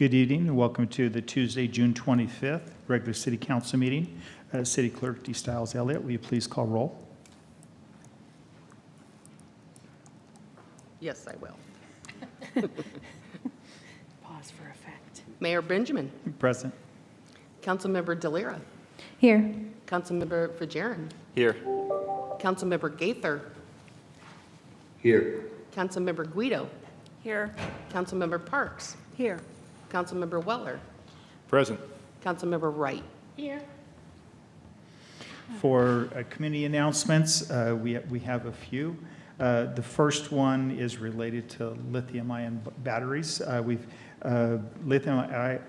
Good evening and welcome to the Tuesday, June 25th regular City Council meeting. City Clerk D. Stiles Elliott, will you please call roll? Yes, I will. Pause for effect. Mayor Benjamin. Present. Councilmember Delira. Here. Councilmember Fajarin. Here. Councilmember Gaither. Here. Councilmember Guido. Here. Councilmember Parks. Here. Councilmember Weller. Present. Councilmember Wright. Here. For community announcements, we have a few. The first one is related to lithium-ion batteries. Lithium-ion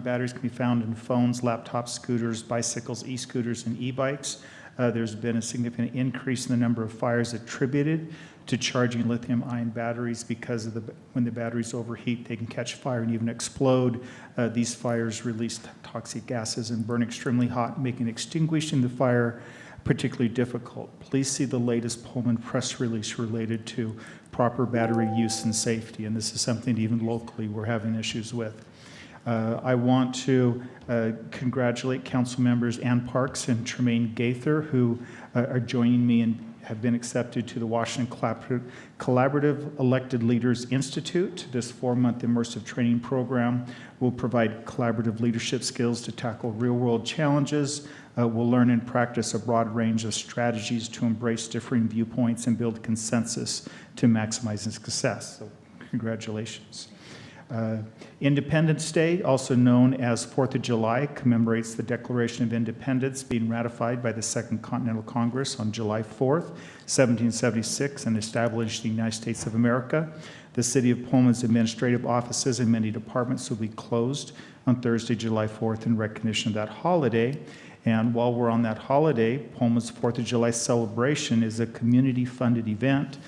batteries can be found in phones, laptops, scooters, bicycles, e-scooters, and e-bikes. There's been a significant increase in the number of fires attributed to charging lithium-ion batteries because of when the batteries overheat, they can catch fire and even explode. These fires release toxic gases and burn extremely hot, making extinguishing the fire particularly difficult. Please see the latest Pullman press release related to proper battery use and safety, and this is something even locally we're having issues with. I want to congratulate council members Ann Parks and Tremaine Gaither, who are joining me and have been accepted to the Washington Collaborative Elected Leaders Institute. This 4-month immersive training program will provide collaborative leadership skills to tackle real-world challenges. We'll learn and practice a broad range of strategies to embrace differing viewpoints and build consensus to maximize success. So congratulations. Independence Day, also known as 4th of July, commemorates the Declaration of Independence being ratified by the Second Continental Congress on July 4th, 1776, and established the United States of America. The City of Pullman's administrative offices and many departments will be closed on Thursday, July 4th in recognition of that holiday. And while we're on that holiday, Pullman's 4th of July celebration is a community-funded event.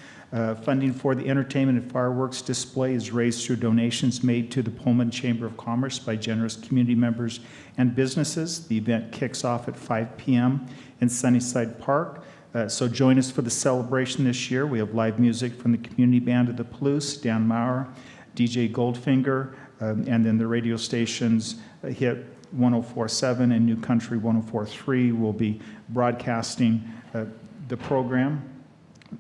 Funding for the entertainment and fireworks display is raised through donations made to the Pullman Chamber of Commerce by generous community members and businesses. The event kicks off at 5 p.m. in Sunnyside Park. So join us for the celebration this year. We have live music from the community band of the Palouse, Dan Maurer, DJ Goldfinger, and then the radio stations hit 104.7 and New Country 104.3 will be broadcasting the program.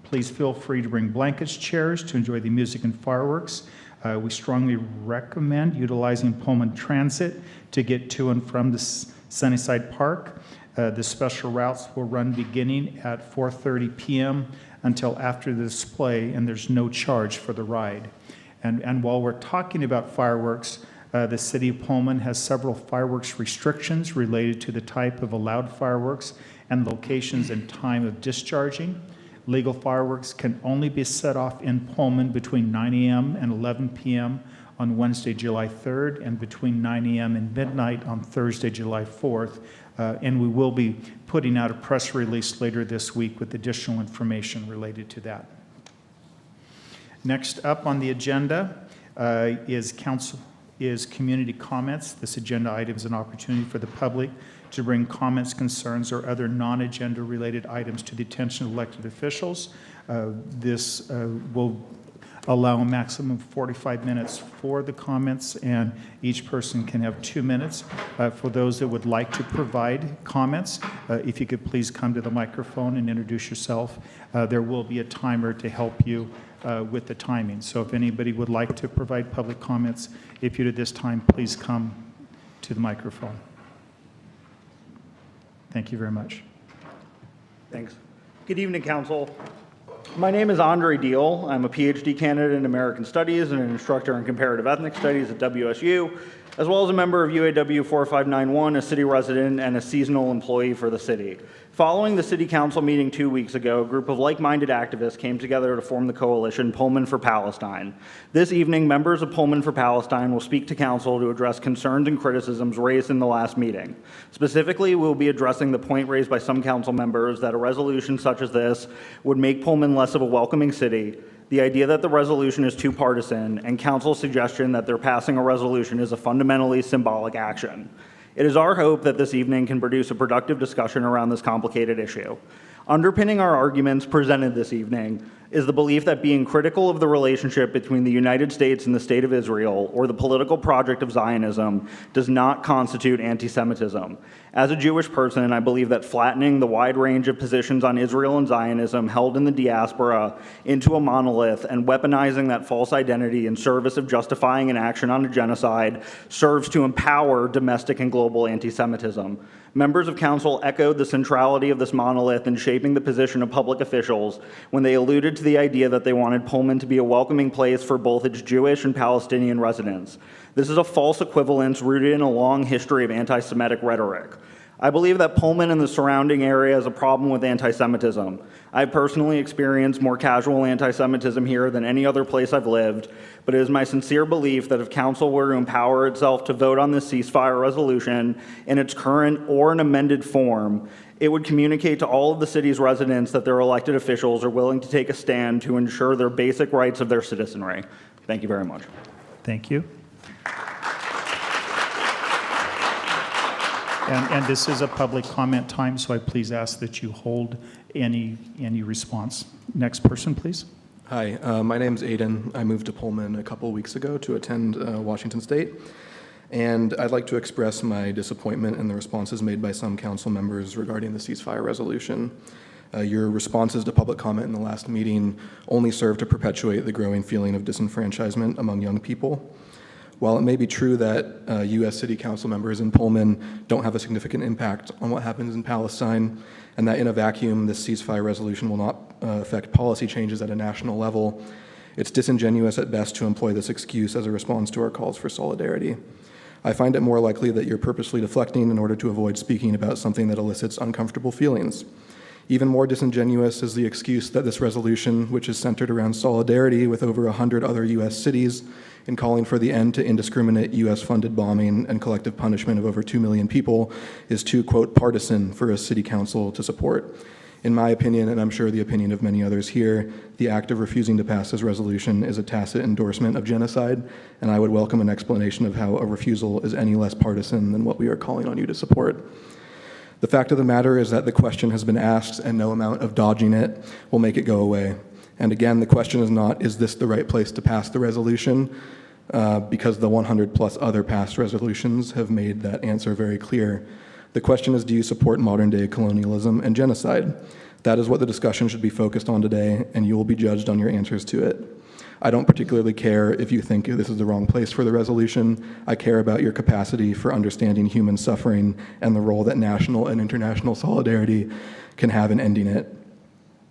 Please feel free to bring blankets, chairs to enjoy the music and fireworks. We strongly recommend utilizing Pullman Transit to get to and from the Sunnyside Park. The special routes will run beginning at 4:30 p.m. until after the display, and there's no charge for the ride. And while we're talking about fireworks, the City of Pullman has several fireworks restrictions related to the type of allowed fireworks and locations and time of discharging. Legal fireworks can only be set off in Pullman between 9 a.m. and 11 p.m. on Wednesday, July 3rd, and between 9 a.m. and midnight on Thursday, July 4th. And we will be putting out a press release later this week with additional information related to that. Next up on the agenda is community comments. This agenda item is an opportunity for the public to bring comments, concerns, or other non-agenda related items to the attention of elected officials. This will allow a maximum of 45 minutes for the comments, and each person can have 2 minutes. For those that would like to provide comments, if you could please come to the microphone and introduce yourself. There will be a timer to help you with the timing. So if anybody would like to provide public comments, if you're at this time, please come to the microphone. Thank you very much. Thanks. Good evening, Council. My name is Andre Deal. I'm a PhD candidate in American Studies and an instructor in Comparative Ethnic Studies at WSU, as well as a member of UAW 4591, a city resident, and a seasonal employee for the city. Following the City Council meeting 2 weeks ago, a group of like-minded activists came together to form the coalition Pullman for Palestine. This evening, members of Pullman for Palestine will speak to Council to address concerns and criticisms raised in the last meeting. Specifically, we'll be addressing the point raised by some Council members that a resolution such as this would make Pullman less of a welcoming city, the idea that the resolution is too partisan, and Council's suggestion that their passing a resolution is a fundamentally symbolic action. It is our hope that this evening can produce a productive discussion around this complicated issue. Underpinning our arguments presented this evening is the belief that being critical of the relationship between the United States and the State of Israel, or the political project of Zionism, does not constitute anti-Semitism. As a Jewish person, I believe that flattening the wide range of positions on Israel and Zionism held in the diaspora into a monolith and weaponizing that false identity in service of justifying an action on a genocide serves to empower domestic and global anti-Semitism. Members of council echoed the centrality of this monolith in shaping the position of public officials when they alluded to the idea that they wanted Pullman to be a welcoming place for both its Jewish and Palestinian residents. This is a false equivalence rooted in a long history of anti-Semitic rhetoric. I believe that Pullman and the surrounding area has a problem with anti-Semitism. I've personally experienced more casual anti-Semitism here than any other place I've lived, but it is my sincere belief that if council were to empower itself to vote on this ceasefire resolution in its current or an amended form, it would communicate to all of the city's residents that their elected officials are willing to take a stand to ensure their basic rights of their citizenry. Thank you very much. Thank you. And this is a public comment time, so I please ask that you hold any response. Next person, please. Hi, my name's Aiden. I moved to Pullman a couple weeks ago to attend Washington State, and I'd like to express my disappointment in the responses made by some council members regarding the ceasefire resolution. Your responses to public comment in the last meeting only serve to perpetuate the growing feeling of disenfranchisement among young people. While it may be true that U.S. City Council members in Pullman don't have a significant impact on what happens in Palestine, and that in a vacuum this ceasefire resolution will not affect policy changes at a national level, it's disingenuous at best to employ this excuse as a response to our calls for solidarity. I find it more likely that you're purposely deflecting in order to avoid speaking about something that elicits uncomfortable feelings. Even more disingenuous is the excuse that this resolution, which is centered around solidarity with over 100 other U.S. cities, in calling for the end to indiscriminate U.S.-funded bombing and collective punishment of over 2 million people, is too, quote, partisan for a city council to support. In my opinion, and I'm sure the opinion of many others here, the act of refusing to pass this resolution is a tacit endorsement of genocide, and I would welcome an explanation of how a refusal is any less partisan than what we are calling on you to support. The fact of the matter is that the question has been asked, and no amount of dodging it will make it go away. And again, the question is not, is this the right place to pass the resolution? Because the 100 plus other past resolutions have made that answer very clear. The question is, do you support modern day colonialism and genocide? That is what the discussion should be focused on today, and you will be judged on your answers to it. I don't particularly care if you think this is the wrong place for the resolution. I care about your capacity for understanding human suffering and the role that national and international solidarity can have in ending it.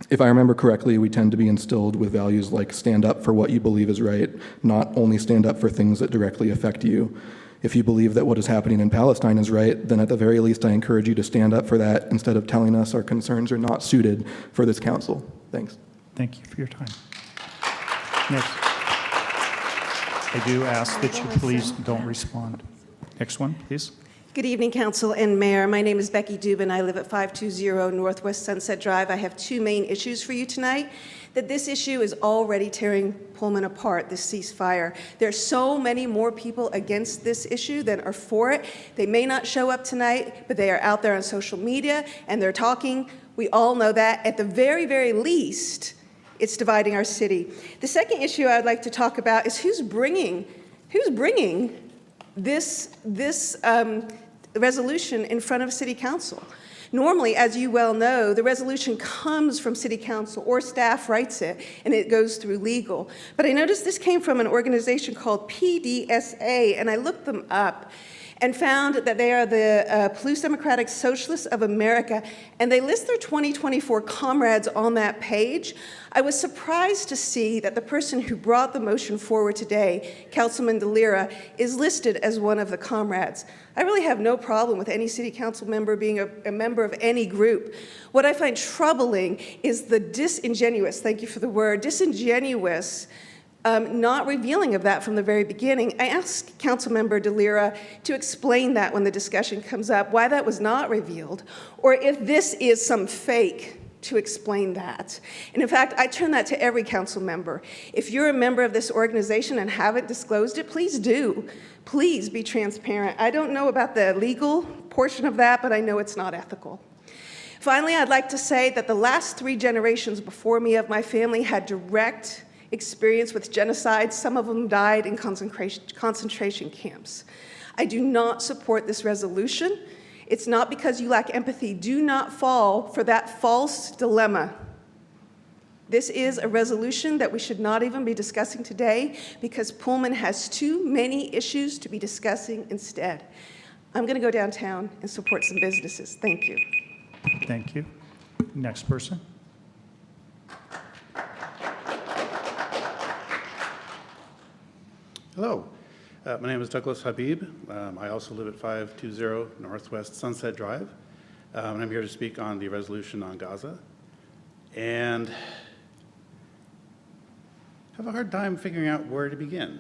If I remember correctly, we tend to be instilled with values like stand up for what you believe is right, not only stand up for things that directly affect you. If you believe that what is happening in Palestine is right, then at the very least I encourage you to stand up for that instead of telling us our concerns are not suited for this council. Thanks. Thank you for your time. Next. I do ask that you please don't respond. Next one, please. Good evening, Council and Mayor. My name is Becky Dubin. I live at 520 Northwest Sunset Drive. I have two main issues for you tonight. That this issue is already tearing Pullman apart, this ceasefire. There are so many more people against this issue than are for it. They may not show up tonight, but they are out there on social media and they're talking. We all know that. At the very, very least, it's dividing our city. The second issue I'd like to talk about is who's bringing this resolution in front of City Council. Normally, as you well know, the resolution comes from City Council or staff writes it and it goes through legal. But I noticed this came from an organization called PDSA, and I looked them up and found that they are the Palouse Democratic Socialists of America, and they list their 2024 comrades on that page. I was surprised to see that the person who brought the motion forward today, Councilman DeLira, is listed as one of the comrades. I really have no problem with any city council member being a member of any group. What I find troubling is the disingenuous, thank you for the word, disingenuous not revealing of that from the very beginning. I asked Councilmember DeLira to explain that when the discussion comes up, why that was not revealed, or if this is some fake to explain that. And in fact, I turn that to every council member. If you're a member of this organization and haven't disclosed it, please do. Please be transparent. I don't know about the legal portion of that, but I know it's not ethical. Finally, I'd like to say that the last 3 generations before me of my family had direct experience with genocide. Some of them died in concentration camps. I do not support this resolution. It's not because you lack empathy. Do not fall for that false dilemma. This is a resolution that we should not even be discussing today because Pullman has too many issues to be discussing instead. I'm going to go downtown and support some businesses. Thank you. Thank you. Next person. Hello, my name is Douglas Habib. I also live at 520 Northwest Sunset Drive. And I'm here to speak on the resolution on Gaza. And have a hard time figuring out where to begin.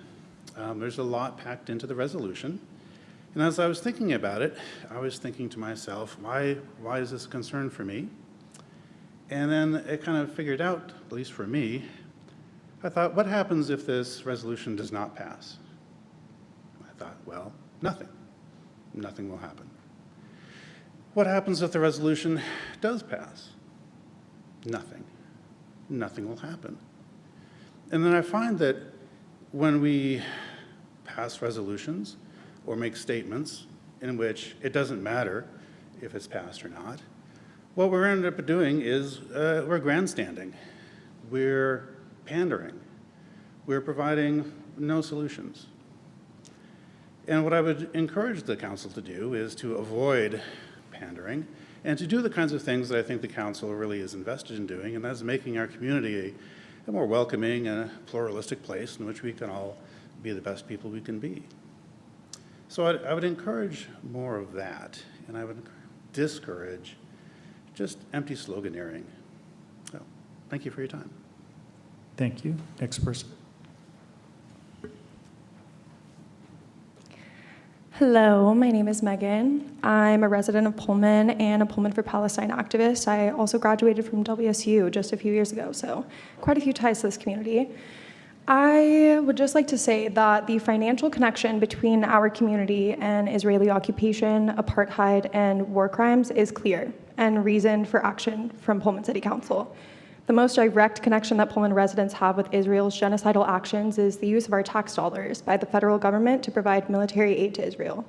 There's a lot packed into the resolution. And as I was thinking about it, I was thinking to myself, why is this a concern for me? And then it kind of figured out, at least for me, I thought, what happens if this resolution does not pass? I thought, well, nothing. Nothing will happen. What happens if the resolution does pass? Nothing. Nothing will happen. And then I find that when we pass resolutions or make statements in which it doesn't matter if it's passed or not, what we're ended up doing is we're grandstanding. We're pandering. We're providing no solutions. And what I would encourage the council to do is to avoid pandering and to do the kinds of things that I think the council really is invested in doing, and that's making our community a more welcoming and a pluralistic place in which we can all be the best people we can be. So I would encourage more of that, and I would discourage just empty sloganeering. So, thank you for your time. Thank you. Next person. Hello, my name is Megan. I'm a resident of Pullman and a Pullman for Palestine activist. I also graduated from WSU just a few years ago, so quite a few ties to this community. I would just like to say that the financial connection between our community and Israeli occupation, apartheid, and war crimes is clear and reason for action from Pullman City Council. The most direct connection that Pullman residents have with Israel's genocidal actions is the use of our tax dollars by the federal government to provide military aid to Israel.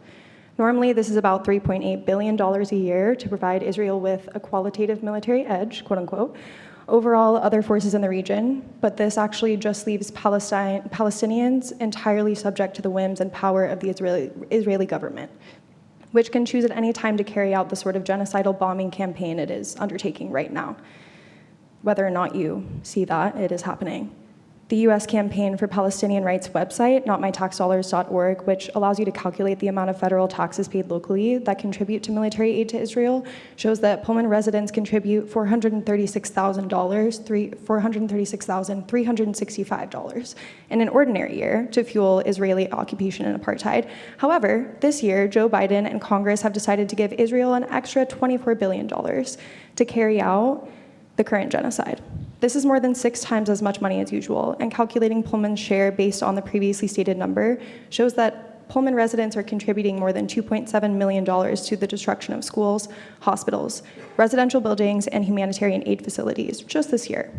Normally, this is about $3.8 billion a year to provide Israel with a qualitative military edge, quote unquote, over all other forces in the region, but this actually just leaves Palestinians entirely subject to the whims and power of the Israeli government, which can choose at any time to carry out the sort of genocidal bombing campaign it is undertaking right now. Whether or not you see that, it is happening. The U.S. Campaign for Palestinian Rights website, notmytaxdollars.org, which allows you to calculate the amount of federal taxes paid locally that contribute to military aid to Israel, shows that Pullman residents contribute $436,365 in an ordinary year to fuel Israeli occupation and apartheid. However, this year, Joe Biden and Congress have decided to give Israel an extra $24 billion to carry out the current genocide. This is more than 6 times as much money as usual, and calculating Pullman's share based on the previously stated number shows that Pullman residents are contributing more than $2.7 million to the destruction of schools, hospitals, residential buildings, and humanitarian aid facilities just this year.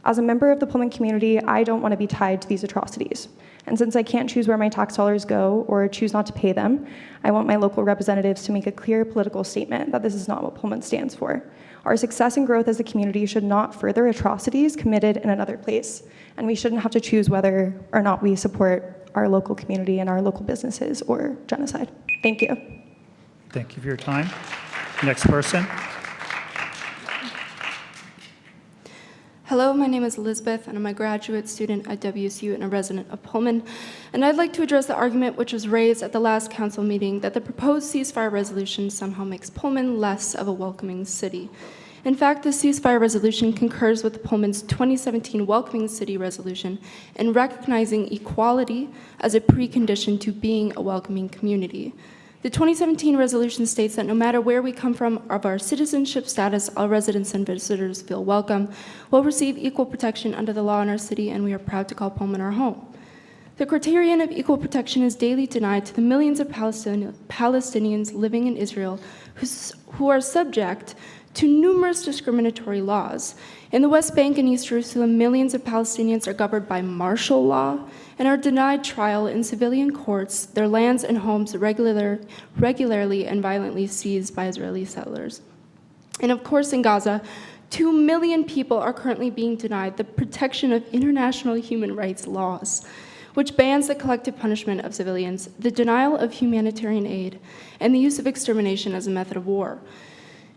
As a member of the Pullman community, I don't want to be tied to these atrocities. And since I can't choose where my tax dollars go or choose not to pay them, I want my local representatives to make a clear political statement that this is not what Pullman stands for. Our success and growth as a community should not further atrocities committed in another place, and we shouldn't have to choose whether or not we support our local community and our local businesses or genocide. Thank you. Thank you for your time. Next person. Hello, my name is Elizabeth, and I'm a graduate student at WSU and a resident of Pullman. And I'd like to address the argument which was raised at the last council meeting that the proposed ceasefire resolution somehow makes Pullman less of a welcoming city. In fact, the ceasefire resolution concurs with Pullman's 2017 Welcoming City resolution in recognizing equality as a precondition to being a welcoming community. The 2017 resolution states that no matter where we come from of our citizenship status, all residents and visitors feel welcome, will receive equal protection under the law in our city, and we are proud to call Pullman our home. The criterion of equal protection is daily denied to the millions of Palestinians living in Israel who are subject to numerous discriminatory laws. In the West Bank and East Jerusalem, millions of Palestinians are governed by martial law and are denied trial in civilian courts, their lands and homes regularly and violently seized by Israeli settlers. And of course, in Gaza, 2 million people are currently being denied the protection of international human rights laws, which bans the collective punishment of civilians, the denial of humanitarian aid, and the use of extermination as a method of war.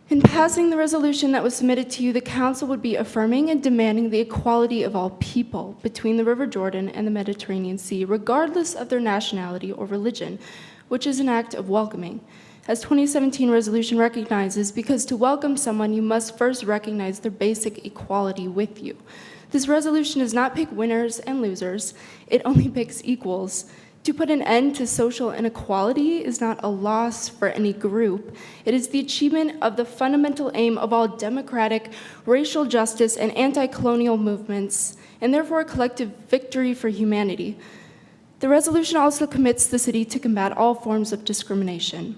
In passing the resolution that was submitted to you, the Council would be affirming and demanding the equality of all people between the River Jordan and the Mediterranean Sea, regardless of their nationality or religion, which is an act of welcoming. As 2017 resolution recognizes, because to welcome someone, you must first recognize their basic equality with you. This resolution does not pick winners and losers, it only picks equals. To put an end to social inequality is not a loss for any group. It is the achievement of the fundamental aim of all democratic, racial justice, and anti-colonial movements, and therefore a collective victory for humanity. The resolution also commits the city to combat all forms of discrimination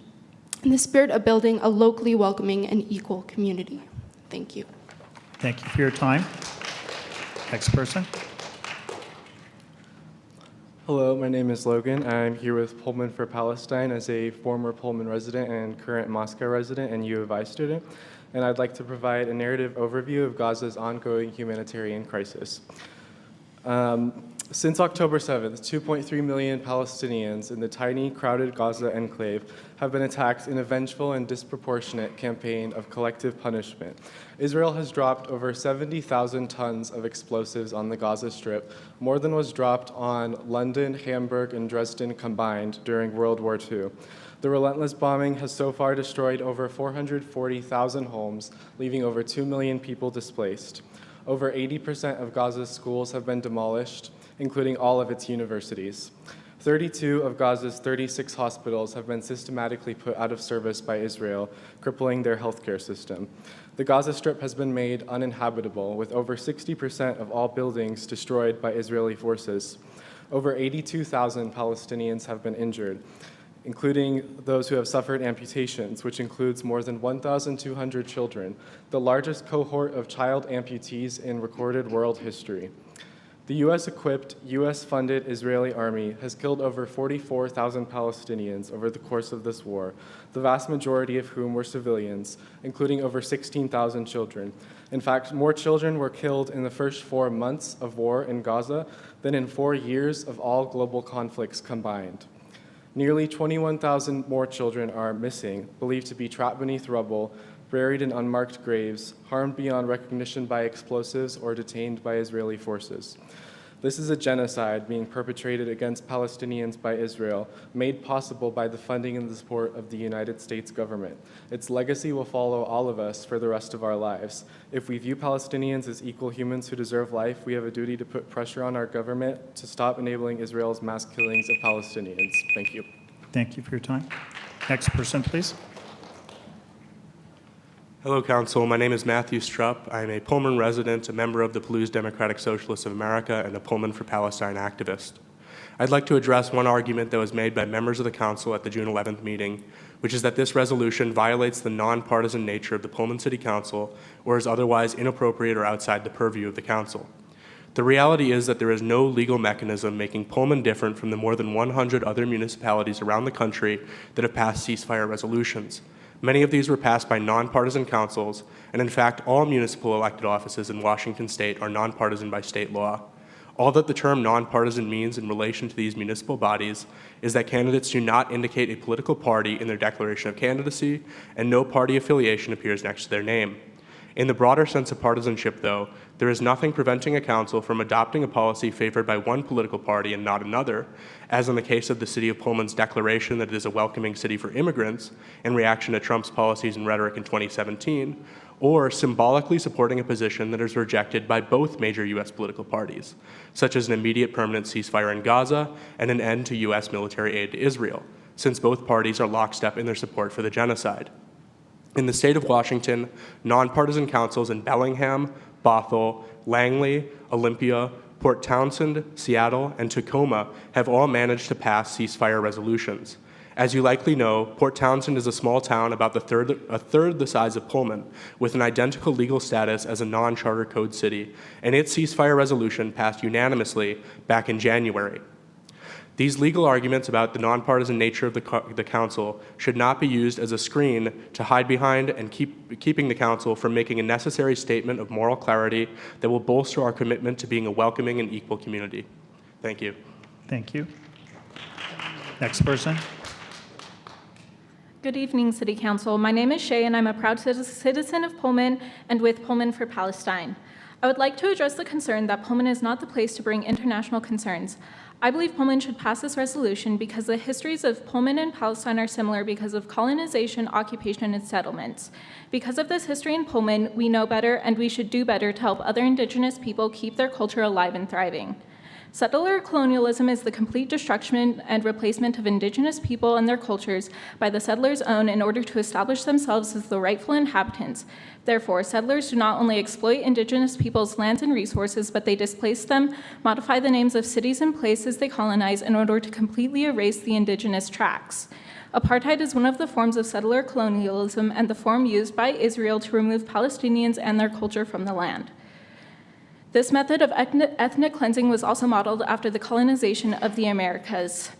in the spirit of building a locally welcoming and equal community. Thank you. Thank you for your time. Next person. Hello, my name is Logan. I'm here with Pullman for Palestine as a former Pullman resident and current Moscow resident and U of I student. And I'd like to provide a narrative overview of Gaza's ongoing humanitarian crisis. Since October 7th, 2.3 million Palestinians in the tiny, crowded Gaza enclave have been attacked in a vengeful and disproportionate campaign of collective punishment. Israel has dropped over 70,000 tons of explosives on the Gaza Strip, more than was dropped on London, Hamburg, and Dresden combined during World War II. The relentless bombing has so far destroyed over 440,000 homes, leaving over 2 million people displaced. Over 80% of Gaza's schools have been demolished, including all of its universities. 32 of Gaza's 36 hospitals have been systematically put out of service by Israel, crippling their healthcare system. The Gaza Strip has been made uninhabitable, with over 60% of all buildings destroyed by Israeli forces. Over 82,000 Palestinians have been injured, including those who have suffered amputations, which includes more than 1,200 children, the largest cohort of child amputees in recorded world history. The U.S.-equipped, U.S.-funded Israeli army has killed over 44,000 Palestinians over the course of this war, the vast majority of whom were civilians, including over 16,000 children. In fact, more children were killed in the first 4 months of war in Gaza than in 4 years of all global conflicts combined. Nearly 21,000 more children are missing, believed to be trapped beneath rubble, buried in unmarked graves, harmed beyond recognition by explosives, or detained by Israeli forces. This is a genocide being perpetrated against Palestinians by Israel, made possible by the funding and the support of the United States government. Its legacy will follow all of us for the rest of our lives. If we view Palestinians as equal humans who deserve life, we have a duty to put pressure on our government to stop enabling Israel's mass killings of Palestinians. Thank you. Thank you for your time. Next person, please. Hello, Council. My name is Matthew Strupp. I'm a Pullman resident, a member of the Palouse Democratic Socialists of America, and a Pullman for Palestine activist. I'd like to address one argument that was made by members of the Council at the June 11th meeting, which is that this resolution violates the nonpartisan nature of the Pullman City Council or is otherwise inappropriate or outside the purview of the Council. The reality is that there is no legal mechanism making Pullman different from the more than 100 other municipalities around the country that have passed ceasefire resolutions. Many of these were passed by nonpartisan councils, and in fact, all municipal elected offices in Washington state are nonpartisan by state law. All that the term nonpartisan means in relation to these municipal bodies is that candidates do not indicate a political party in their declaration of candidacy, and no party affiliation appears next to their name. In the broader sense of partisanship, though, there is nothing preventing a council from adopting a policy favored by one political party and not another, as in the case of the City of Pullman's declaration that it is a welcoming city for immigrants in reaction to Trump's policies and rhetoric in 2017, or symbolically supporting a position that is rejected by both major U.S. political parties, such as an immediate permanent ceasefire in Gaza and an end to U.S. military aid to Israel, since both parties are lockstep in their support for the genocide. In the state of Washington, nonpartisan councils in Bellingham, Bothell, Langley, Olympia, Port Townsend, Seattle, and Tacoma have all managed to pass ceasefire resolutions. As you likely know, Port Townsend is a small town about a third the size of Pullman, with an identical legal status as a non-charter code city, and its ceasefire resolution passed unanimously back in January. These legal arguments about the nonpartisan nature of the council should not be used as a screen to hide behind and keeping the council from making a necessary statement of moral clarity that will bolster our commitment to being a welcoming and equal community. Thank you. Thank you. Next person. Good evening, City Council. My name is Shay, and I'm a proud citizen of Pullman and with Pullman for Palestine. I would like to address the concern that Pullman is not the place to bring international concerns. I believe Pullman should pass this resolution because the histories of Pullman and Palestine are similar because of colonization, occupation, and settlements. Because of this history in Pullman, we know better and we should do better to help other Indigenous people keep their culture alive and thriving. Settler colonialism is the complete destruction and replacement of Indigenous people and their cultures by the settlers' own in order to establish themselves as the rightful inhabitants. Therefore, settlers do not only exploit Indigenous people's lands and resources, but they displace them, modify the names of cities and places they colonize in order to completely erase the Indigenous tracts. Apartheid is one of the forms of settler colonialism and the form used by Israel to remove Palestinians and their culture from the land. This method of ethnic cleansing was also modeled after the colonization of the Americas.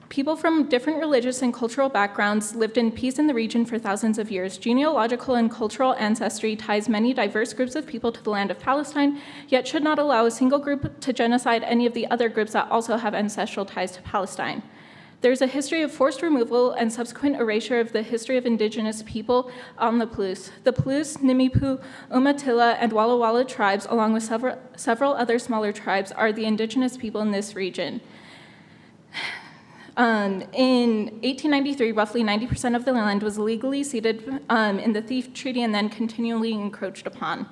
People from different religious and cultural backgrounds lived in peace in the region for thousands of years. Genealogical and cultural ancestry ties many diverse groups of people to the land of Palestine, yet should not allow a single group to genocide any of the other groups that also have ancestral ties to Palestine. There's a history of forced removal and subsequent erasure of the history of Indigenous people on the Palouse. The Palouse, Nimipu, Umatilla, and Walla Walla tribes, along with several other smaller tribes, are the Indigenous people in this region. In 1893, roughly 90% of the land was legally ceded in the Thief Treaty and then continually encroached upon.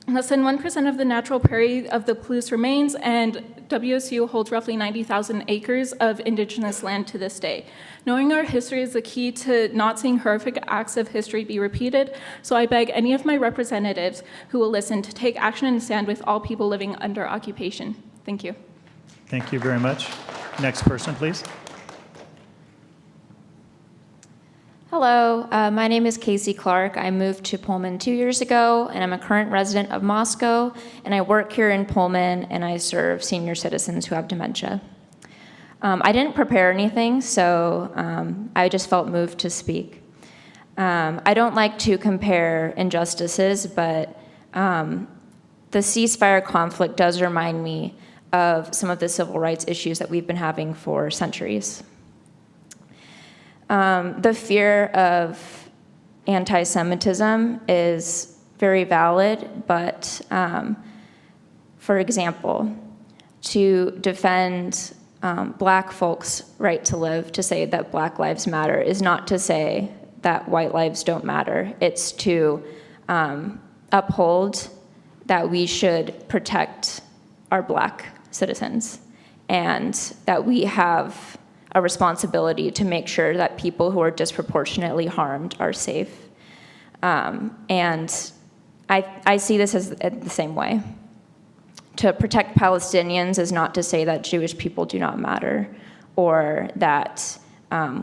Less than 1% of the natural prairie of the Palouse remains, and WSU holds roughly 90,000 acres of Indigenous land to this day. Knowing our history is the key to not seeing horrific acts of history be repeated, so I beg any of my representatives who will listen to take action and stand with all people living under occupation. Thank you. Thank you very much. Next person, please. Hello, my name is Casey Clark. I moved to Pullman 2 years ago, and I'm a current resident of Moscow, and I work here in Pullman, and I serve senior citizens who have dementia. I didn't prepare anything, so I just felt moved to speak. I don't like to compare injustices, but the ceasefire conflict does remind me of some of the civil rights issues that we've been having for centuries. The fear of anti-Semitism is very valid, but for example, to defend Black folks' right to live, to say that Black lives matter, is not to say that white lives don't matter. It's to uphold that we should protect our Black citizens and that we have a responsibility to make sure that people who are disproportionately harmed are safe. And I see this as the same way. To protect Palestinians is not to say that Jewish people do not matter or that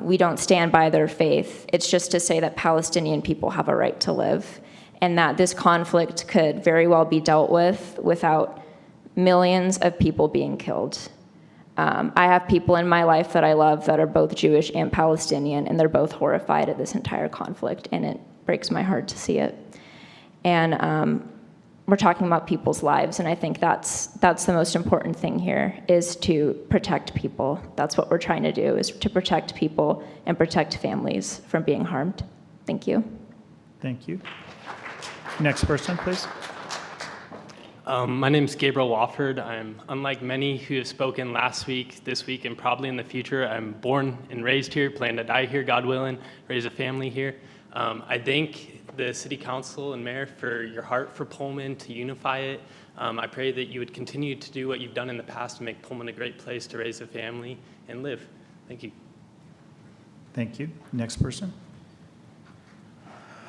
we don't stand by their faith. It's just to say that Palestinian people have a right to live and that this conflict could very well be dealt with without millions of people being killed. I have people in my life that I love that are both Jewish and Palestinian, and they're both horrified at this entire conflict, and it breaks my heart to see it. And we're talking about people's lives, and I think that's the most important thing here, is to protect people. That's what we're trying to do, is to protect people and protect families from being harmed. Thank you. Thank you. Next person, please. My name is Gabriel Wofford. I'm unlike many who have spoken last week, this week, and probably in the future. I'm born and raised here, plan to die here, God willing, raise a family here. I thank the City Council and Mayor for your heart for Pullman, to unify it. I pray that you would continue to do what you've done in the past to make Pullman a great place to raise a family and live. Thank you. Thank you. Next person.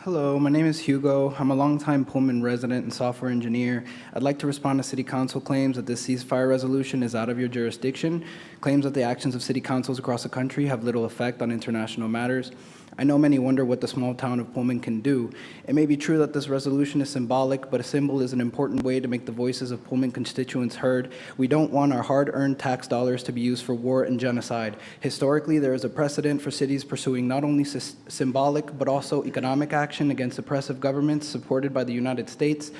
Hello, my name is Hugo. I'm a longtime Pullman resident and software engineer. I'd like to respond to City Council claims that this ceasefire resolution is out of your jurisdiction, claims that the actions of city councils across the country have little effect on international matters. I know many wonder what the small town of Pullman can do. It may be true that this resolution is symbolic, but a symbol is an important way to make the voices of Pullman constituents heard. We don't want our hard-earned tax dollars to be used for war and genocide. Historically, there is a precedent for cities pursuing not only symbolic, but also economic action against oppressive governments supported by the United States.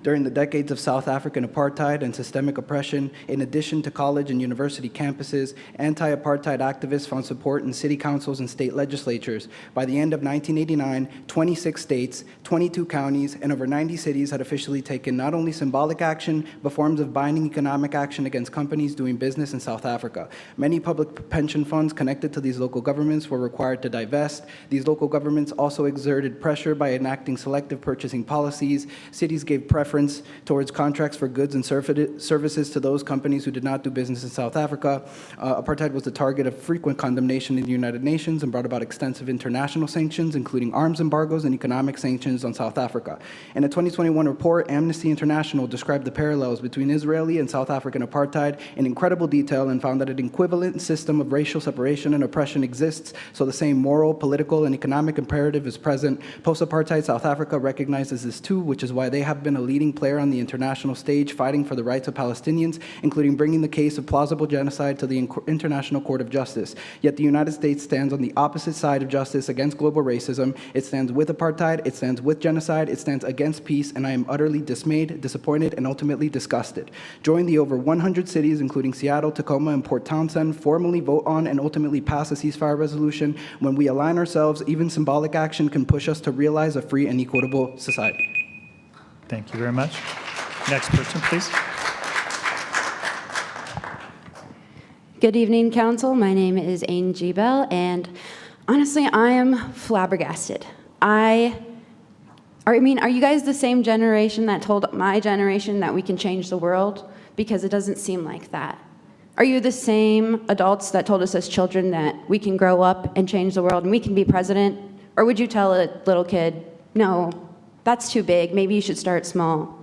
During the decades of South African apartheid and systemic oppression, in addition to college and university campuses, anti-apartheid activists found support in city councils and state legislatures. By the end of 1989, 26 states, 22 counties, and over 90 cities had officially taken not only symbolic action, but forms of binding economic action against companies doing business in South Africa. Many public pension funds connected to these local governments were required to divest. These local governments also exerted pressure by enacting selective purchasing policies. Cities gave preference towards contracts for goods and services to those companies who did not do business in South Africa. Apartheid was the target of frequent condemnation in the United Nations and brought about extensive international sanctions, including arms embargoes and economic sanctions on South Africa. In a 2021 report, Amnesty International described the parallels between Israeli and South African apartheid in incredible detail and found that an equivalent system of racial separation and oppression exists, so the same moral, political, and economic imperative is present. Post-apartheid South Africa recognizes this too, which is why they have been a leading player on the international stage fighting for the rights of Palestinians, including bringing the case of plausible genocide to the International Court of Justice. Yet the United States stands on the opposite side of justice against global racism. It stands with apartheid, it stands with genocide, it stands against peace, and I am utterly dismayed, disappointed, and ultimately disgusted. Join the over 100 cities, including Seattle, Tacoma, and Port Townsend, formally vote on and ultimately pass a ceasefire resolution. When we align ourselves, even symbolic action can push us to realize a free and equitable society. Thank you very much. Next person, please. Good evening, Council. My name is Angie Bell, and honestly, I am flabbergasted. Are you guys the same generation that told my generation that we can change the world? Because it doesn't seem like that. Are you the same adults that told us as children that we can grow up and change the world and we can be president? Or would you tell a little kid, no, that's too big, maybe you should start small?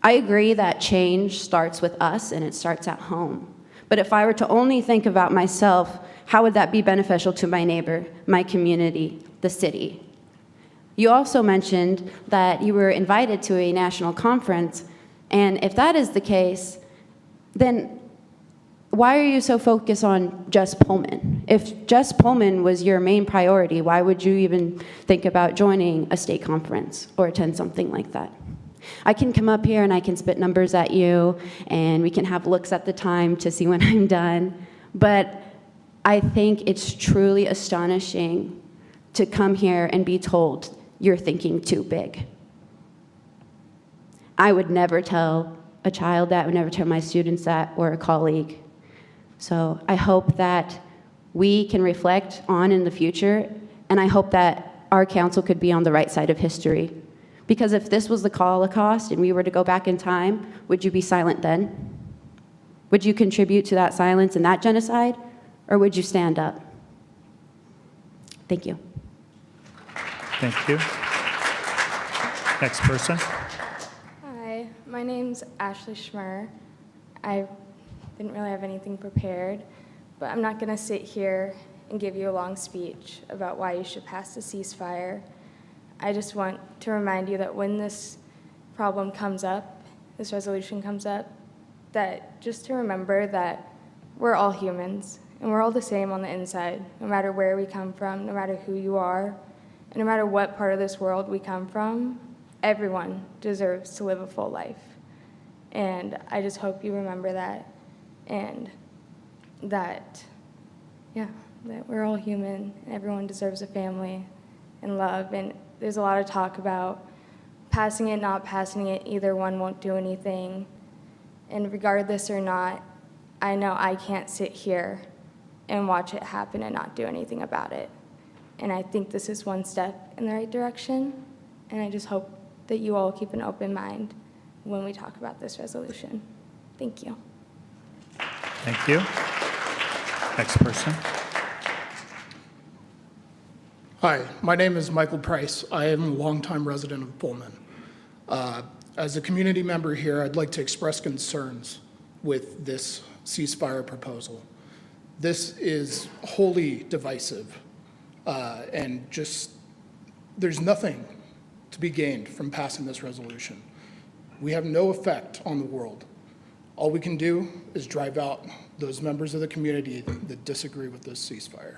I agree that change starts with us and it starts at home. But if I were to only think about myself, how would that be beneficial to my neighbor, my community, the city? You also mentioned that you were invited to a national conference, and if that is the case, then why are you so focused on just Pullman? If just Pullman was your main priority, why would you even think about joining a state conference or attend something like that? I can come up here and I can spit numbers at you, and we can have looks at the time to see when I'm done, but I think it's truly astonishing to come here and be told you're thinking too big. I would never tell a child that, I would never tell my students that, or a colleague. So I hope that we can reflect on in the future, and I hope that our council could be on the right side of history. Because if this was the Holocaust and we were to go back in time, would you be silent then? Would you contribute to that silence and that genocide, or would you stand up? Thank you. Thank you. Next person. Hi, my name's Ashley Schmer. I didn't really have anything prepared, but I'm not going to sit here and give you a long speech about why you should pass the ceasefire. I just want to remind you that when this problem comes up, this resolution comes up, that just to remember that we're all humans and we're all the same on the inside, no matter where we come from, no matter who you are, and no matter what part of this world we come from, everyone deserves to live a full life. And I just hope you remember that, and that, yeah, that we're all human and everyone deserves a family and love. And there's a lot of talk about passing it, not passing it, either one won't do anything. And regardless or not, I know I can't sit here and watch it happen and not do anything about it. And I think this is one step in the right direction, and I just hope that you all keep an open mind when we talk about this resolution. Thank you. Thank you. Next person. Hi, my name is Michael Price. I am a longtime resident of Pullman. As a community member here, I'd like to express concerns with this ceasefire proposal. This is wholly divisive, and just there's nothing to be gained from passing this resolution. We have no effect on the world. All we can do is drive out those members of the community that disagree with this ceasefire.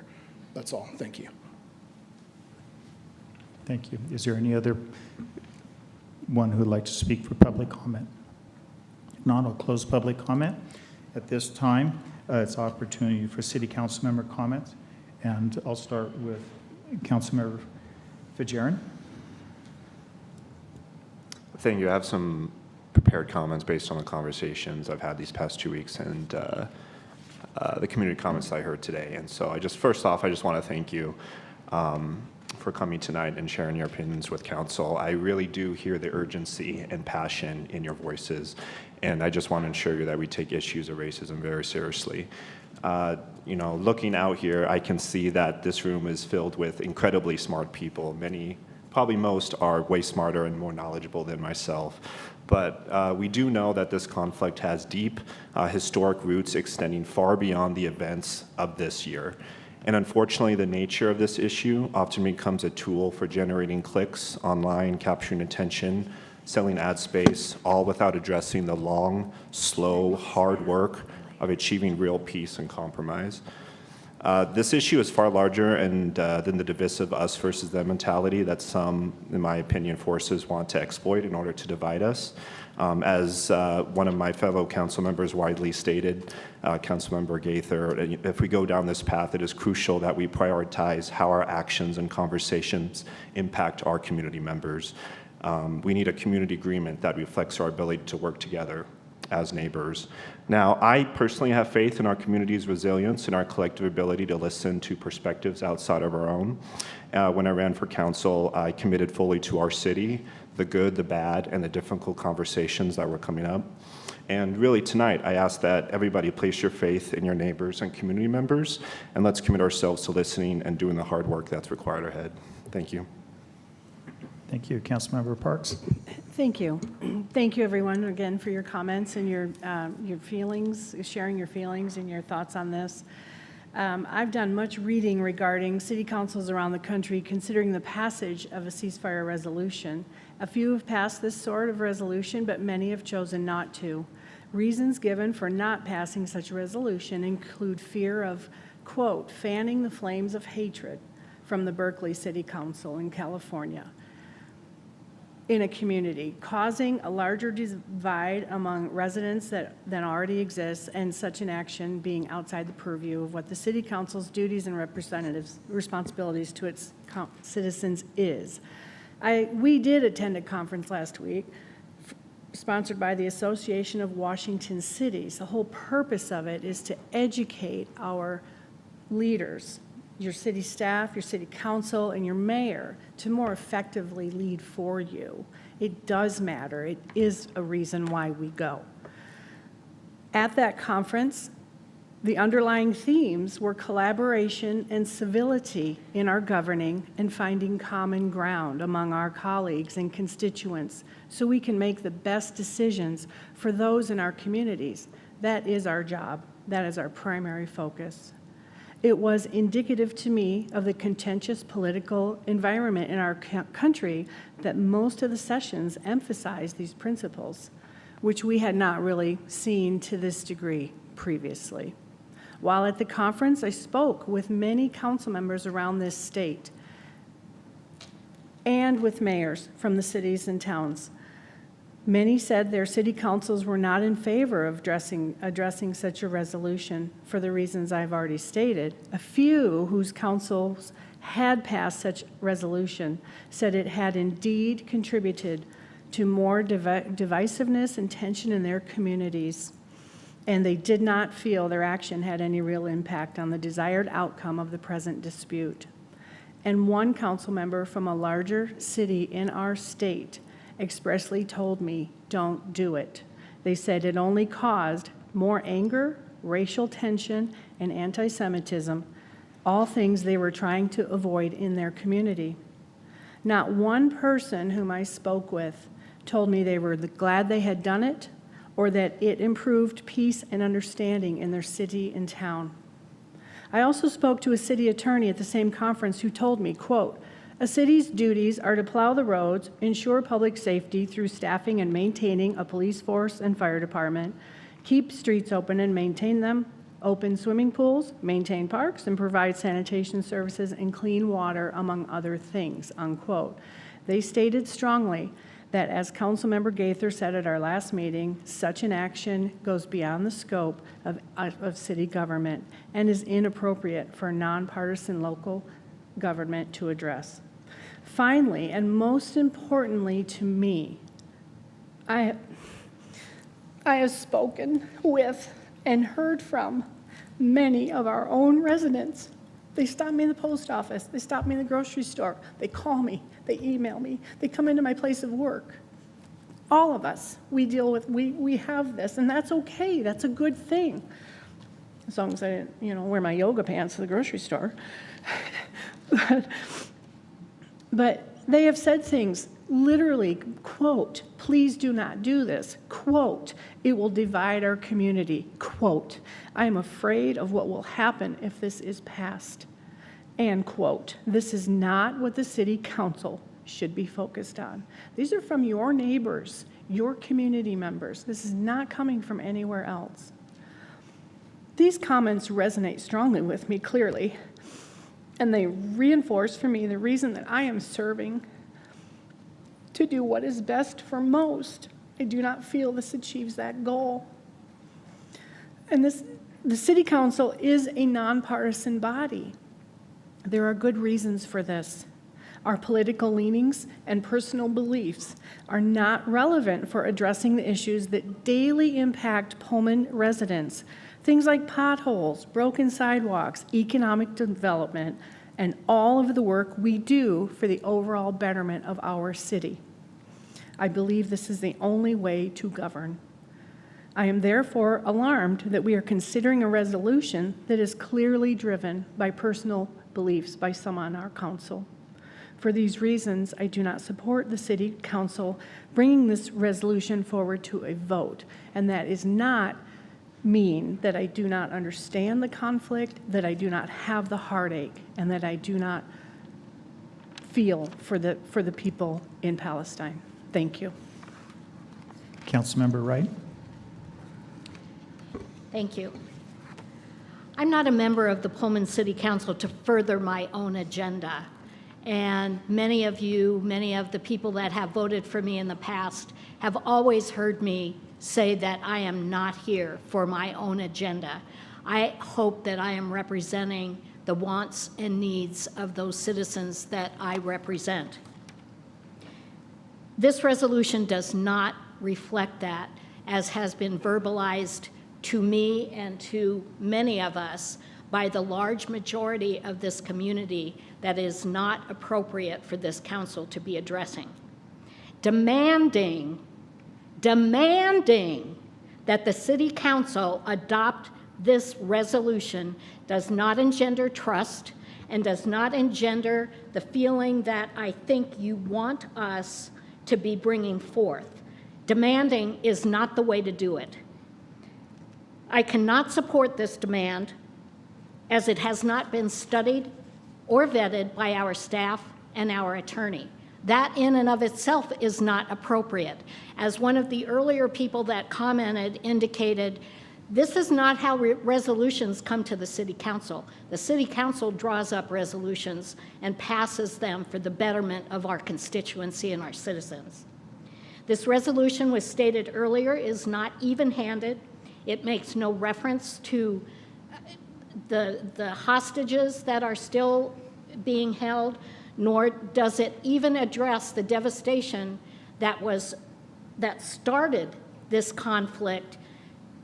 That's all. Thank you. Thank you. Is there any other one who would like to speak for public comment? If not, I'll close public comment. At this time, it's opportunity for city council member comments, and I'll start with Councilmember Fajarin. Thank you. I have some prepared comments based on the conversations I've had these past 2 weeks and the community comments I heard today. And so first off, I just want to thank you for coming tonight and sharing your opinions with council. I really do hear the urgency and passion in your voices, and I just want to ensure you that we take issues of racism very seriously. Looking out here, I can see that this room is filled with incredibly smart people. Many, probably most, are way smarter and more knowledgeable than myself. But we do know that this conflict has deep historic roots extending far beyond the events of this year. And unfortunately, the nature of this issue often becomes a tool for generating clicks online, capturing attention, selling ad space, all without addressing the long, slow, hard work of achieving real peace and compromise. This issue is far larger than the divisive us versus them mentality that some, in my opinion, forces want to exploit in order to divide us. As one of my fellow council members widely stated, Councilmember Gaither, if we go down this path, it is crucial that we prioritize how our actions and conversations impact our community members. We need a community agreement that reflects our ability to work together as neighbors. Now, I personally have faith in our community's resilience and our collective ability to listen to perspectives outside of our own. When I ran for council, I committed fully to our city, the good, the bad, and the difficult conversations that were coming up. And really tonight, I ask that everybody place your faith in your neighbors and community members, and let's commit ourselves to listening and doing the hard work that's required ahead. Thank you. Thank you. Councilmember Parks. Thank you. Thank you, everyone, again, for your comments and your feelings, sharing your feelings and your thoughts on this. I've done much reading regarding city councils around the country considering the passage of a ceasefire resolution. A few have passed this sort of resolution, but many have chosen not to. Reasons given for not passing such a resolution include fear of, quote, fanning the flames of hatred from the Berkeley City Council in California in a community, causing a larger divide among residents than already exists, and such an action being outside the purview of what the City Council's duties and responsibilities to its citizens is. We did attend a conference last week sponsored by the Association of Washington Cities. The whole purpose of it is to educate our leaders, your city staff, your city council, and your mayor to more effectively lead for you. It does matter. It is a reason why we go. At that conference, the underlying themes were collaboration and civility in our governing and finding common ground among our colleagues and constituents so we can make the best decisions for those in our communities. That is our job. That is our primary focus. It was indicative to me of the contentious political environment in our country that most of the sessions emphasized these principles, which we had not really seen to this degree previously. While at the conference, I spoke with many council members around this state and with mayors from the cities and towns. Many said their city councils were not in favor of addressing such a resolution for the reasons I've already stated. A few whose councils had passed such resolution said it had indeed contributed to more divisiveness and tension in their communities, and they did not feel their action had any real impact on the desired outcome of the present dispute. And one council member from a larger city in our state expressly told me, don't do it. They said it only caused more anger, racial tension, and anti-Semitism all things they were trying to avoid in their community. Not one person whom I spoke with told me they were glad they had done it or that it improved peace and understanding in their city and town. I also spoke to a city attorney at the same conference who told me, quote, "A city's duties are to plow the roads, ensure public safety through staffing and maintaining a police force and fire department, keep streets open and maintain them, open swimming pools, maintain parks, and provide sanitation services and clean water, among other things," unquote. They stated strongly that, as Councilmember Gaither said at our last meeting, such an action goes beyond the scope of city government and is inappropriate for nonpartisan local government to address. Finally, and most importantly to me, I have spoken with and heard from many of our own residents. They stop me in the post office. They stop me in the grocery store. They call me. They email me. They come into my place of work. All of us, we deal with, we have this, and that's okay. That's a good thing. As long as I didn't, wear my yoga pants to the grocery store. But they have said things, literally, quote, "Please do not do this," quote, "It will divide our community," quote, "I am afraid of what will happen if this is passed," and quote, "This is not what the city council should be focused on." These are from your neighbors, your community members. This is not coming from anywhere else. These comments resonate strongly with me, clearly, and they reinforce for me the reason that I am serving to do what is best for most. I do not feel this achieves that goal. And the City Council is a nonpartisan body. There are good reasons for this. Our political leanings and personal beliefs are not relevant for addressing the issues that daily impact Pullman residents. Things like potholes, broken sidewalks, economic development, and all of the work we do for the overall betterment of our city. I believe this is the only way to govern. I am therefore alarmed that we are considering a resolution that is clearly driven by personal beliefs by some on our council. For these reasons, I do not support the City Council bringing this resolution forward to a vote, and that is not mean that I do not understand the conflict, that I do not have the heartache, and that I do not feel for the people in Palestine. Thank you. Councilmember Wright. Thank you. I'm not a member of the Pullman City Council to further my own agenda. And many of you, many of the people that have voted for me in the past have always heard me say that I am not here for my own agenda. I hope that I am representing the wants and needs of those citizens that I represent. This resolution does not reflect that, as has been verbalized to me and to many of us by the large majority of this community, that is not appropriate for this council to be addressing. Demanding that the City Council adopt this resolution does not engender trust and does not engender the feeling that I think you want us to be bringing forth. Demanding is not the way to do it. I cannot support this demand, as it has not been studied or vetted by our staff and our attorney. That in and of itself is not appropriate. As one of the earlier people that commented indicated, this is not how resolutions come to the City Council. The City Council draws up resolutions and passes them for the betterment of our constituency and our citizens. This resolution, was stated earlier, is not even-handed. It makes no reference to the hostages that are still being held, nor does it even address the devastation that started this conflict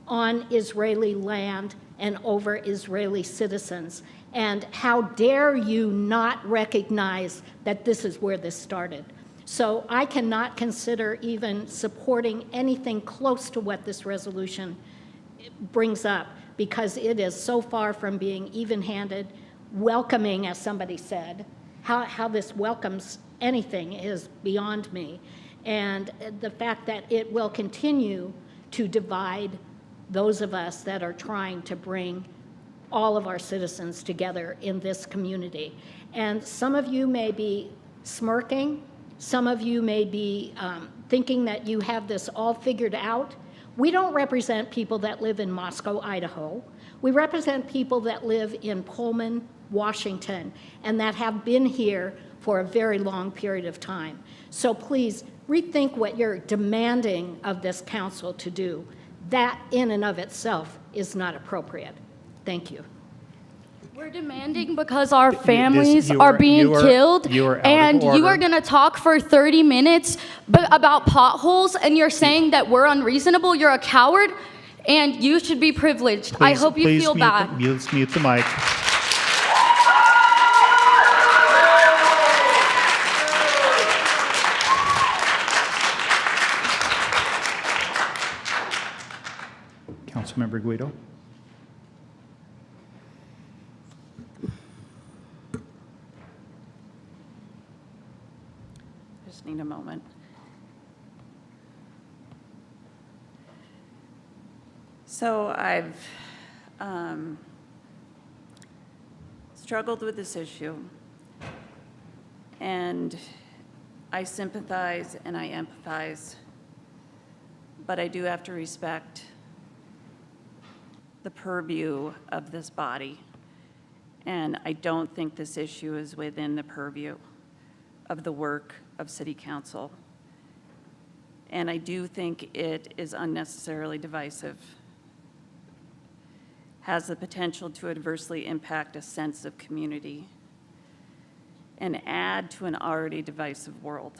on Israeli land and over Israeli citizens. And how dare you not recognize that this is where this started? So I cannot consider even supporting anything close to what this resolution brings up, because it is so far from being even-handed welcoming, as somebody said. How this welcomes anything is beyond me. And the fact that it will continue to divide those of us that are trying to bring all of our citizens together in this community. And some of you may be smirking, some of you may be thinking that you have this all figured out. We don't represent people that live in Moscow, Idaho. We represent people that live in Pullman, Washington, and that have been here for a very long period of time. So please rethink what you're demanding of this council to do. That in and of itself is not appropriate. Thank you. We're demanding because our families are being killed, and you are going to talk for 30 minutes about potholes, and you're saying that we're unreasonable. You're a coward, and you should be privileged. I hope you feel bad. Please mute the mic. Councilmember Guido. Just need a moment. So I've struggled with this issue, and I sympathize and I empathize, but I do have to respect the purview of this body, and I don't think this issue is within the purview of the work of City Council. And I do think it is unnecessarily divisive, has the potential to adversely impact a sense of community and add to an already divisive world.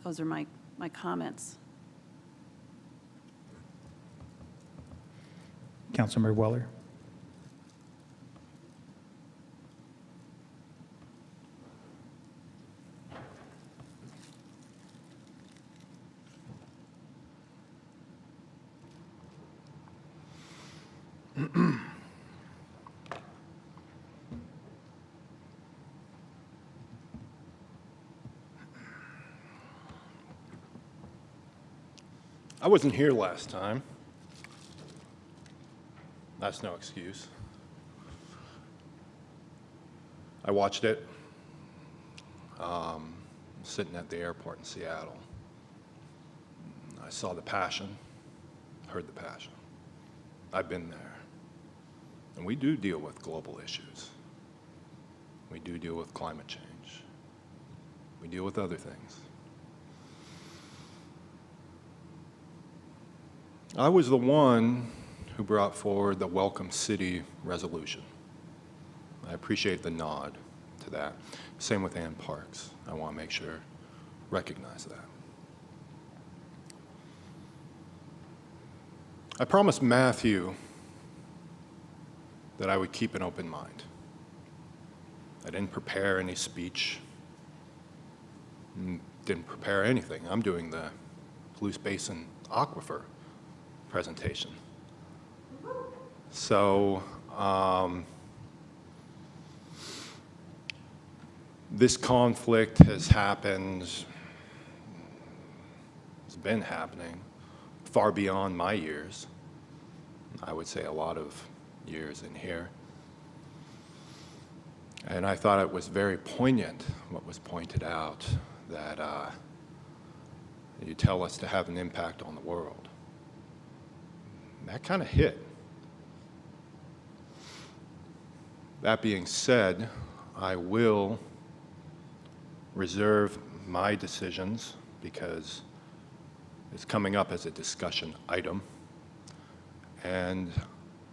Those are my comments. Councilmember Weller. I wasn't here last time. That's no excuse. I watched it sitting at the airport in Seattle. I saw the passion, heard the passion. I've been there. And we do deal with global issues. We do deal with climate change. We deal with other things. I was the one who brought forward the Welcome City resolution. I appreciate the nod to that. Same with Ann Parks. I want to make sure, recognize that. I promised Matthew that I would keep an open mind. I didn't prepare any speech, didn't prepare anything. I'm doing the Palouse Basin aquifer presentation. So this conflict has happened, it's been happening far beyond my years. I would say a lot of years in here. And I thought it was very poignant what was pointed out, that you tell us to have an impact on the world. That kind of hit. That being said, I will reserve my decisions because it's coming up as a discussion item. And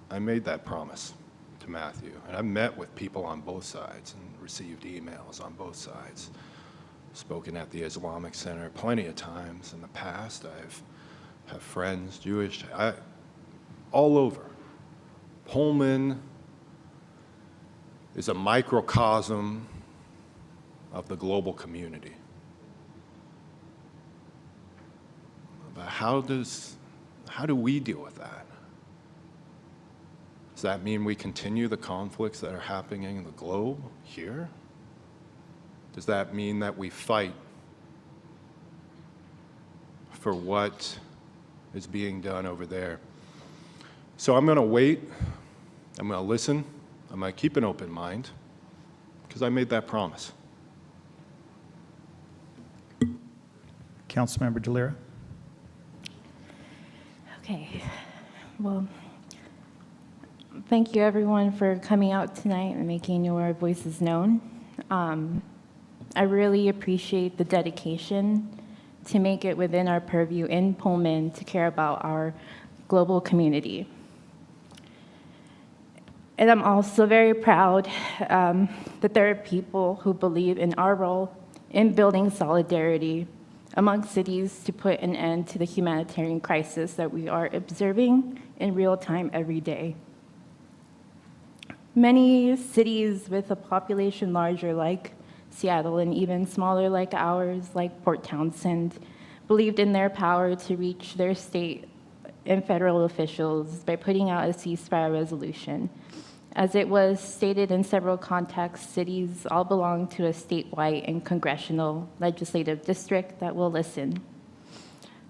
I made that promise to Matthew. And I've met with people on both sides and received emails on both sides. Spoken at the Islamic Center plenty of times in the past. I have friends, Jewish, all over. Pullman is a microcosm of the global community. But how do we deal with that? Does that mean we continue the conflicts that are happening in the globe here? Does that mean that we fight for what is being done over there? So I'm going to wait. I'm going to listen. I'm going to keep an open mind because I made that promise. Councilmember DeLira. Okay. Well, thank you everyone for coming out tonight and making your voices known. I really appreciate the dedication to make it within our purview in Pullman to care about our global community. And I'm also very proud that there are people who believe in our role in building solidarity among cities to put an end to the humanitarian crisis that we are observing in real time every day. Many cities with a population larger like Seattle and even smaller like ours, like Port Townsend, believed in their power to reach their state and federal officials by putting out a ceasefire resolution. As it was stated in several contexts, cities all belong to a statewide and congressional legislative district that will listen.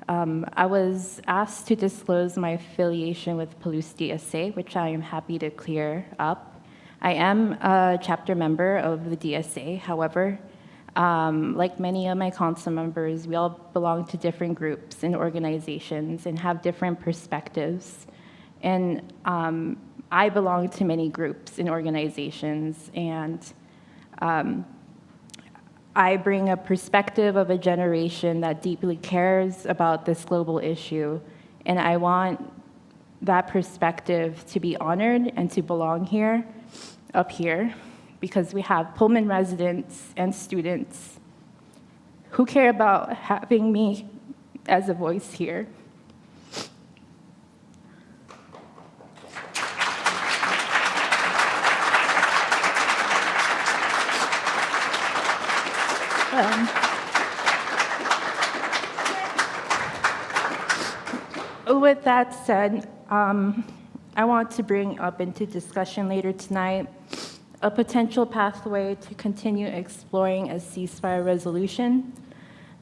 I was asked to disclose my affiliation with Palouse DSA, which I am happy to clear up. I am a chapter member of the DSA. However, like many of my council members, we all belong to different groups and organizations and have different perspectives. And I belong to many groups and organizations, and I bring a perspective of a generation that deeply cares about this global issue, and I want that perspective to be honored and to belong here, up here, because we have Pullman residents and students who care about having me as a voice here. With that said, I want to bring up into discussion later tonight a potential pathway to continue exploring a ceasefire resolution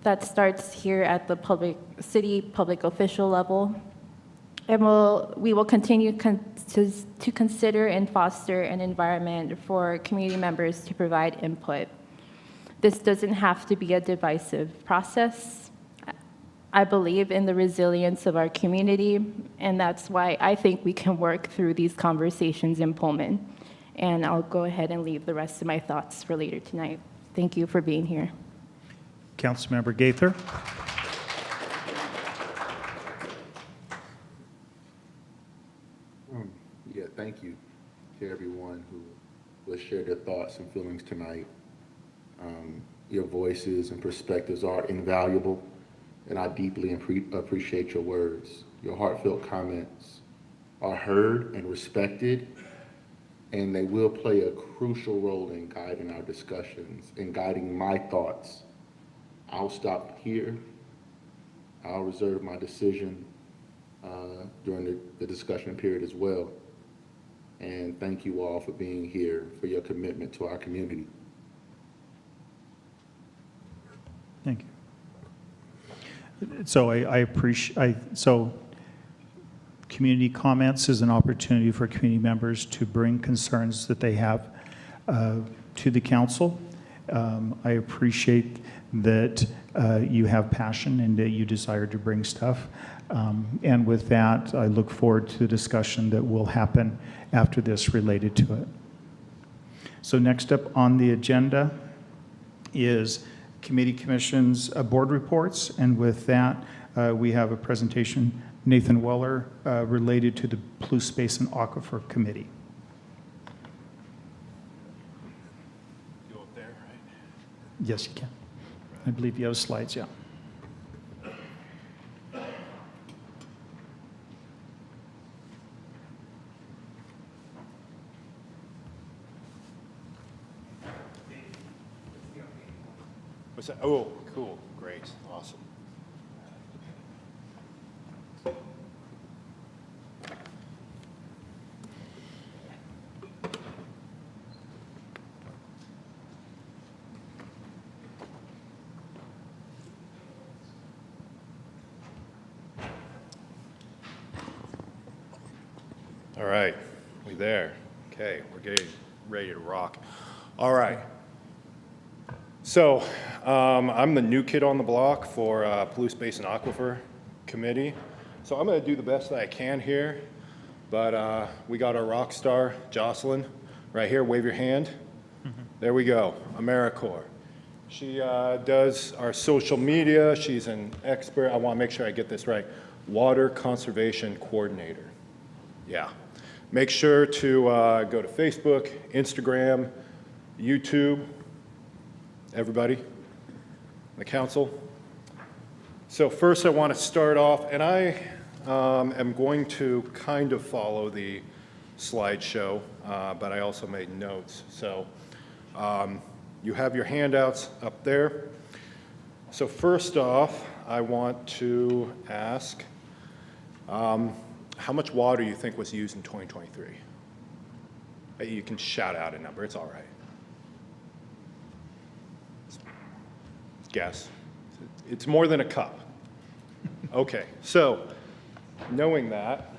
that starts here at the city public official level. And we will continue to consider and foster an environment for community members to provide input. This doesn't have to be a divisive process. I believe in the resilience of our community, and that's why I think we can work through these conversations in Pullman. And I'll go ahead and leave the rest of my thoughts for later tonight. Thank you for being here. Councilmember Gaither. Yeah, thank you to everyone who will share their thoughts and feelings tonight. Your voices and perspectives are invaluable, and I deeply appreciate your words. Your heartfelt comments are heard and respected, and they will play a crucial role in guiding our discussions and guiding my thoughts. I'll stop here. I'll reserve my decision during the discussion period as well. And thank you all for being here, for your commitment to our community. Thank you. So I appreciate, so community comments is an opportunity for community members to bring concerns that they have to the council. I appreciate that you have passion and that you desire to bring stuff. And with that, I look forward to the discussion that will happen after this related to it. So next up on the agenda is committee commissions board reports. And with that, we have a presentation, Nathan Weller, related to the Palouse Basin Aquifer Committee. Go up there, right? Yes, you can. I believe you have slides, yeah. What's that? Oh, cool, great, awesome. We there? Okay, we're getting ready to rock. All right. So I'm the new kid on the block for Palouse Basin Aquifer Committee. So I'm going to do the best that I can here. But we got our rock star, Jocelyn, right here. Wave your hand. There we go, AmeriCorps. She does our social media. She's an expert. I want to make sure I get this right. Water Conservation Coordinator. Yeah. Make sure to go to Facebook, Instagram, YouTube, everybody, the council. So first I want to start off, and I am going to kind of follow the slideshow, but I also made notes. So you have your handouts up there. So first off, I want to ask, how much water you think was used in 2023? You can shout out a number, it's all right. Guess. It's more than a cup. Okay, so knowing that,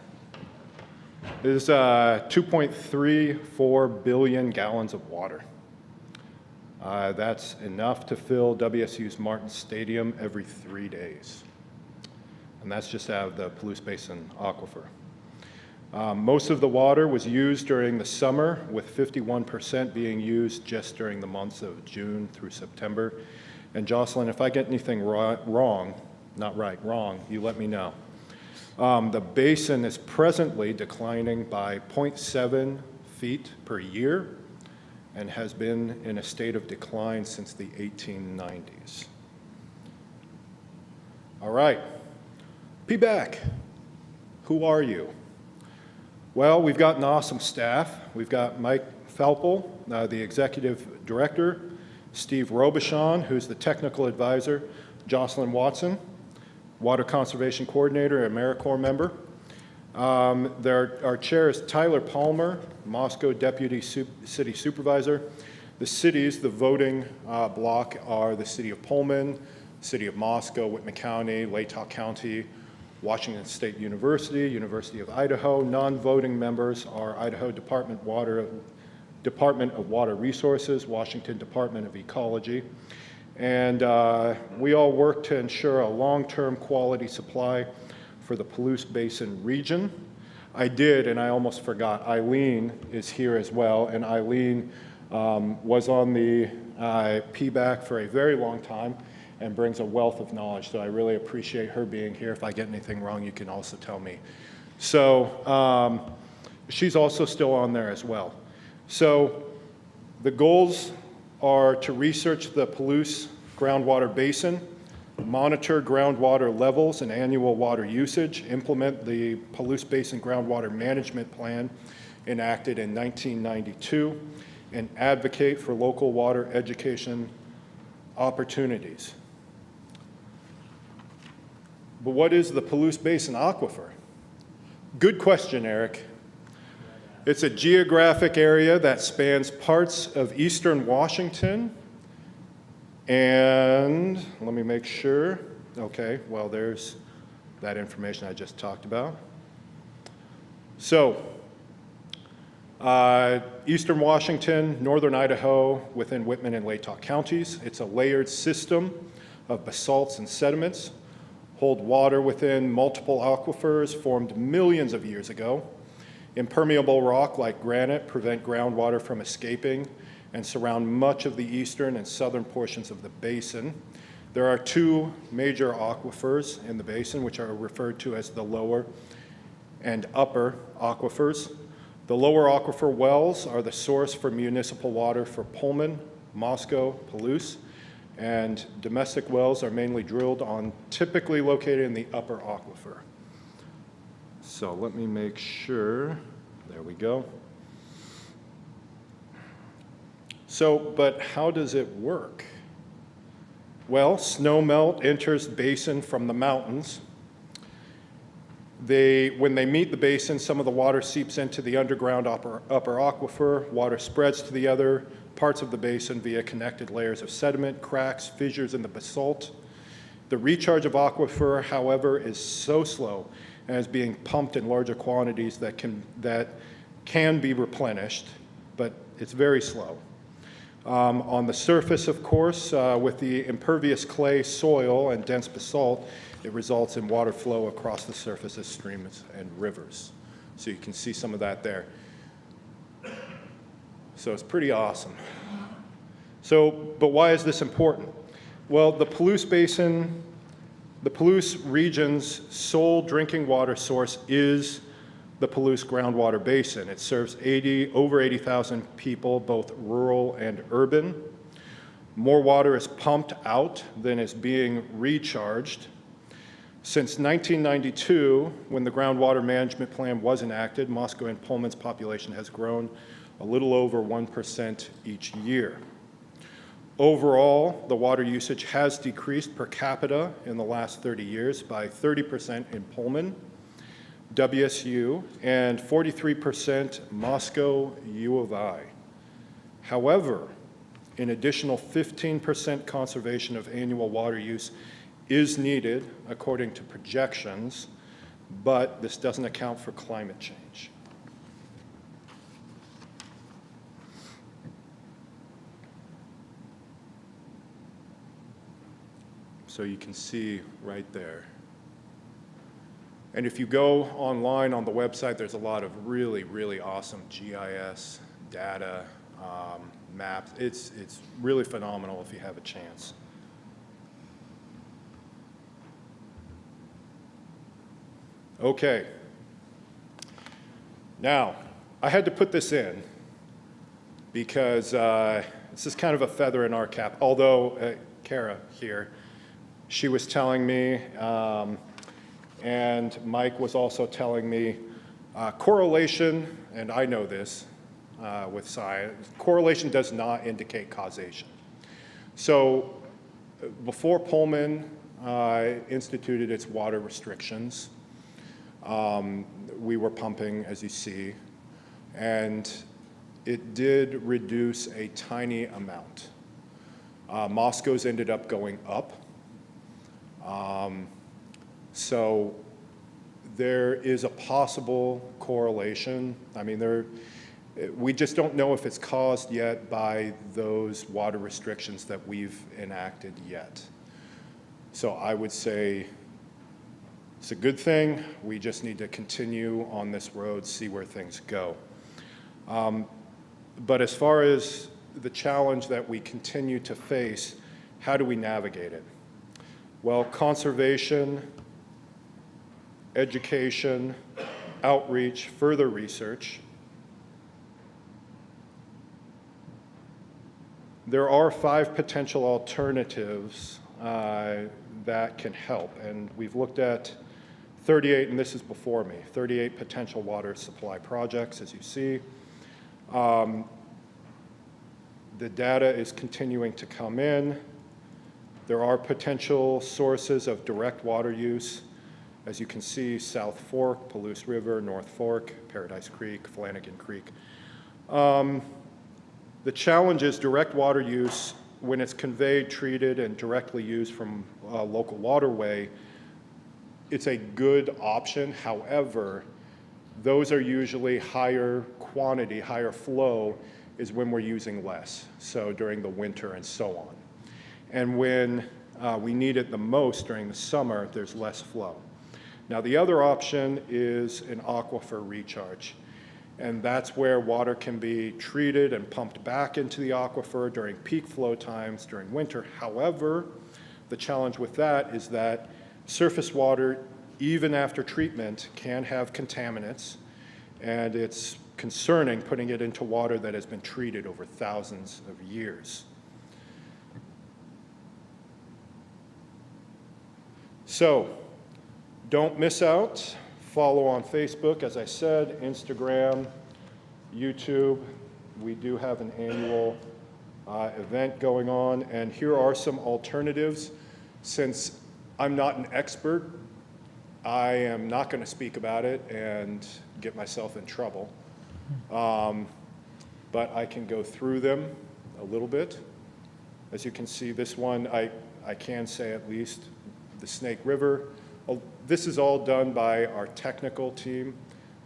there's 2.34 billion gallons of water. That's enough to fill WSU's Martin Stadium every 3 days. And that's just out of the Palouse Basin aquifer. Most of the water was used during the summer, with 51% being used just during the months of June through September. And Jocelyn, if I get anything wrong, you let me know. The basin is presently declining by 0.7 feet per year and has been in a state of decline since the 1890s. All right, P-back, who are you? Well, we've got an awesome staff. We've got Mike Falpel, the executive director, Steve Robichon, who's the technical advisor, Jocelyn Watson, water conservation coordinator and AmeriCorps member. Our chair is Tyler Palmer, Moscow deputy city supervisor. The cities, the voting block are the city of Pullman, city of Moscow, Whitman County, Latah County, Washington State University, University of Idaho. Non-voting members are Idaho Department of Water Resources, Washington Department of Ecology. And we all work to ensure a long-term quality supply for the Palouse Basin region. I did, and I almost forgot, Eileen is here as well, and Eileen was on the PBAC for a very long time and brings a wealth of knowledge, so I really appreciate her being here. If I get anything wrong, you can also tell me. So she's also still on there as well. So the goals are to research the Palouse groundwater basin, monitor groundwater levels and annual water usage, implement the Palouse Basin Groundwater Management Plan enacted in 1992, and advocate for local water education opportunities. But what is the Palouse Basin aquifer? Good question, Eric. It's a geographic area that spans parts of eastern Washington. And let me make sure. Okay, well, there's that information I just talked about. So, eastern Washington, northern Idaho, within Whitman and Latah counties. It's a layered system of basalts and sediments, hold water within multiple aquifers formed millions of years ago. Impermeable rock like granite prevent groundwater from escaping and surround much of the eastern and southern portions of the basin. There are two major aquifers in the basin, which are referred to as the lower and upper aquifers. The lower aquifer wells are the source for municipal water for Pullman, Moscow, Palouse, and domestic wells are mainly drilled on, typically located in the upper aquifer. So let me make sure, there we go. So, but how does it work? Well, snow melt enters the basin from the mountains. When they meet the basin, some of the water seeps into the underground upper aquifer. Water spreads to the other parts of the basin via connected layers of sediment, cracks, fissures in the basalt. The recharge of aquifer, however, is so slow and is being pumped in larger quantities that can be replenished, but it's very slow. On the surface, of course, with the impervious clay soil and dense basalt, it results in water flow across the surface of streams and rivers. So you can see some of that there. So it's pretty awesome. So, but why is this important? Well, the Palouse Basin, the Palouse region's sole drinking water source is the Palouse groundwater basin. It serves over 80,000 people, both rural and urban. More water is pumped out than is being recharged. Since 1992, when the groundwater management plan was enacted, Moscow and Pullman's population has grown a little over 1% each year. Overall, the water usage has decreased per capita in the last 30 years by 30% in Pullman, WSU, and 43% Moscow U of I. However, an additional 15% conservation of annual water use is needed according to projections, but this doesn't account for climate change. So you can see right there. And if you go online on the website, there's a lot of really, really awesome GIS data, maps. It's really phenomenal if you have a chance. Okay. Now, I had to put this in because this is kind of a feather in our cap, although Kara here, she was telling me, and Mike was also telling me, correlation, and I know this with science, correlation does not indicate causation. So before Pullman instituted its water restrictions, we were pumping, as you see, and it did reduce a tiny amount. Moscow's ended up going up. So there is a possible correlation. I mean, we just don't know if it's caused yet by those water restrictions that we've enacted yet. So I would say it's a good thing. We just need to continue on this road, see where things go. But as far as the challenge that we continue to face, how do we navigate it? Well, conservation, education, outreach, further research. There are 5 potential alternatives that can help, and we've looked at 38, and this is before me, 38 potential water supply projects, as you see. The data is continuing to come in. There are potential sources of direct water use. As you can see, South Fork, Palouse River, North Fork, Paradise Creek, Flanagan Creek. The challenge is direct water use, when it's conveyed, treated, and directly used from a local waterway, it's a good option. However, those are usually higher quantity, higher flow is when we're using less, so during the winter and so on. And when we need it the most during the summer, there's less flow. Now, the other option is an aquifer recharge, and that's where water can be treated and pumped back into the aquifer during peak flow times during winter. However, the challenge with that is that surface water, even after treatment, can have contaminants, and it's concerning putting it into water that has been treated over thousands of years. So, don't miss out. Follow on Facebook, as I said, Instagram, YouTube. We do have an annual event going on, and here are some alternatives. Since I'm not an expert, I am not going to speak about it and get myself in trouble. But I can go through them a little bit. As you can see, this one, I can say at least, the Snake River. This is all done by our technical team,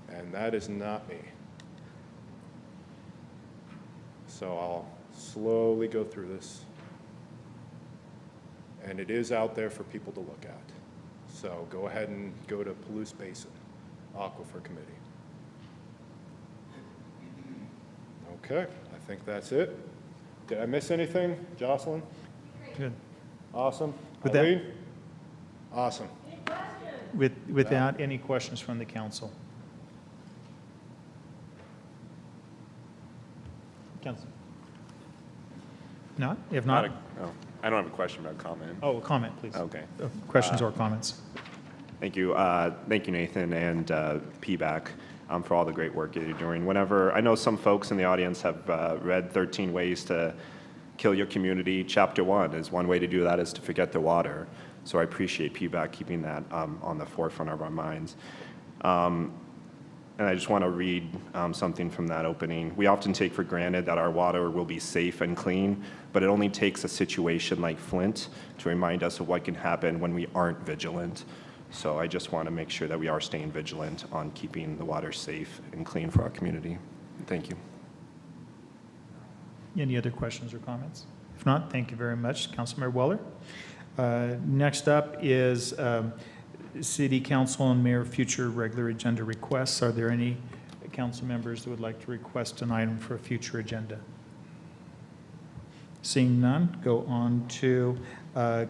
and that is not me. So I'll slowly go through this. And it is out there for people to look at. So go ahead and go to Palouse Basin, Aquifer Committee. Okay, I think that's it. Did I miss anything? Jocelyn? Good. Awesome. With that- Eileen? Awesome. Without any questions from the council. Council? Not? If not? I don't have a question, but a comment. Oh, a comment, please. Okay. Questions or comments? Thank you. Thank you, Nathan, and PBAC for all the great work that you're doing. Whenever, I know some folks in the audience have read 13 Ways to Kill Your Community. Chapter 1 is one way to do that is to forget the water. So I appreciate PBAC keeping that on the forefront of our minds. And I just want to read something from that opening. We often take for granted that our water will be safe and clean, but it only takes a situation like Flint to remind us of what can happen when we aren't vigilant. So I just want to make sure that we are staying vigilant on keeping the water safe and clean for our community. Thank you. Any other questions or comments? If not, thank you very much, Councilmember Weller. Next up is City Council and Mayor future regular agenda requests. Are there any council members that would like to request an item for a future agenda? Seeing none, go on to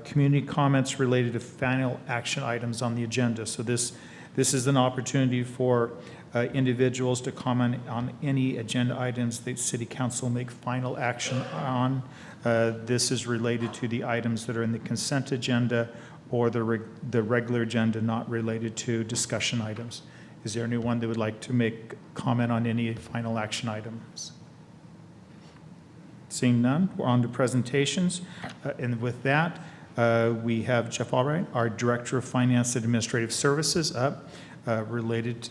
community comments related to final action items on the agenda. So this is an opportunity for individuals to comment on any agenda items that City Council make final action on. This is related to the items that are in the consent agenda or the regular agenda not related to discussion items. Is there anyone that would like to make comment on any final action items? Seeing none, we're on to presentations. And with that, we have Jeff Albright, our Director of Finance and Administrative Services, up related.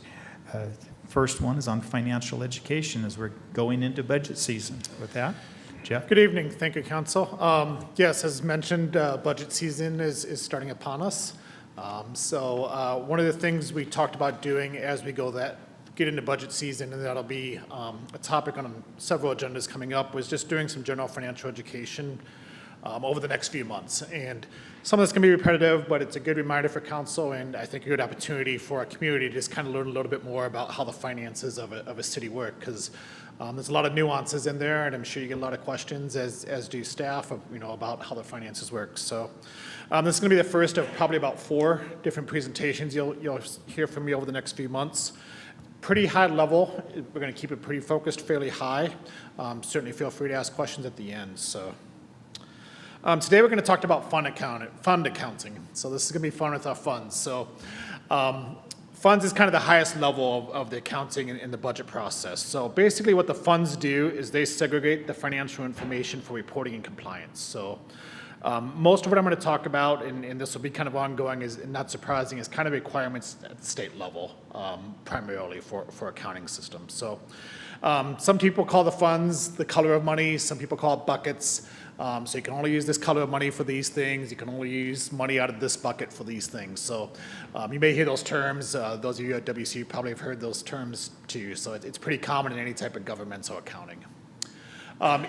First one is on financial education as we're going into budget season. With that, Jeff. Good evening. Thank you, Council. Yes, as mentioned, budget season is starting upon us. So one of the things we talked about doing as we get into budget season, and that'll be a topic on several agendas coming up, was just doing some general financial education over the next few months. And some of this can be repetitive, but it's a good reminder for council, and I think a good opportunity for our community to just kind of learn a little bit more about how the finances of a city work, because there's a lot of nuances in there, and I'm sure you get a lot of questions, as do staff, about how the finances work. So this is going to be the first of probably about 4 different presentations you'll hear from me over the next few months. Pretty high level. We're going to keep it pretty focused, fairly high. Certainly feel free to ask questions at the end. So today we're going to talk about fund accounting. So this is going to be fun with our funds. So funds is kind of the highest level of the accounting in the budget process. So basically what the funds do is they segregate the financial information for reporting and compliance. So most of what I'm going to talk about, and this will be kind of ongoing, is not surprising, is kind of requirements at the state level, primarily for accounting systems. So some people call the funds the color of money. Some people call it buckets. So you can only use this color of money for these things. You can only use money out of this bucket for these things. So you may hear those terms. Those of you at WCU probably have heard those terms too. So it's pretty common in any type of governmental accounting.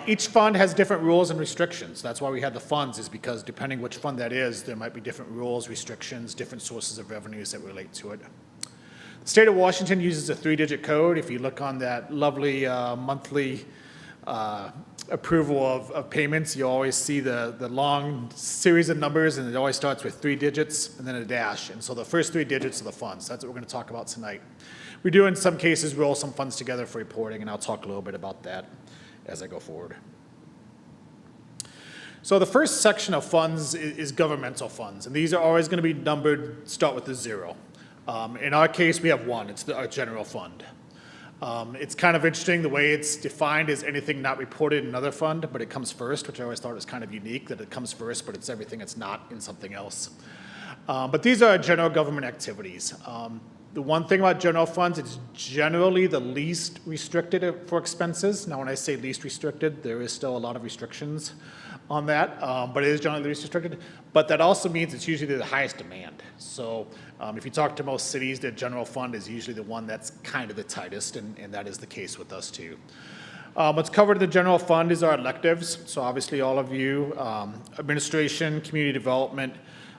Each fund has different rules and restrictions. That's why we have the funds, is because depending which fund that is, there might be different rules, restrictions, different sources of revenues that relate to it. The state of Washington uses a 3-digit code. If you look on that lovely monthly approval of payments, you always see the long series of numbers, and it always starts with 3 digits and then a dash. And so the first 3 digits are the funds. That's what we're going to talk about tonight. We do, in some cases, roll some funds together for reporting, and I'll talk a little bit about that as I go forward. So the first section of funds is governmental funds, and these are always going to be numbered, start with a 0. In our case, we have 1. It's our general fund. It's kind of interesting, the way it's defined is anything not reported in another fund, but it comes first, which I always thought was kind of unique, that it comes first, but it's everything that's not in something else. But these are general government activities. The one thing about general funds, it's generally the least restricted for expenses. Now, when I say least restricted, there is still a lot of restrictions on that, but it is generally the least restricted. But that also means it's usually the highest demand. So if you talk to most cities, their general fund is usually the one that's kind of the tightest, and that is the case with us too. What's covered in the general fund is our electives. So obviously all of you, administration, community development,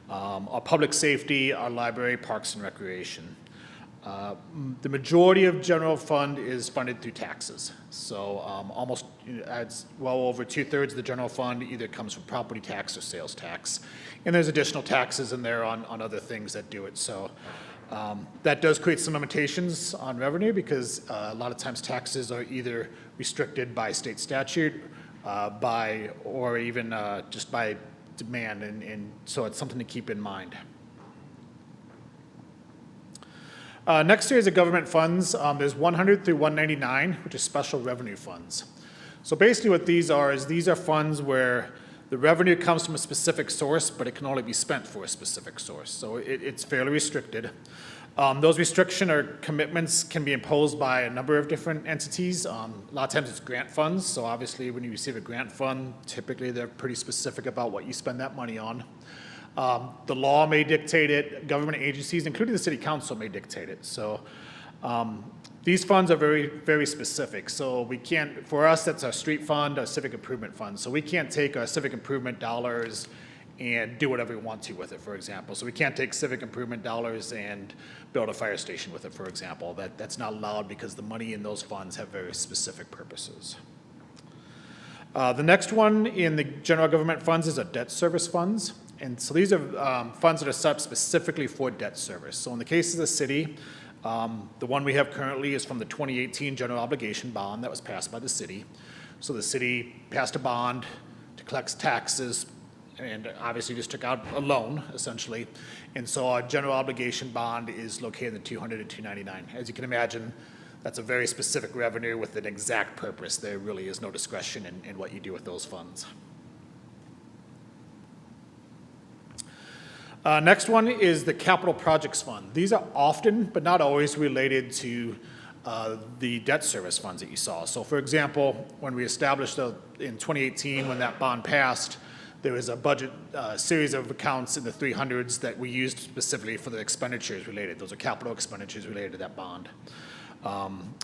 our public safety, our library, parks and recreation. The majority of general fund is funded through taxes. So almost it's well over 2/3 of the general fund either comes from property tax or sales tax. And there's additional taxes in there on other things that do it. So that does create some limitations on revenue because a lot of times taxes are either restricted by state statute, or even just by demand. And so it's something to keep in mind. Next here is the government funds. There's 100 through 199, which is special revenue funds. So basically what these are is these are funds where the revenue comes from a specific source, but it can only be spent for a specific source. So it's fairly restricted. Those restriction or commitments can be imposed by a number of different entities. A lot of times it's grant funds. So obviously when you receive a grant fund, typically they're pretty specific about what you spend that money on. The law may dictate it. Government agencies, including the city council, may dictate it. So these funds are very, very specific. So we can't, for us, that's our street fund, our civic improvement fund. So we can't take our civic improvement dollars and do whatever we want to with it, for example. So we can't take civic improvement dollars and build a fire station with it, for example. That's not allowed because the money in those funds have very specific purposes. The next one in the general government funds is our debt service funds. And so these are funds that are set up specifically for debt service. So in the case of the city, the one we have currently is from the 2018 general obligation bond that was passed by the city. So the city passed a bond to collect taxes and obviously just took out a loan, essentially. And so our general obligation bond is located in the 200 and 299. As you can imagine, that's a very specific revenue with an exact purpose. There really is no discretion in what you do with those funds. Next one is the capital projects fund. These are often, but not always, related to the debt service funds that you saw. So for example, when we established in 2018, when that bond passed, there was a budget series of accounts in the 300s that we used specifically for the expenditures related. Those are capital expenditures related to that bond.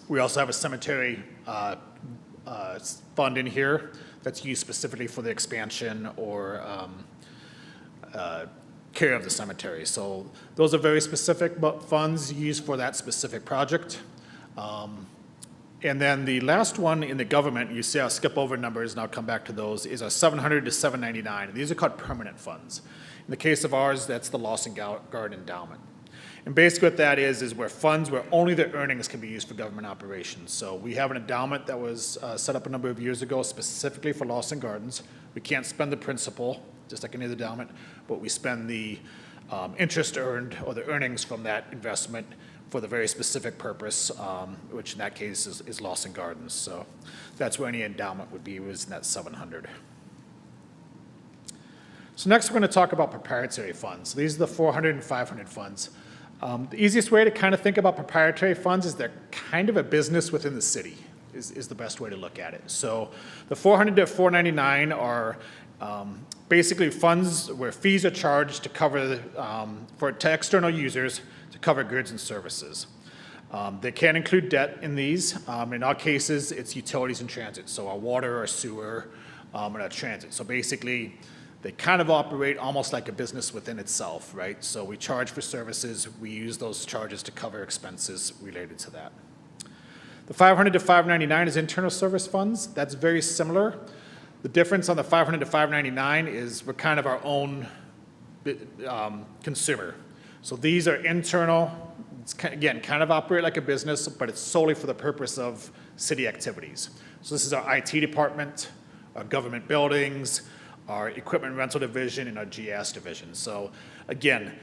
We also have a cemetery fund in here that's used specifically for the expansion or care of the cemetery. So those are very specific funds used for that specific project. And then the last one in the government, you see I'll skip over numbers and I'll come back to those, is our 700 to 799. These are called permanent funds. In the case of ours, that's the Lost and Guard Endowment. And basically what that is where funds where only the earnings can be used for government operations. So we have an endowment that was set up a number of years ago specifically for Lost and Gardens. We can't spend the principal, just like any other endowment, but we spend the interest earned or the earnings from that investment for the very specific purpose, which in that case is Lost and Gardens. So that's where any endowment would be, was in that 700. So next we're going to talk about proprietary funds. These are the 400 and 500 funds. The easiest way to kind of think about proprietary funds is they're kind of a business within the city, is the best way to look at it. So the 400 to 499 are basically funds where fees are charged to cover, to external users to cover goods and services. They can include debt in these. In our cases, it's utilities and transit, so our water, our sewer, and our transit. So basically, they kind of operate almost like a business within itself, right? So we charge for services. We use those charges to cover expenses related to that. The 500 to 599 is internal service funds. That's very similar. The difference on the 500 to 599 is we're kind of our own consumer. So these are internal, again, kind of operate like a business, but it's solely for the purpose of city activities. So this is our IT department, our government buildings, our equipment rental division, and our GS division. So again,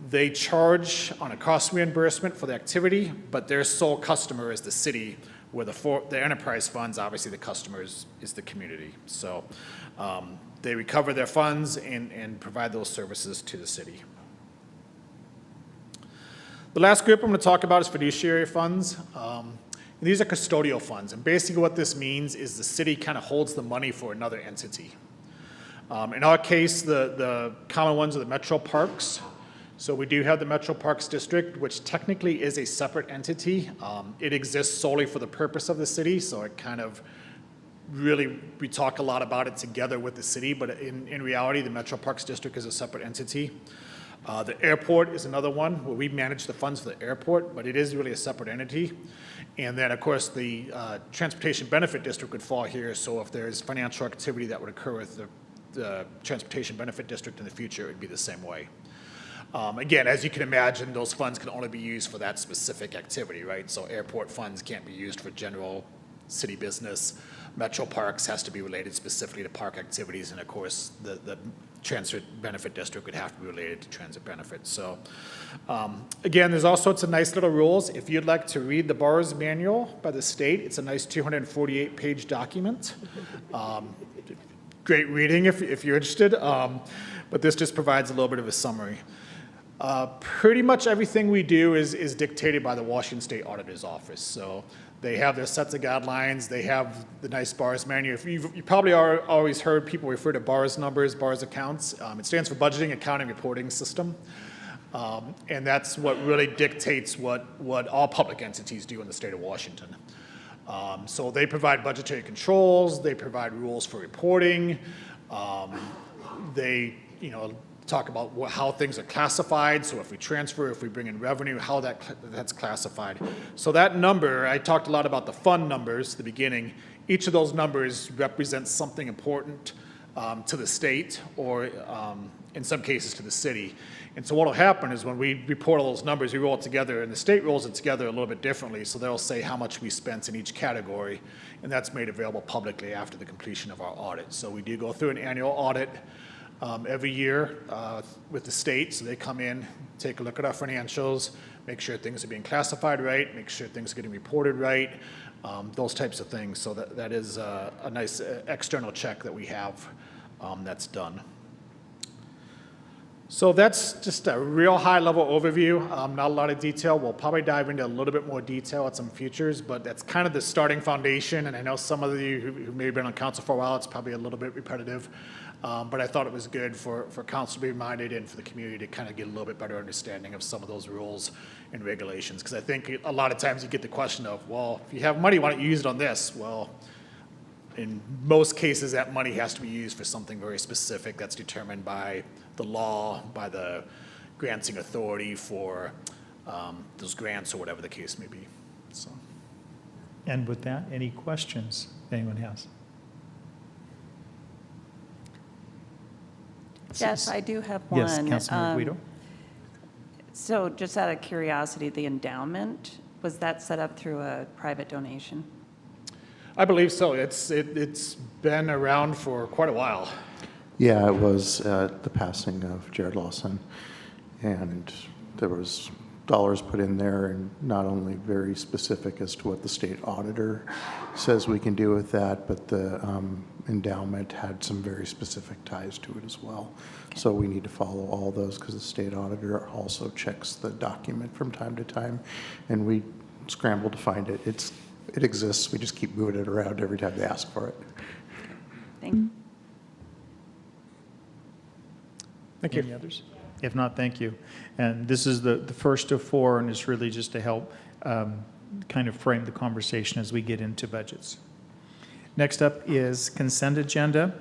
they charge on a cost reimbursement for the activity, but their sole customer is the city, where the enterprise funds, obviously the customer is the community. So they recover their funds and provide those services to the city. The last group I'm going to talk about is fiduciary funds. These are custodial funds, and basically what this means is the city kind of holds the money for another entity. In our case, the common ones are the metro parks. So we do have the Metro Parks District, which technically is a separate entity. It exists solely for the purpose of the city, so it kind of really, we talk a lot about it together with the city, but in reality, the Metro Parks District is a separate entity. The airport is another one where we manage the funds for the airport, but it is really a separate entity. And then, of course, the Transportation Benefit District would fall here, so if there's financial activity that would occur with the Transportation Benefit District in the future, it would be the same way. Again, as you can imagine, those funds can only be used for that specific activity, right? So airport funds can't be used for general city business. Metro Parks has to be related specifically to park activities, and of course, the Transit Benefit District would have to be related to transit benefits. So, again, there's all sorts of nice little rules. If you'd like to read the borrower's manual by the state, it's a nice 248-page document. Great reading if you're interested, but this just provides a little bit of a summary. Pretty much everything we do is dictated by the Washington State Auditor's Office. So they have their sets of guidelines. They have the nice BARS manual. You probably always heard people refer to BARS numbers, BARS accounts. It stands for Budgeting, Accounting, Reporting System. And that's what really dictates what all public entities do in the state of Washington. So they provide budgetary controls. They provide rules for reporting. They, talk about how things are classified. So if we transfer, if we bring in revenue, how that's classified. So that number, I talked a lot about the fund numbers at the beginning. Each of those numbers represents something important to the state or in some cases to the city. And so what will happen is when we report all those numbers, we roll it together, and the state rolls it together a little bit differently. So they'll say how much we spent in each category, and that's made available publicly after the completion of our audit. So we do go through an annual audit every year with the state. So they come in, take a look at our financials, make sure things are being classified right, make sure things are getting reported right, those types of things. So that is a nice external check that we have that's done. So that's just a real high-level overview, not a lot of detail. We'll probably dive into a little bit more detail at some futures, but that's kind of the starting foundation, and I know some of you who may have been on council for a while, it's probably a little bit repetitive, but I thought it was good for council to be reminded and for the community to kind of get a little bit better understanding of some of those rules and regulations, because I think a lot of times you get the question of, well, if you have money, why don't you use it on this? Well, in most cases, that money has to be used for something very specific that's determined by the law, by the granting authority for those grants or whatever the case may be. So. And with that, any questions anyone has? Yes, I do have one. Yes, Councilmember Guido. So just out of curiosity, the endowment, was that set up through a private donation? I believe so. It's been around for quite a while. Yeah, it was the passing of Jared Lawson, and there was dollars put in there, and not only very specific as to what the state auditor says we can do with that, but the endowment had some very specific ties to it as well. So we need to follow all those because the state auditor also checks the document from time to time, and we scramble to find it. It exists. We just keep moving it around every time they ask for it. Thank you. Thank you. Any others? If not, thank you. And this is the first of four, and it's really just to help kind of frame the conversation as we get into budgets. Next up is consent agenda.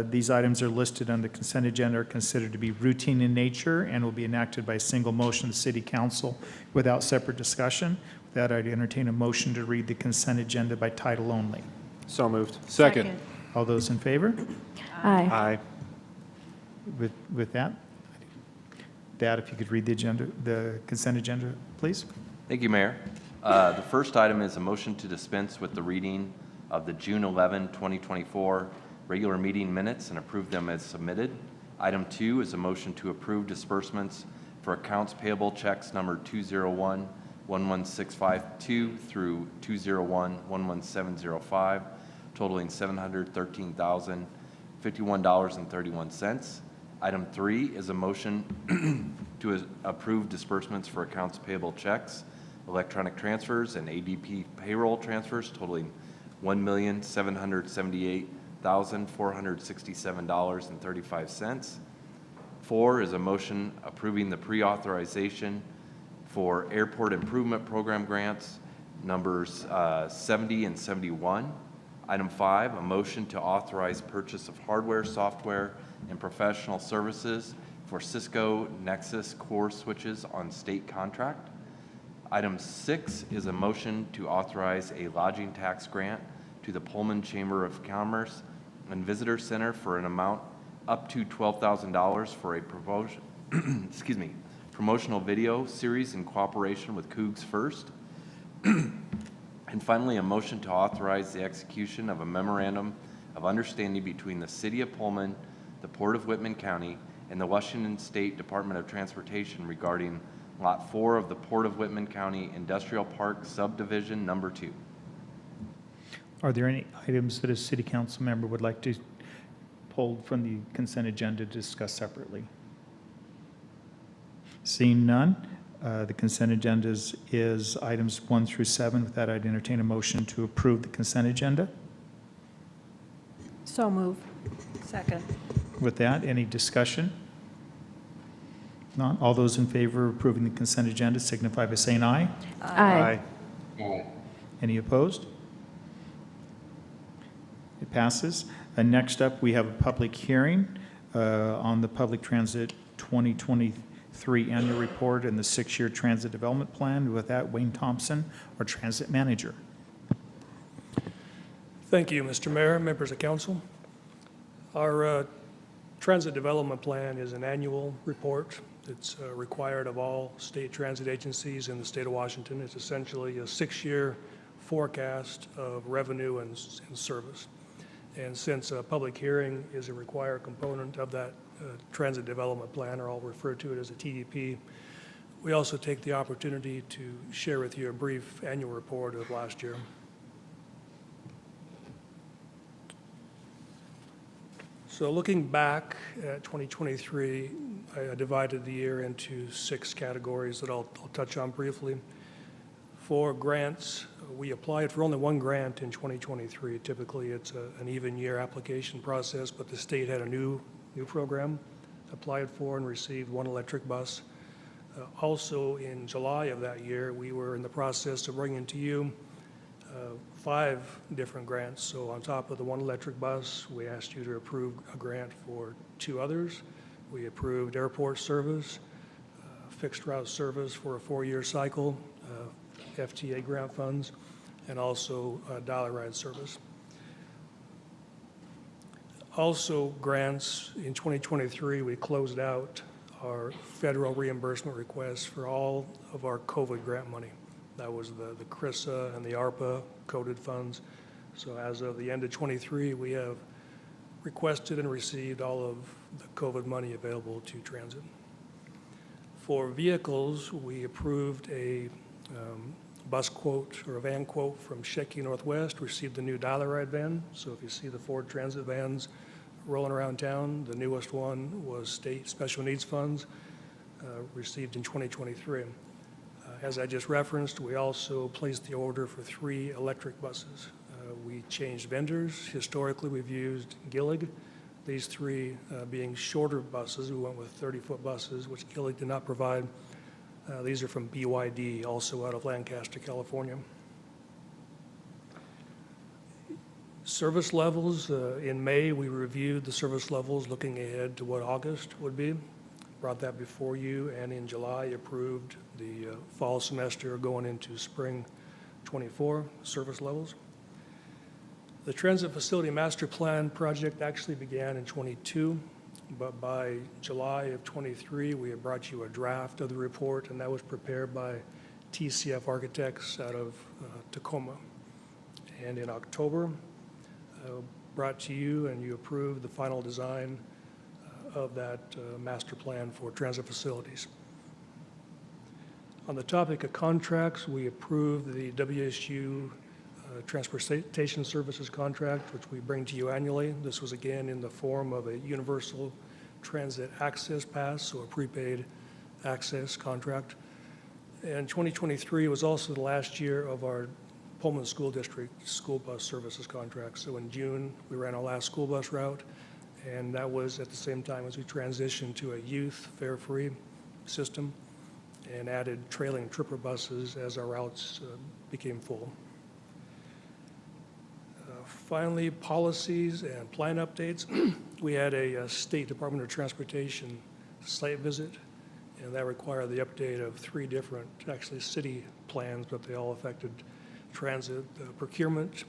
These items are listed on the consent agenda, are considered to be routine in nature and will be enacted by a single motion of the City Council without separate discussion. With that, I'd entertain a motion to read the consent agenda by title only. So moved. Second. All those in favor? Aye. Aye. With that, if you could read the consent agenda, please. Thank you, Mayor. The first item is a motion to dispense with the reading of the June 11, 2024 regular meeting minutes and approve them as submitted. Item 2 is a motion to approve disbursements for accounts payable checks number 201-11652 through 201-11705, totaling $713,051.31. Item 3 is a motion to approve disbursements for accounts payable checks, electronic transfers, and ADP payroll transfers totaling $1,778,467.35. 4 is a motion approving the pre-authorization for Airport Improvement Program grants numbers 70 and 71. Item 5, a motion to authorize purchase of hardware, software, and professional services for Cisco Nexus core switches on state contract. Item 6 is a motion to authorize a lodging tax grant to the Pullman Chamber of Commerce and Visitor Center for an amount up to $12,000 for a promotional video series in cooperation with Cougs First. And finally, a motion to authorize the execution of a memorandum of understanding between the City of Pullman, the Port of Whitman County, and the Washington State Department of Transportation regarding Lot 4 of the Port of Whitman County Industrial Park Subdivision Number 2. Are there any items that a city council member would like to pull from the consent agenda to discuss separately? Seeing none, the consent agenda is items 1 through 7. With that, I'd entertain a motion to approve the consent agenda. So move. Second. With that, any discussion? None. All those in favor of approving the consent agenda signify by saying aye. Aye. Aye. Any opposed? It passes. Next up, we have a public hearing on the Public Transit 2023 Annual Report and the 6-year Transit Development Plan. With that, Wayne Thompson, our Transit Manager. Thank you, Mr. Mayor, members of council. Our Transit Development Plan is an annual report. It's required of all state transit agencies in the state of Washington. It's essentially a 6-year forecast of revenue and service. And since a public hearing is a required component of that Transit Development Plan, or I'll refer to it as a TDP, we also take the opportunity to share with you a brief annual report of last year. So looking back at 2023, I divided the year into 6 categories that I'll touch on briefly. For grants, we applied for only 1 grant in 2023. Typically, it's an even year application process, but the state had a new program, applied for and received 1 electric bus. Also, in July of that year, we were in the process of bringing to you 5 different grants. So on top of the 1 electric bus, we asked you to approve a grant for 2 others. We approved airport service, fixed route service for a 4-year cycle, FTA grant funds, and also dollar ride service. Also grants, in 2023, we closed out our federal reimbursement requests for all of our COVID grant money. That was the CRISA and the ARPA coded funds. So as of the end of 23, we have requested and received all of the COVID money available to transit. For vehicles, we approved a bus quote or a van quote from Shecky Northwest, received the new dollar ride van. So if you see the Ford Transit vans rolling around town, the newest one was state special needs funds, received in 2023. As I just referenced, we also placed the order for 3 electric buses. We changed vendors. Historically, we've used Gillig. These 3 being shorter buses. We went with 30-foot buses, which Gillig did not provide. These are from BYD, also out of Lancaster, California. Service levels, in May, we reviewed the service levels looking ahead to what August would be. Brought that before you, and in July, approved the fall semester going into spring 24 service levels. The Transit Facility Master Plan project actually began in 22, but by July of 23, we had brought you a draft of the report, and that was prepared by TCF Architects out of Tacoma. And in October, brought to you, and you approved the final design of that master plan for transit facilities. On the topic of contracts, we approved the WSU Transportation Services contract, which we bring to you annually. This was again in the form of a Universal Transit Access Pass, so a prepaid access contract. And 2023 was also the last year of our Pullman School District school bus services contract. So in June, we ran our last school bus route, And that was at the same time as we transitioned to a youth fare-free system and added trailing tripper buses as our routes became full. Finally, policies and plan updates. We had a State Department of Transportation site visit, and that required the update of 3 different, actually city plans, but they all affected transit, procurement,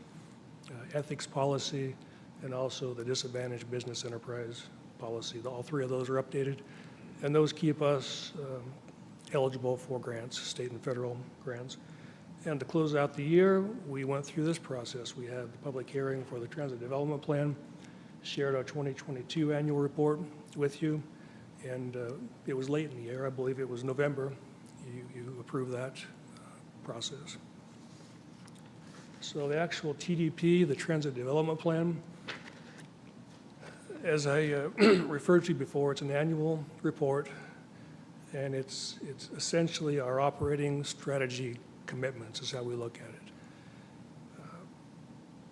ethics policy, and also the disadvantaged business enterprise policy. All 3 of those are updated, and those keep us eligible for grants, state and federal grants. And to close out the year, we went through this process. We had the public hearing for the Transit Development Plan, shared our 2022 annual report with you, and it was late in the year. I believe it was November. You approved that process. So the actual TDP, the Transit Development Plan, as I referred to before, it's an annual report, and it's essentially our operating strategy commitments is how we look at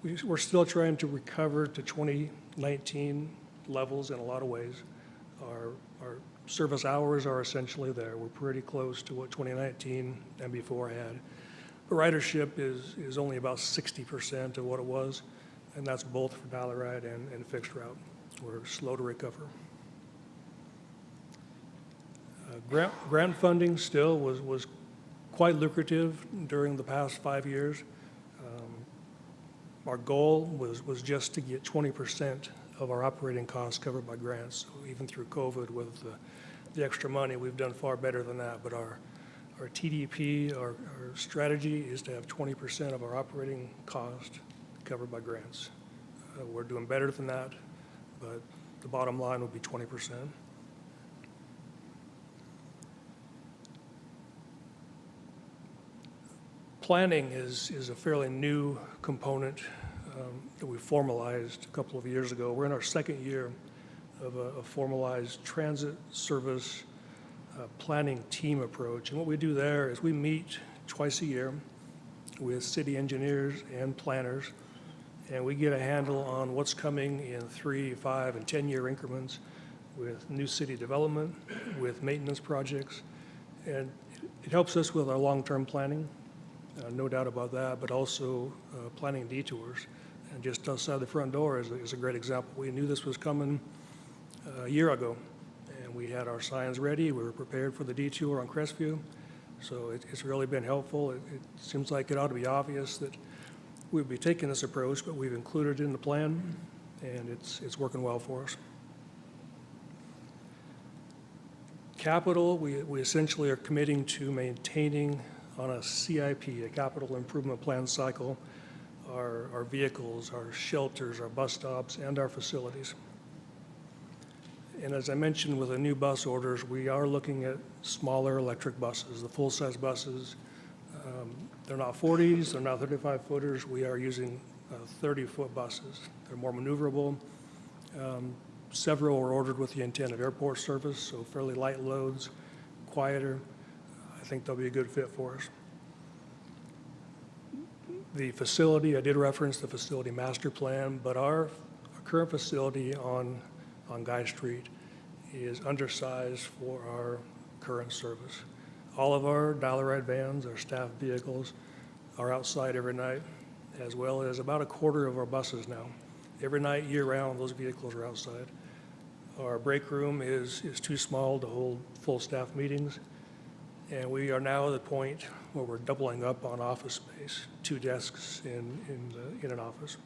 it. We're still trying to recover to 2019 levels in a lot of ways. Our service hours are essentially there. We're pretty close to what 2019 and before had. The ridership is only about 60% of what it was, and that's both for dollar ride and fixed route. We're slow to recover. Grant funding still was quite lucrative during the past 5 years. Our goal was just to get 20% of our operating costs covered by grants. So even through COVID with the extra money, we've done far better than that. But our TDP, our strategy is to have 20% of our operating cost covered by grants. We're doing better than that, but the bottom line would be 20%. Planning is a fairly new component that we formalized a couple of years ago. We're in our 2nd year of a formalized transit service planning team approach. And what we do there is we meet twice a year with city engineers and planners, and we get a handle on what's coming in 3, 5, and 10-year increments with new city development, with maintenance projects. And it helps us with our long-term planning. No doubt about that, but also planning detours. And just outside the front door is a great example. We knew this was coming a year ago, and we had our signs ready. We were prepared for the detour on Crestview. So it's really been helpful. It seems like it ought to be obvious that we'd be taking this approach, but we've included it in the plan, and it's working well for us. Capital, we essentially are committing to maintaining on a CIP, a capital improvement plan cycle, our vehicles, our shelters, our bus stops, and our facilities. And as I mentioned with the new bus orders, we are looking at smaller electric buses, the full-size buses. They're not 40s, they're not 35-footers. We are using 30-foot buses. They're more maneuverable. Several were ordered with the intent of airport service, so fairly light loads, quieter. I think they'll be a good fit for us. The facility, I did reference the facility master plan, but our current facility on Guy Street is undersized for our current service. All of our dollar ride vans, our staff vehicles, are outside every night, as well as about a quarter of our buses now. Every night, year-round, those vehicles are outside. Our break room is too small to hold full staff meetings. And we are now at the point where we're doubling up on office space, 2 desks in an office.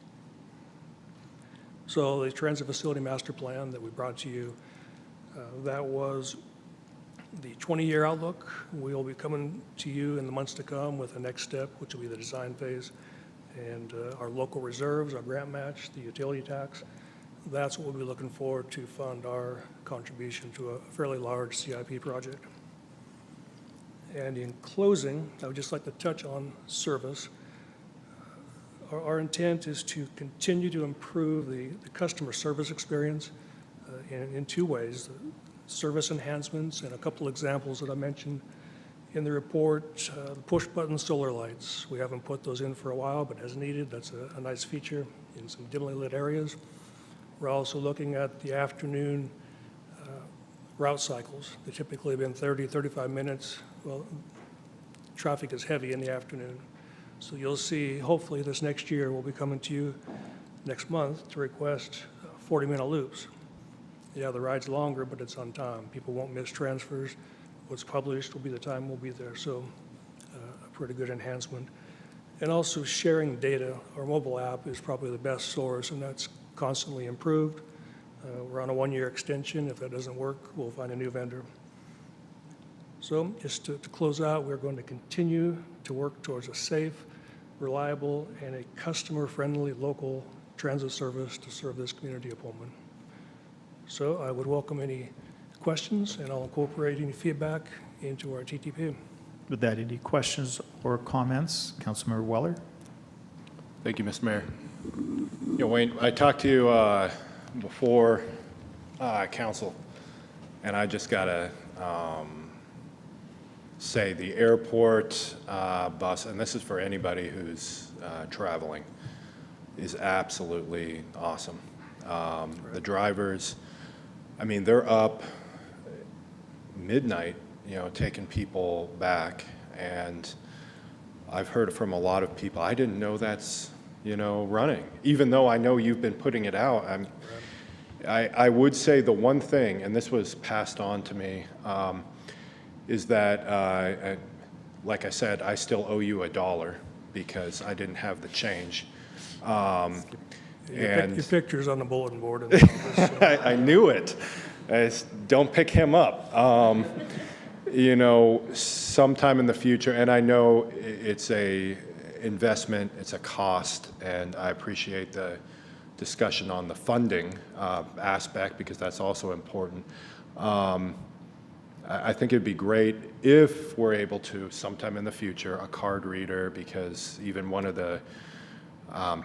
So the transit facility master plan that we brought to you, that was the 20-year outlook. We'll be coming to you in the months to come with the next step, which will be the design phase, and our local reserves, our grant match, the utility tax. That's what we'll be looking for to fund our contribution to a fairly large CIP project. And in closing, I would just like to touch on service. Our intent is to continue to improve the customer service experience in 2 ways. Service enhancements and a couple examples that I mentioned in the report. The push-button solar lights. We haven't put those in for a while, but as needed, that's a nice feature in some dimly lit areas. We're also looking at the afternoon route cycles. They typically have been 30, 35 minutes. Well, traffic is heavy in the afternoon. So you'll see, hopefully this next year, we'll be coming to you next month to request 40-minute loops. Yeah, the ride's longer, but it's on time. People won't miss transfers. What's published will be the time we'll be there. So a pretty good enhancement. And also sharing data. Our mobile app is probably the best source, and that's constantly improved. We're on a 1-year extension. If that doesn't work, we'll find a new vendor. So just to close out, we're going to continue to work towards a safe, reliable, and a customer-friendly local transit service to serve this community of Pullman. So I would welcome any questions, and I'll incorporate any feedback into our TTP. With that, any questions or comments? Councilmember Weller? Thank you, Mr. Mayor. Wayne, I talked to you before council, and I just got to say the airport bus, and this is for anybody who's traveling, is absolutely awesome. The drivers, I mean, they're up midnight, taking people back, and I've heard from a lot of people, I didn't know that's, running, even though I know you've been putting it out. I would say the one thing, and this was passed on to me, is that, like I said, I still owe you $1 because I didn't have the change. Your picture's on the bulletin board in the office. So. I knew it. Don't pick him up. Sometime in the future, and I know it's a investment, it's a cost, and I appreciate the discussion on the funding aspect because that's also important. I think it'd be great if we're able to, sometime in the future, a card reader, because even one of the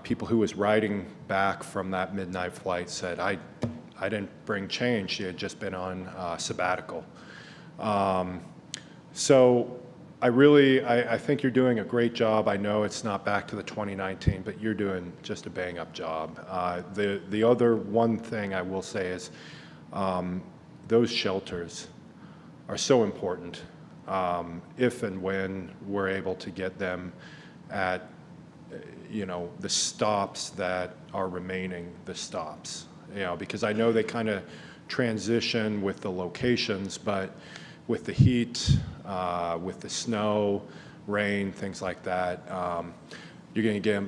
people who was riding back from that midnight flight said, I didn't bring change. She had just been on sabbatical. So I think you're doing a great job. I know it's not back to the 2019, but you're doing just a bang-up job. The other one thing I will say is those shelters are so important if and when we're able to get them at the stops that are remaining the stops, because I know they kind of transition with the locations, but with the heat, with the snow, rain, things like that, you're going to get a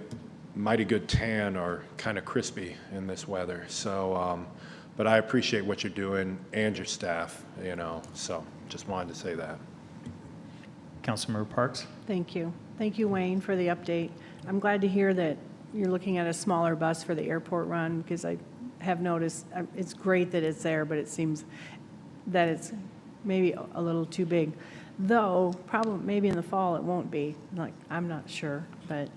mighty good tan or kind of crispy in this weather. So, but I appreciate what you're doing and your staff, so just wanted to say that. Councilmember Parks? Thank you. Thank you, Wayne, for the update. I'm glad to hear that you're looking at a smaller bus for the airport run, because I have noticed it's great that it's there, but it seems that it's maybe a little too big. Though, probably maybe in the fall it won't be. I'm not sure. But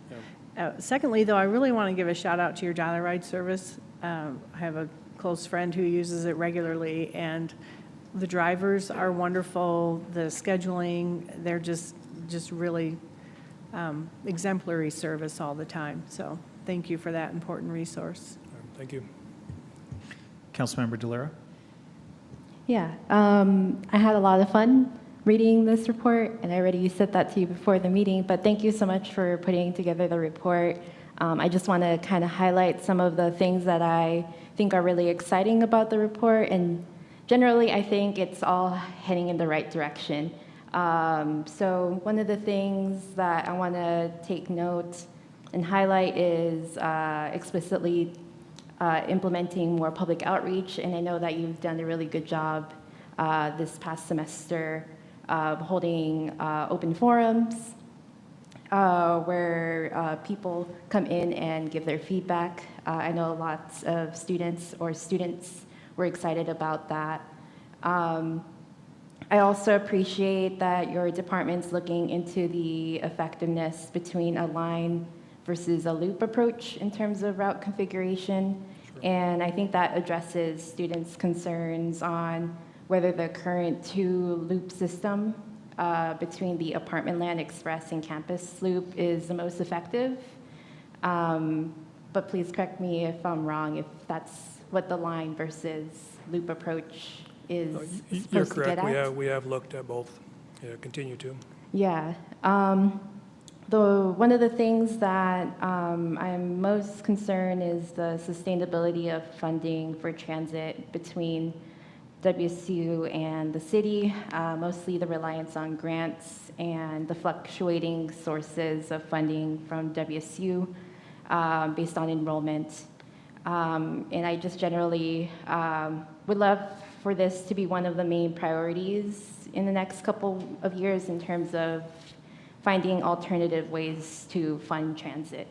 secondly, though, I really want to give a shout out to your Joyride service. I have a close friend who uses it regularly, and the drivers are wonderful. The scheduling, they're just really exemplary service all the time. So thank you for that important resource. Thank you. Councilmember DeLera? Yeah, I had a lot of fun reading this report, and I already said that to you before the meeting, but thank you so much for putting together the report. I just want to kind of highlight some of the things that I think are really exciting about the report, and generally I think it's all heading in the right direction. So one of the things that I want to take note and highlight is explicitly implementing more public outreach, and I know that you've done a really good job this past semester holding open forums where people come in and give their feedback. I know lots of students were excited about that. I also appreciate that your department's looking into the effectiveness between a line versus a loop approach in terms of route configuration. And I think that addresses students' concerns on whether the current 2-loop system between the Apartment Land Express and Campus Loop is the most effective. But please correct me if I'm wrong, if that's what the line versus loop approach is You're supposed to correct. get at. We have looked at both. Yeah, continue to. Yeah. One of the things that I'm most concerned is the sustainability of funding for transit between WSU and the city, mostly the reliance on grants and the fluctuating sources of funding from WSU based on enrollment. And I just generally would love for this to be one of the main priorities in the next couple of years in terms of finding alternative ways to fund transit.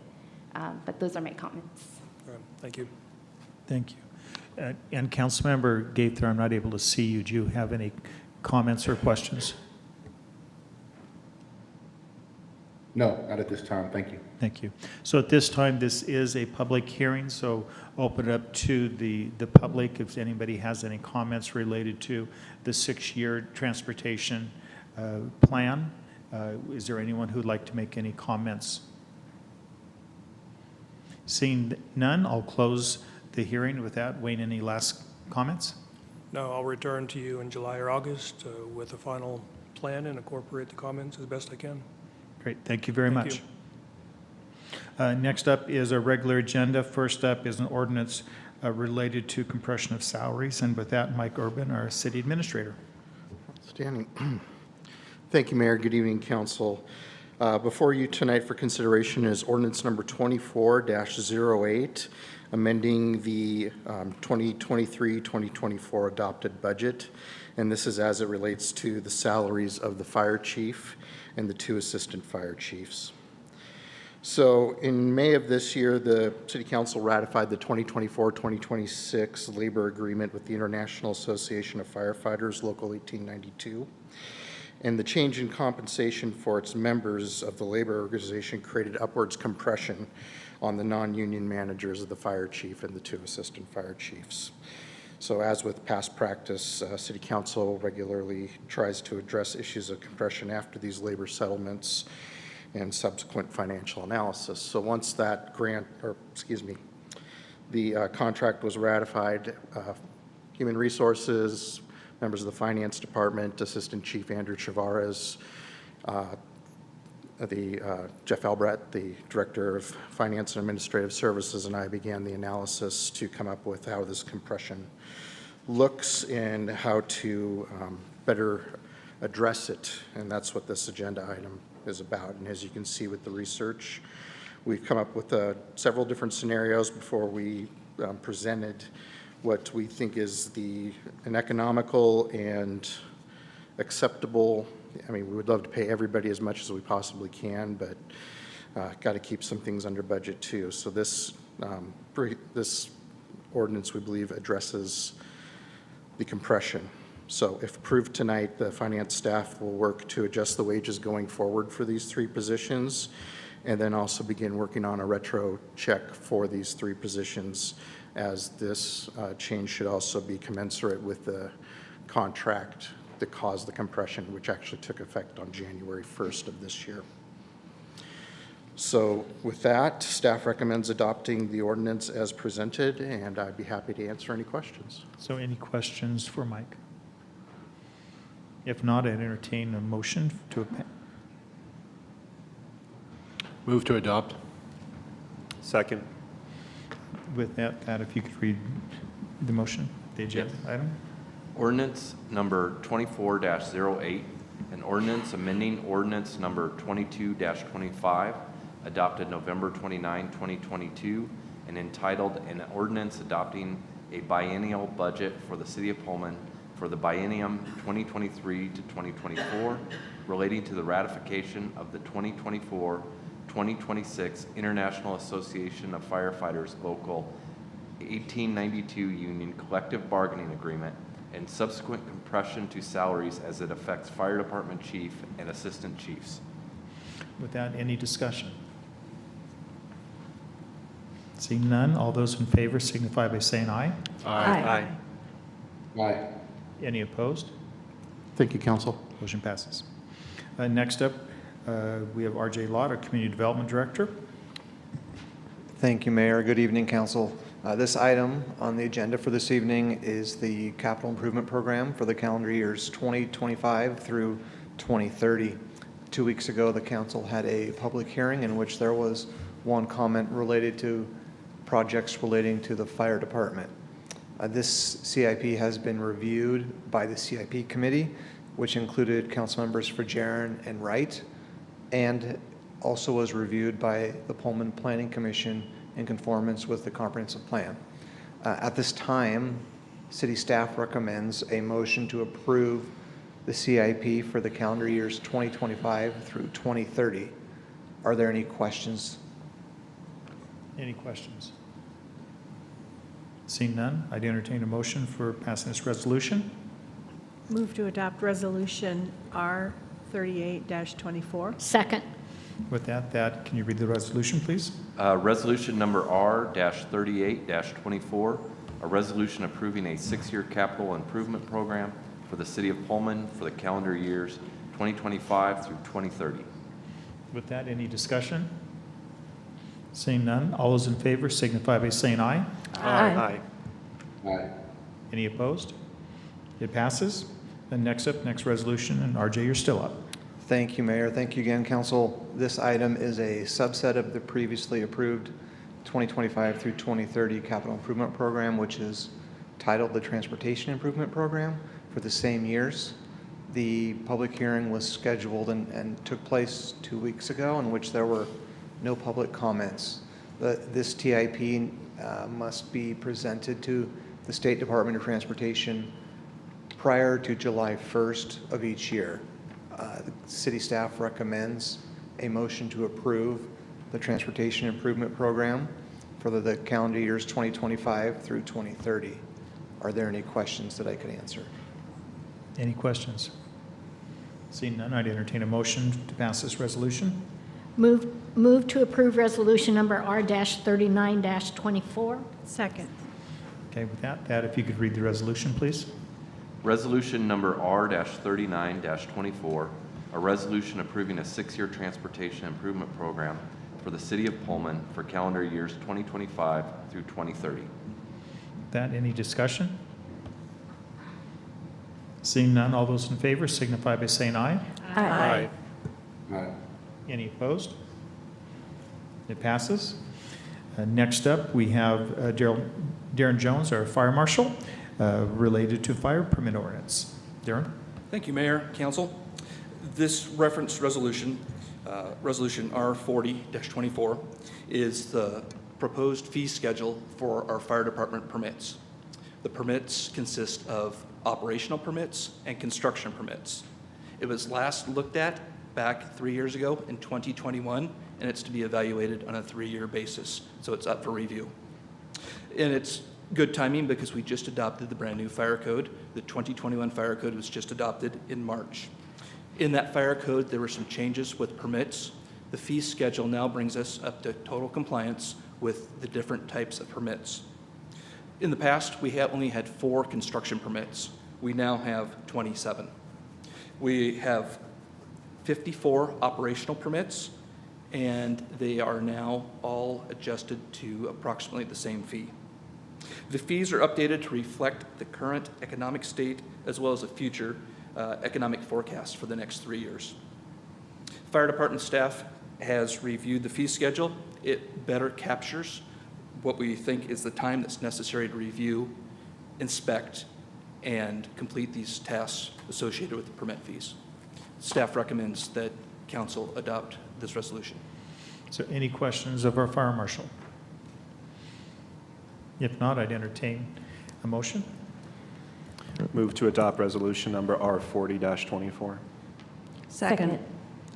But those are my comments. All right, thank you. Thank you. And Councilmember Gaither, I'm not able to see you. Do you have any comments or questions? No, not at this time. Thank you. Thank you. So at this time, this is a public hearing, so open it up to the public if anybody has any comments related to the 6-year transportation plan. Is there anyone who'd like to make any comments? Seeing none, I'll close the hearing. With that, Wayne, any last comments? No, I'll return to you in July or August with a final plan and incorporate the comments as best I can. Great, thank you very Thank much. you. Next up is our regular agenda. First up is an ordinance related to compression of salaries. And with that, Mike Urban, our city administrator. Standing. Thank you, Mayor. Good evening, Council. Before you tonight for consideration is ordinance number 24-08, amending the 2023-2024 adopted budget. And this is as it relates to the salaries of the fire chief and the 2 assistant fire chiefs. So in May of this year, the City Council ratified the 2024-2026 labor agreement with the International Association of Firefighters, Local 1892. And the change in compensation for its members of the labor organization created upwards compression on the non-union managers of the fire chief and the 2 assistant fire chiefs. So as with past practice, City Council regularly tries to address issues of compression after these labor settlements and subsequent financial analysis. So once that the contract was ratified, Human Resources, members of the Finance Department, Assistant Chief Andrew Chavarez, Jeff Albrecht, the Director of Finance and Administrative Services, and I began the analysis to come up with how this compression looks and how to better address it. And that's what this agenda item is about. And as you can see with the research, we've come up with several different scenarios before we presented what we think is an economical and acceptable. I mean, we would love to pay everybody as much as we possibly can, but got to keep some things under budget too. So this ordinance, we believe, addresses the compression. So if approved tonight, the finance staff will work to adjust the wages going forward for these 3 positions, and then also begin working on a retro check for these 3 positions, as this change should also be commensurate with the contract that caused the compression, which actually took effect on January 1st of this year. So with that, staff recommends adopting the ordinance as presented, and I'd be happy to answer any questions. So any questions for Mike? If not, I'd entertain a motion to Move to adopt. Second. With that, if you could read the motion, the agenda item. Ordinance number 24-08, an ordinance amending ordinance number 22-25, adopted November 29, 2022, and entitled an ordinance adopting a biennial budget for the City of Pullman for the biennium 2023 to 2024, relating to the ratification of the 2024-2026 International Association of Firefighters Local 1892 Union Collective Bargaining Agreement and subsequent compression to salaries as it affects Fire Department Chief and Assistant Chiefs. Without any discussion. Seeing none, all those in favor signify by saying aye. Aye. Aye. Any opposed? Thank you, Council. Motion passes. Next up, we have R.J. Lott, our Community Development Director. Thank you, Mayor. Good evening, Council. This item on the agenda for this evening is the capital improvement program for the calendar years 2025 through 2030. 2 weeks ago, the council had a public hearing in which there was one comment related to projects relating to the fire department. This CIP has been reviewed by the CIP committee, which included council members Fajarin and Wright, and also was reviewed by the Pullman Planning Commission in conformance with the comprehensive plan. At this time, city staff recommends a motion to approve the CIP for the calendar years 2025 through 2030. Are there any questions? Any questions? Seeing none, I'd entertain a motion for passing this resolution. Move to adopt resolution R38-24. Second. With that, can you read the resolution, please? Resolution number R-38-24, a resolution approving a 6-year capital improvement program for the city of Pullman for the calendar years 2025 through 2030. With that, any discussion? Seeing none, all those in favor signify by saying aye. Aye. Aye. Any opposed? It passes. Then next resolution, and RJ, you're still up. Thank you, Mayor. Thank you again, Council. This item is a subset of the previously approved 2025 through 2030 capital improvement program, which is titled the Transportation Improvement Program for the same years. The public hearing was scheduled and took place 2 weeks ago, in which there were no public comments. This TIP must be presented to the State Department of Transportation prior to July 1st of each year. The city staff recommends a motion to approve the Transportation Improvement Program for the calendar years 2025 through 2030. Are there any questions that I could answer? Any questions? Seeing none, I'd entertain a motion to pass this resolution. Move to approve resolution number R-39-24. Second. Okay, with that, if you could read the resolution, please. Resolution number R-39-24, a resolution approving a 6-year transportation improvement program for the city of Pullman for calendar years 2025 through 2030. With that, any discussion? Seeing none, all those in favor signify by saying aye. Aye. Aye. Any opposed? It passes. Next up, we have Darren Jones, our fire marshal, related to fire permit ordinance. Darren? Thank you, Mayor, Council. This reference resolution, Resolution R40-24, is the proposed fee schedule for our fire department permits. The permits consist of operational permits and construction permits. It was last looked at back 3 years ago in 2021, and it's to be evaluated on a 3-year basis, so it's up for review. And it's good timing because we just adopted the brand new fire code. The 2021 fire code was just adopted in March. In that fire code, there were some changes with permits. The fee schedule now brings us up to total compliance with the different types of permits. In the past, we only had 4 construction permits. We now have 27. We have 54 operational permits, and they are now all adjusted to approximately the same fee. The fees are updated to reflect the current economic state as well as a future economic forecast for the next 3 years. Fire department staff has reviewed the fee schedule. It better captures what we think is the time that's necessary to review, inspect, and complete these tasks associated with the permit fees. Staff recommends that council adopt this resolution. So any questions of our fire marshal? If not, I'd entertain a motion. Move to adopt resolution number R40-24. Second.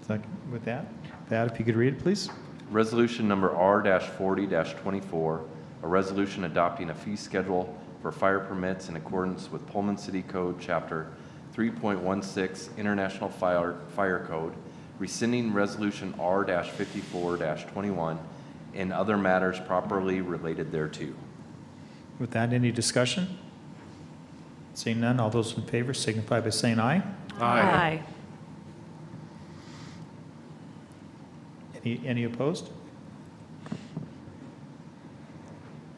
Second. With that, if you could read it, please. Resolution number R-40-24, a resolution adopting a fee schedule for fire permits in accordance with Pullman City Code Chapter 3.16 International Fire Code, rescinding Resolution R-54-21 and other matters properly related thereto. With that, any discussion? Seeing none, all those in favor signify by saying aye. Aye. Any opposed?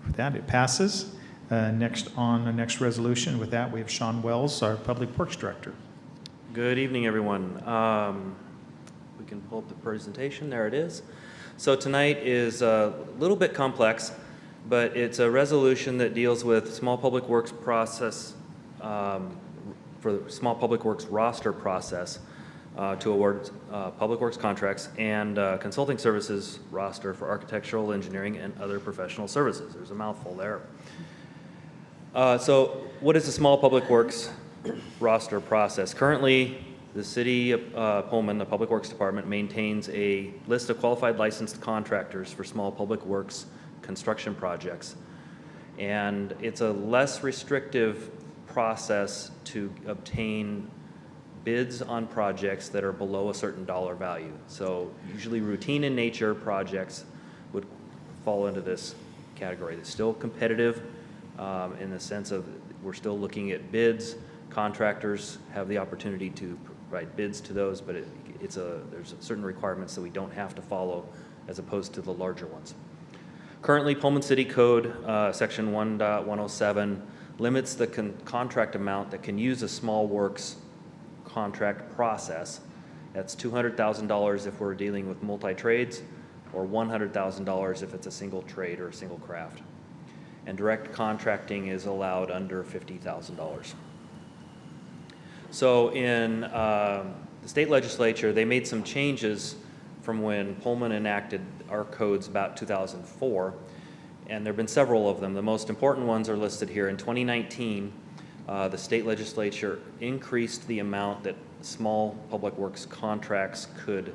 With that, it passes. Next on the next resolution, with that, we have Sean Wells, our Public Works Director. Good evening, everyone. We can pull up the presentation. There it is. So tonight is a little bit complex, but it's a resolution that deals with small public works process, for the small public works roster process to award public works contracts and consulting services roster for architectural, engineering, and other professional services. There's a mouthful there. So what is the small public works roster process? Currently, the City of Pullman, the Public Works Department, maintains a list of qualified licensed contractors for small public works construction projects. And it's a less restrictive process to obtain bids on projects that are below a certain dollar value. So usually routine in nature projects would fall into this category. It's still competitive in the sense of we're still looking at bids. Contractors have the opportunity to provide bids to those, but there's certain requirements that we don't have to follow as opposed to the larger ones. Currently, Pullman City Code, Section 1.107, limits the contract amount that can use a small works contract process. That's $200,000 if we're dealing with multi-trades, or $100,000 if it's a single trade or a single craft. And direct contracting is allowed under $50,000. So in the state legislature, they made some changes from when Pullman enacted our codes about 2004, and there have been several of them. The most important ones are listed here. In 2019, the state legislature increased the amount that small public works contracts could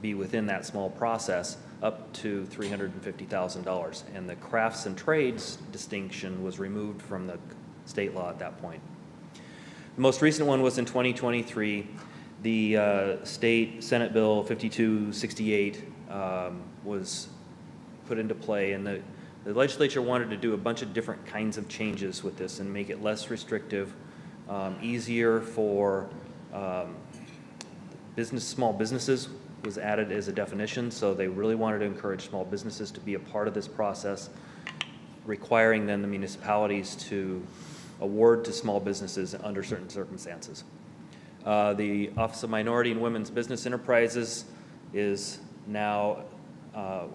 be within that small process up to $350,000. And the crafts and trades distinction was removed from the state law at that point. The most recent one was in 2023. The state Senate Bill 5268 was put into play, and the legislature wanted to do a bunch of different kinds of changes with this and make it less restrictive, easier for small businesses was added as a definition, so they really wanted to encourage small businesses to be a part of this process, requiring then the municipalities to award to small businesses under certain circumstances. The Office of Minority and Women's Business Enterprises is now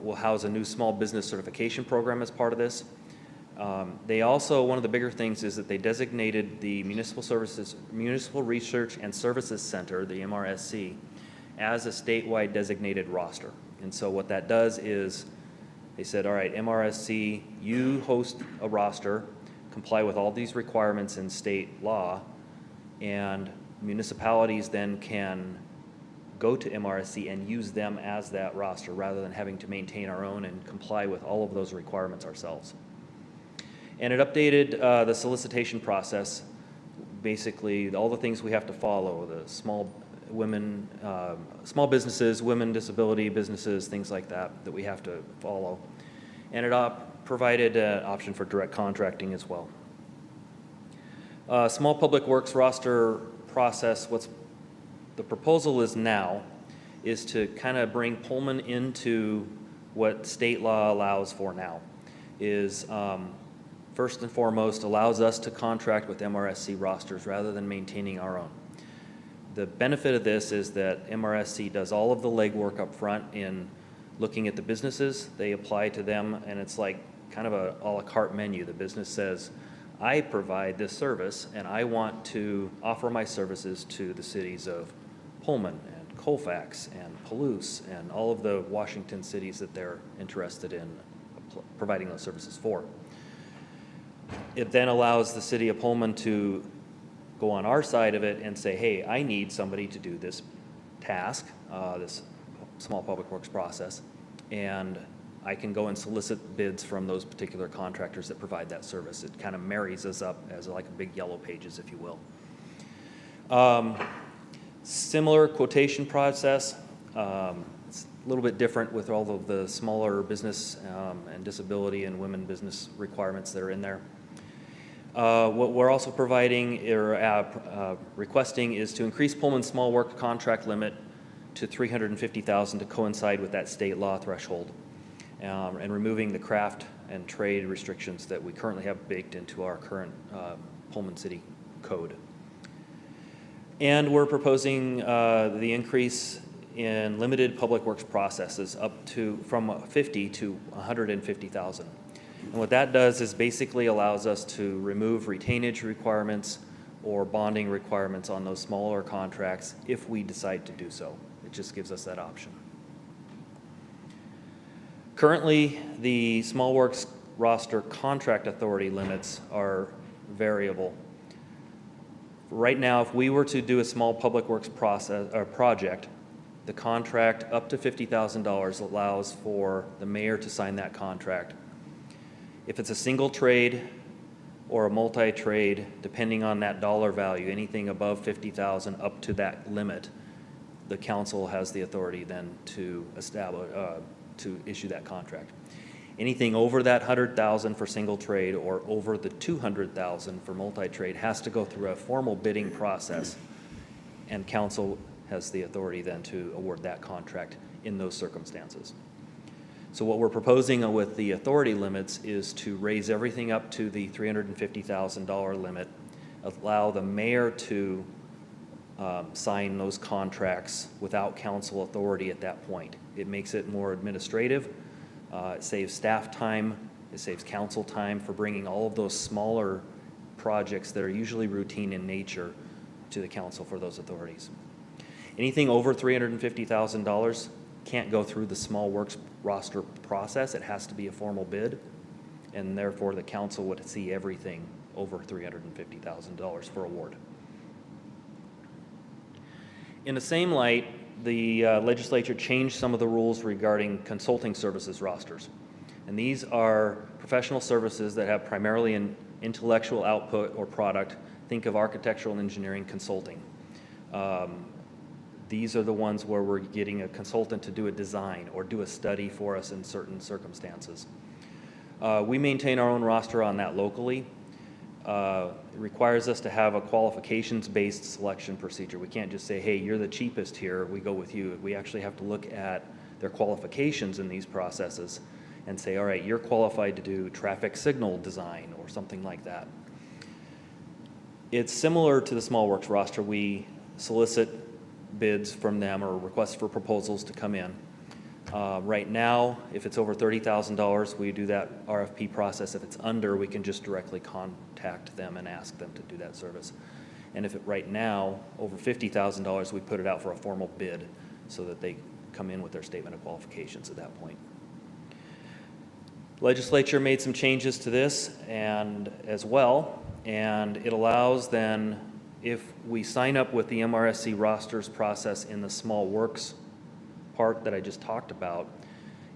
will house a new small business certification program as part of this. They also, one of the bigger things is that they designated the Municipal Research and Services Center, the MRSC, as a statewide designated roster. And so what that does is they said, all right, MRSC, you host a roster, comply with all these requirements in state law, and municipalities then can go to MRSC and use them as that roster rather than having to maintain our own and comply with all of those requirements ourselves. And it updated the solicitation process, basically all the things we have to follow, the small businesses, women disability businesses, things like that we have to follow. And it provided an option for direct contracting as well. Small public works roster process, the proposal is now, is to kind of bring Pullman into what state law allows for now, is first and foremost allows us to contract with MRSC rosters rather than maintaining our own. The benefit of this is that MRSC does all of the legwork up front in looking at the businesses. They apply to them, and it's like kind of a a la carte menu. The business says, I provide this service, and I want to offer my services to the cities of Pullman and Colfax and Palouse and all of the Washington cities that they're interested in providing those services for. It then allows the city of Pullman to go on our side of it and say, hey, I need somebody to do this task, this small public works process, and I can go and solicit bids from those particular contractors that provide that service. It kind of marries us up as like a big yellow pages, if you will. Similar quotation process. It's a little bit different with all of the smaller business and disability and women business requirements that are in there. What we're also providing or requesting is to increase Pullman's small work contract limit to $350,000 to coincide with that state law threshold, and removing the craft and trade restrictions that we currently have baked into our current Pullman City Code. And we're proposing the increase in limited public works processes up to from 50 to 150,000. And what that does is basically allows us to remove retainage requirements or bonding requirements on those smaller contracts if we decide to do so. It just gives us that option. Currently, the small works roster contract authority limits are variable. Right now, if we were to do a small public works project, the contract up to $50,000 allows for the mayor to sign that contract. If it's a single trade or a multi-trade, depending on that dollar value, anything above $50,000 up to that limit, the council has the authority then to establish, to issue that contract. Anything over that $100,000 for single trade or over the $200,000 for multi-trade has to go through a formal bidding process, and council has the authority then to award that contract in those circumstances. So what we're proposing with the authority limits is to raise everything up to the $350,000 limit, allow the mayor to sign those contracts without council authority at that point. It makes it more administrative. It saves staff time. It saves council time for bringing all of those smaller projects that are usually routine in nature to the council for those authorities. Anything over $350,000 can't go through the small works roster process. It has to be a formal bid, and therefore the council would see everything over $350,000 for award. In the same light, the legislature changed some of the rules regarding consulting services rosters. And these are professional services that have primarily an intellectual output or product. Think of architectural and engineering consulting. These are the ones where we're getting a consultant to do a design or do a study for us in certain circumstances. We maintain our own roster on that locally. It requires us to have a qualifications-based selection procedure. We can't just say, hey, you're the cheapest here, we go with you. We actually have to look at their qualifications in these processes and say, all right, you're qualified to do traffic signal design or something like that. It's similar to the small works roster. We solicit bids from them or requests for proposals to come in. Right now, if it's over $30,000, we do that RFP process. If it's under, we can just directly contact them and ask them to do that service. And if it right now, over $50,000, we put it out for a formal bid so that they come in with their statement of qualifications at that point. Legislature made some changes to this and as well, and it allows then, if we sign up with the MRSC rosters process in the small works part that I just talked about,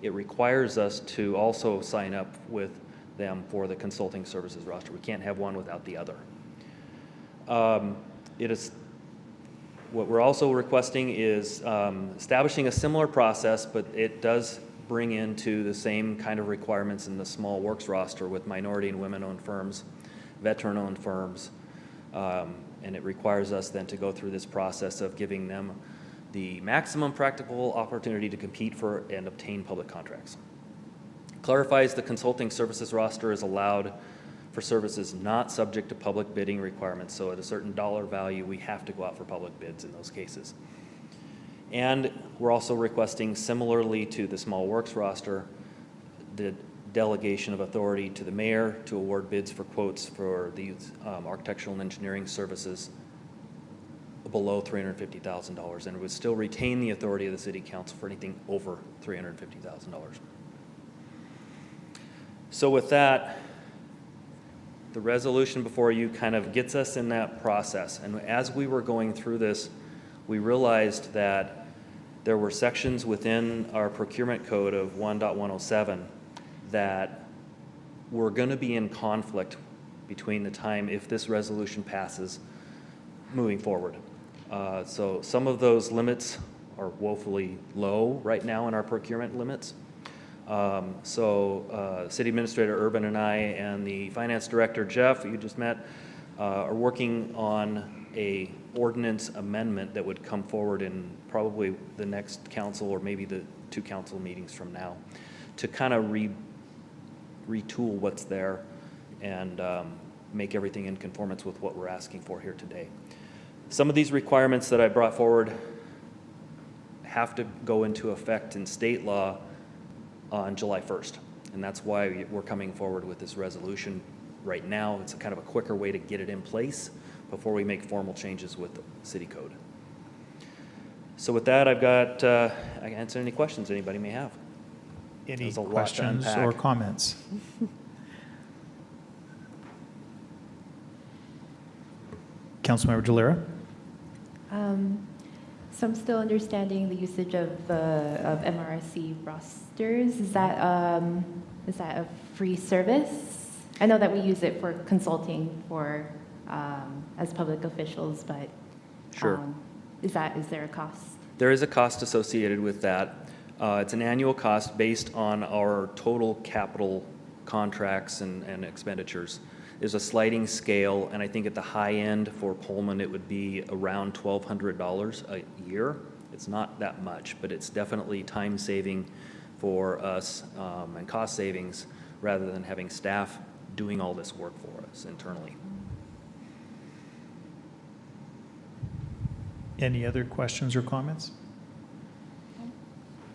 it requires us to also sign up with them for the consulting services roster. We can't have one without the other. What we're also requesting is establishing a similar process, but it does bring into the same kind of requirements in the small works roster with minority and women-owned firms, veteran-owned firms, and it requires us then to go through this process of giving them the maximum practical opportunity to compete for and obtain public contracts. Clarifies the consulting services roster is allowed for services not subject to public bidding requirements. So at a certain dollar value, we have to go out for public bids in those cases. And we're also requesting, similarly to the small works roster, the delegation of authority to the mayor to award bids for quotes for these architectural and engineering services below $350,000, and it would still retain the authority of the city council for anything over $350,000. So with that, the resolution before you kind of gets us in that process. And as we were going through this, we realized that there were sections within our procurement code of 1.107 that were going to be in conflict between the time if this resolution passes moving forward. So some of those limits are woefully low right now in our procurement limits. City Administrator Urban and I and the Finance Director Jeff, who you just met, are working on a ordinance amendment that would come forward in probably the next council or maybe the 2 council meetings from now to kind of retool what's there and make everything in conformance with what we're asking for here today. Some of these requirements that I brought forward have to go into effect in state law on July 1st. And that's why we're coming forward with this resolution right now. It's a kind of a quicker way to get it in place before we make formal changes with the city code. So with that, I can answer any questions anybody may have. Any There's a lot to questions unpack. or comments? Councilmember Delira? So I'm still understanding the usage of MRSC rosters. Is that a free service? I know that we use it for consulting for as public officials, but Sure. Is there a cost? There is a cost associated with that. It's an annual cost based on our total capital contracts and expenditures. There's a sliding scale, and I think at the high end for Pullman, it would be around $1,200 a year. It's not that much, but it's definitely time saving for us and cost savings rather than having staff doing all this work for us internally. Any other questions or comments?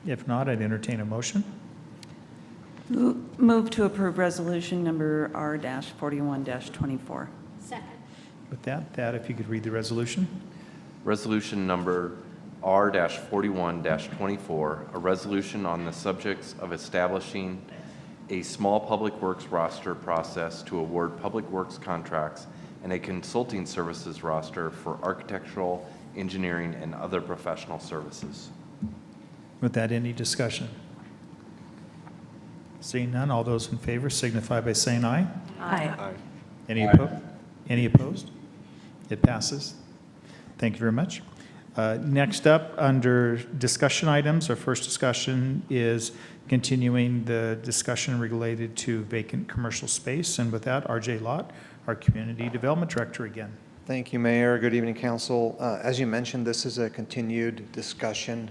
If not, I'd entertain a motion. Move to approve resolution number R-41-24. Second. With that, if you could read the resolution. Resolution number R-41-24, a resolution on the subjects of establishing a small public works roster process to award public works contracts and a consulting services roster for architectural, engineering, and other professional services. With that, any discussion? Seeing none, all those in favor signify by saying aye. Aye. Any opposed? It passes. Thank you very much. Next up, under discussion items, our first discussion is continuing the discussion related to vacant commercial space. And with that, RJ Lott, our Community Development Director again. Thank you, Mayor. Good evening, Council. As you mentioned, this is a continued discussion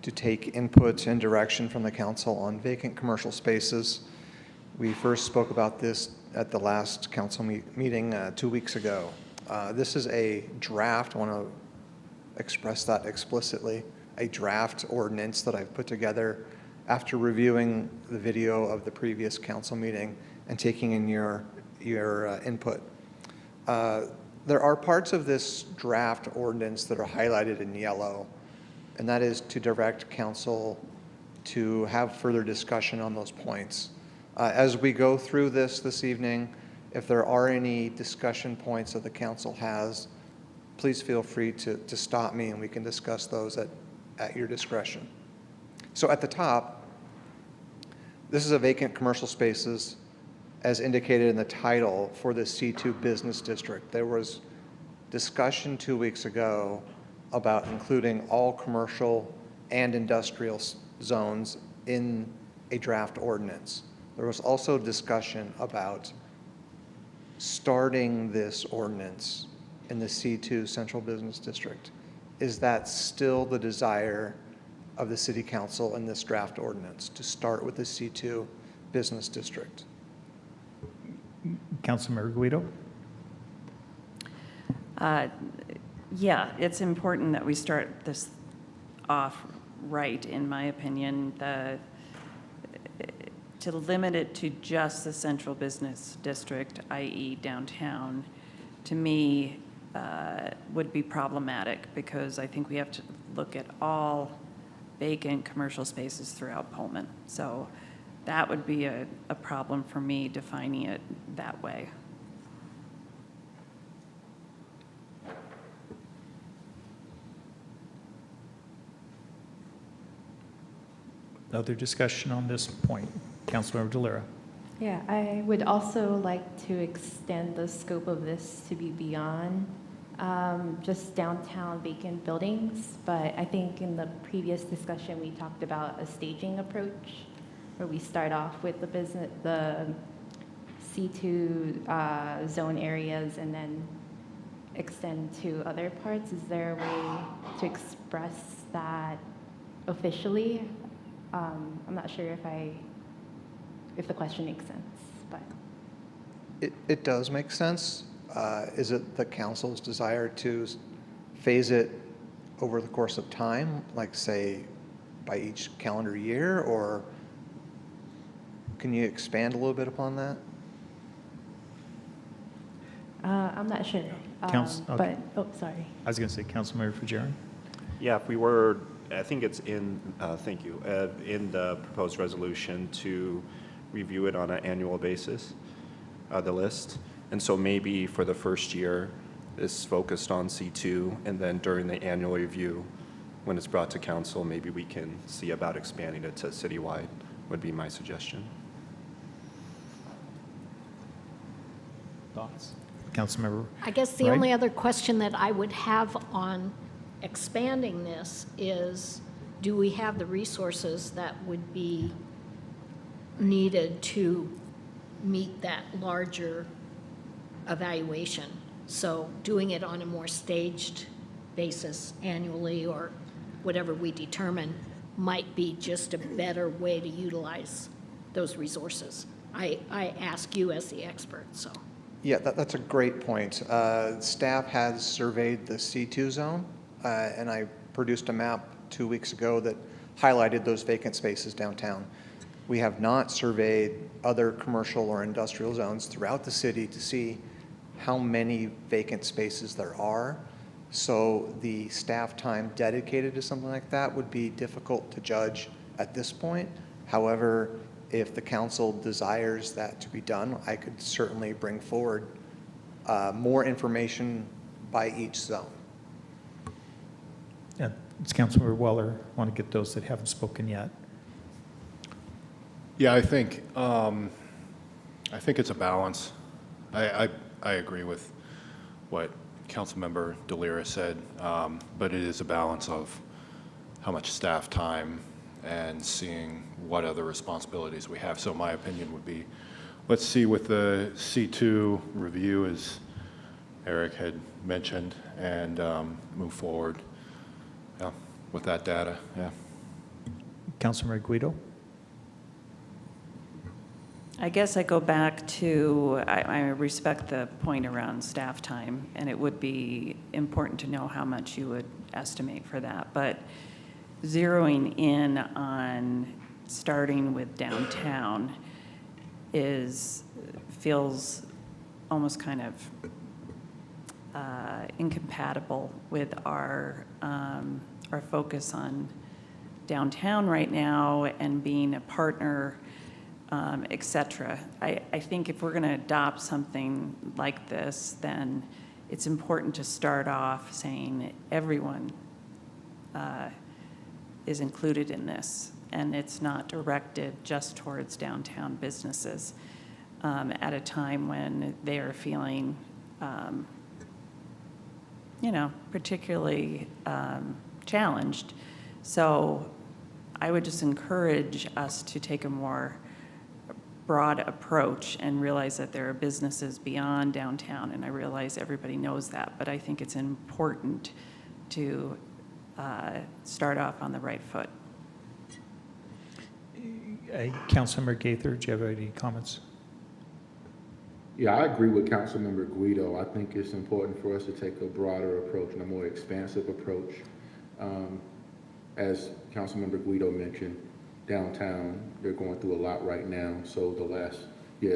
to take input and direction from the Council on vacant commercial spaces. We first spoke about this at the last Council meeting 2 weeks ago. This is a draft. I want to express that explicitly. A draft ordinance that I've put together after reviewing the video of the previous Council meeting and taking in your input. There are parts of this draft ordinance that are highlighted in yellow, and that is to direct Council to have further discussion on those points. As we go through this evening, if there are any discussion points that the Council has, please feel free to stop me and we can discuss those at your discretion. So at the top, this is a vacant commercial spaces as indicated in the title for the C2 business district. There was discussion 2 weeks ago about including all commercial and industrial zones in a draft ordinance. There was also discussion about starting this ordinance in the C2 Central Business District. Is that still the desire of the City Council in this draft ordinance, to start with the C2 Business District? Councilmember Guido? Yeah, it's important that we start this off right, in my opinion. To limit it to just the Central Business District, i.e. downtown, to me, would be problematic, because I think we have to look at all vacant commercial spaces throughout Pullman. So that would be a problem for me, defining it that way. Other discussion on this point? Councilmember Delira. Yeah, I would also like to extend the scope of this to be beyond just downtown vacant buildings, but I think in the previous discussion we talked about a staging approach where we start off with the C2 zone areas and then extend to other parts. Is there a way to express that officially? I'm not sure if I if the question makes sense, but. It does make sense. Is it the council's desire to phase it over the course of time, like say by each calendar year, or can you expand a little bit upon that? I'm not sure, Okay. but, oh, sorry. I was going to say, Councilmember Fajarian. Yeah, if we were, I think it's in, thank you, in the proposed resolution to review it on an annual basis, the list. And so maybe for the first year, it's focused on C2, and then during the annual review, when it's brought to council, maybe we can see about expanding it to citywide, would be my suggestion. Thoughts? Councilmember I guess the Wright? only other question that I would have on expanding this is, do we have the resources that would be needed to meet that larger evaluation? So doing it on a more staged basis annually or whatever we determine might be just a better way to utilize those resources. I ask you as the expert, so. Yeah, that's a great point. Staff has surveyed the C2 zone, and I produced a map 2 weeks ago that highlighted those vacant spaces downtown. We have not surveyed other commercial or industrial zones throughout the city to see how many vacant spaces there are. So the staff time dedicated to something like that would be difficult to judge at this point. However, if the council desires that to be done, I could certainly bring forward more information by each zone. Yeah, it's Councilmember Weller. Want to get those that haven't spoken yet. Yeah, I think it's a balance. I agree with what Councilmember DeLira said, but it is a balance of how much staff time and seeing what other responsibilities we have. So my opinion would be, let's see with the C2 review, as Eric had mentioned, and move forward with that data. Yeah. Councilmember Guido. I guess I go back to, I respect the point around staff time, and it would be important to know how much you would estimate for that. But zeroing in on starting with downtown feels almost kind of incompatible with our focus on downtown right now and being a partner, et cetera. I think if we're going to adopt something like this, then it's important to start off saying everyone is included in this, and it's not directed just towards downtown businesses at a time when they are feeling, particularly challenged. So I would just encourage us to take a more broad approach and realize that there are businesses beyond downtown, and I realize everybody knows that, but I think it's important to start off on the right foot. Councilmember Gaither, do you have any comments? Yeah, I agree with Councilmember Guido. I think it's important for us to take a broader approach and a more expansive approach. As Councilmember Guido mentioned, downtown, they're going through a lot right now. So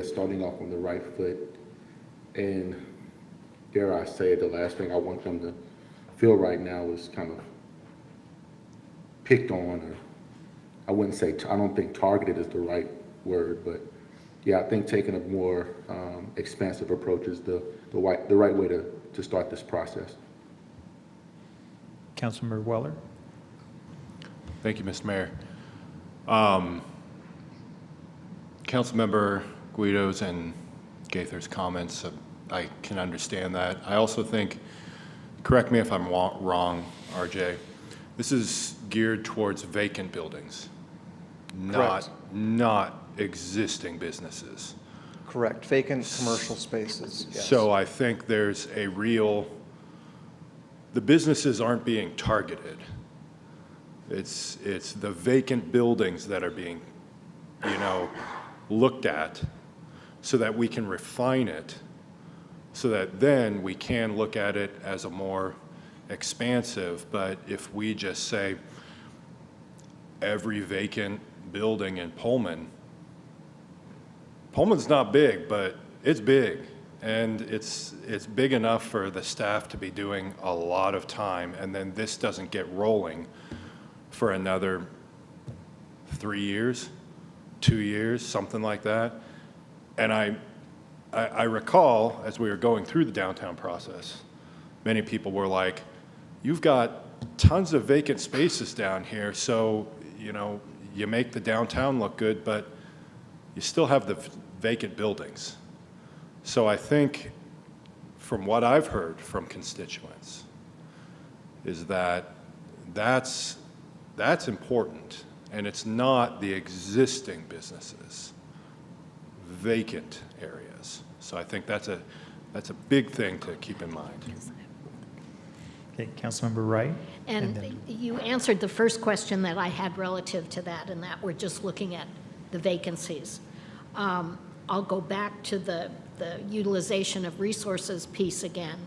starting off on the right foot. And dare I say, the last thing I want them to feel right now is kind of picked on, or I wouldn't say, I don't think targeted is the right word, but yeah, I think taking a more expansive approach is the right way to start this process. Councilmember Weller. Thank you, Mr. Mayor. Councilmember Guido's and Gaither's comments, I can understand that. I also think, correct me if I'm wrong, RJ, this is geared towards vacant buildings, not existing businesses. Correct, vacant commercial spaces, yes. So I think there's the businesses aren't being targeted. It's the vacant buildings that are being, looked at so that we can refine it, so that then we can look at it as a more expansive. But if we just say every vacant building in Pullman's not big, but it's big. And it's big enough for the staff to be doing a lot of time, and then this doesn't get rolling for another 3 years, 2 years, something like that. And I recall, as we were going through the downtown process, many people were like, you've got tons of vacant spaces down here, so, you know, you make the downtown look good, but you still have the vacant buildings. So I think, from what I've heard from constituents, is that that's important, and it's not the existing businesses, vacant areas. So I think that's a big thing to keep in mind. Okay, Councilmember Wright. And you answered the first question that I had relative to that, and that we're just looking at the vacancies. I'll go back to the utilization of resources piece again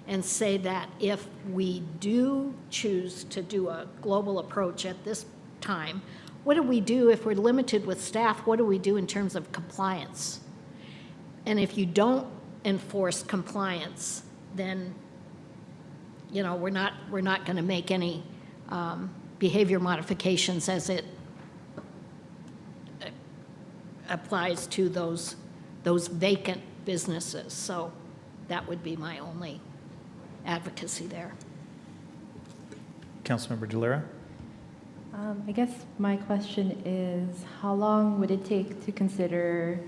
and say that if we do choose to do a global approach at this time, what do we do if we're limited with staff? What do we do in terms of compliance? And if you don't enforce compliance, then, you know, we're not going to make any behavior modifications as it applies to those vacant businesses. So that would be my only advocacy there. Councilmember Delera. I guess my question is, how long would it take to consider,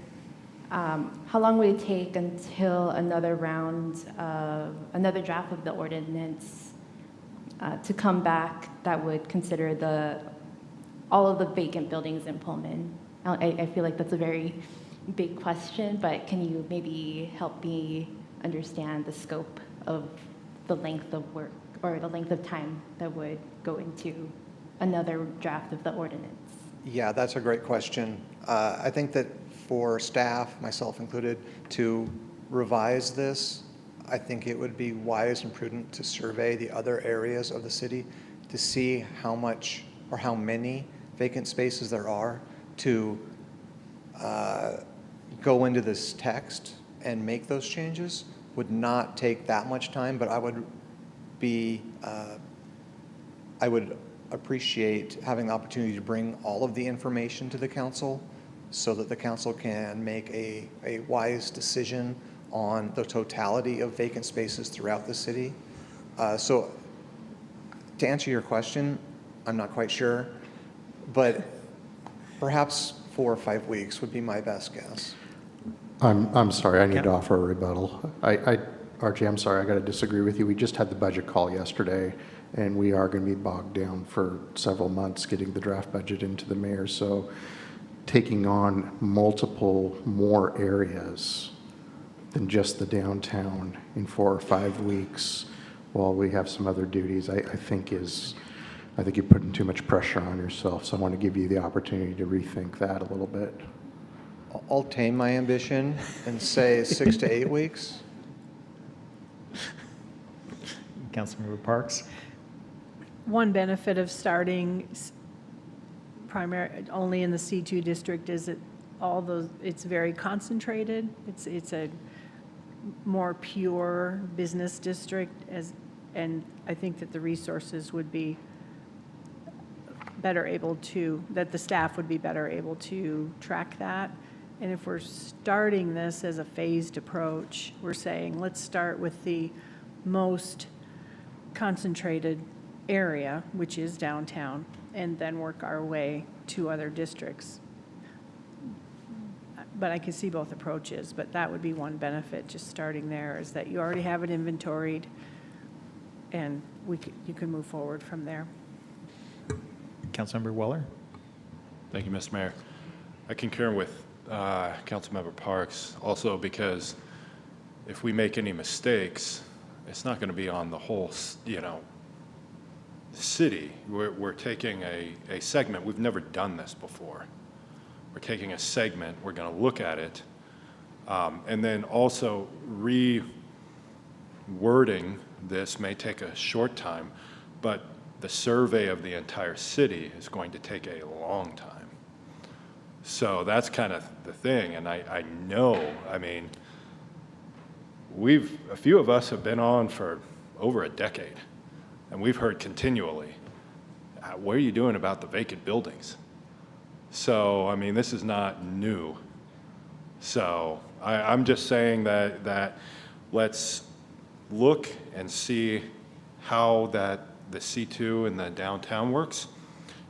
how long would it take until another round of, another draft of the ordinance to come back that would consider all of the vacant buildings in Pullman? I feel like that's a very big question, but can you maybe help me understand the scope of the length of work or the length of time that would go into another draft of the ordinance? Yeah, that's a great question. I think that for staff, myself included, to revise this, I think it would be wise and prudent to survey the other areas of the city to see how much or how many vacant spaces there are, to go into this text and make those changes. Would not take that much time, but I would appreciate having the opportunity to bring all of the information to the council so that the council can make a wise decision on the totality of vacant spaces throughout the city. So to answer your question, I'm not quite sure, but perhaps 4 or 5 weeks would be my best guess. I'm sorry, I need to offer a rebuttal. RJ, I'm sorry, I got to disagree with you. We just had the budget call yesterday, and we are going to be bogged down for several months getting the draft budget into the mayor. So taking on multiple more areas than just the downtown in 4 or 5 weeks while we have some other duties, I think you're putting too much pressure on yourself. So I want to give you the opportunity to rethink that a little bit. I'll tame my ambition and say 6 to 8 weeks. Councilmember Parks. One benefit of starting only in the C2 district is that it's very concentrated. It's a more pure business district, and I think that the resources would be better able to, that the staff would be better able to track that. And if we're starting this as a phased approach, we're saying, let's start with the most concentrated area, which is downtown, and then work our way to other districts. But I can see both approaches, but that would be one benefit, just starting there, is that you already have it inventoried, and you can move forward from there. Councilmember Weller. Thank you, Mr. Mayor. I concur with Councilmember Parks also, because if we make any mistakes, it's not going to be on the whole, city. We're taking a segment. We've never done this before. we're taking a segment, we're going to look at it, and then also rewording this may take a short time, but the survey of the entire city is going to take a long time. So that's kind of the thing, and I know, I mean, a few of us have been on for over a decade, and we've heard continually, what are you doing about the vacant buildings? So, I mean, this is not new. So I'm just saying that let's look and see how the C2 in the downtown works.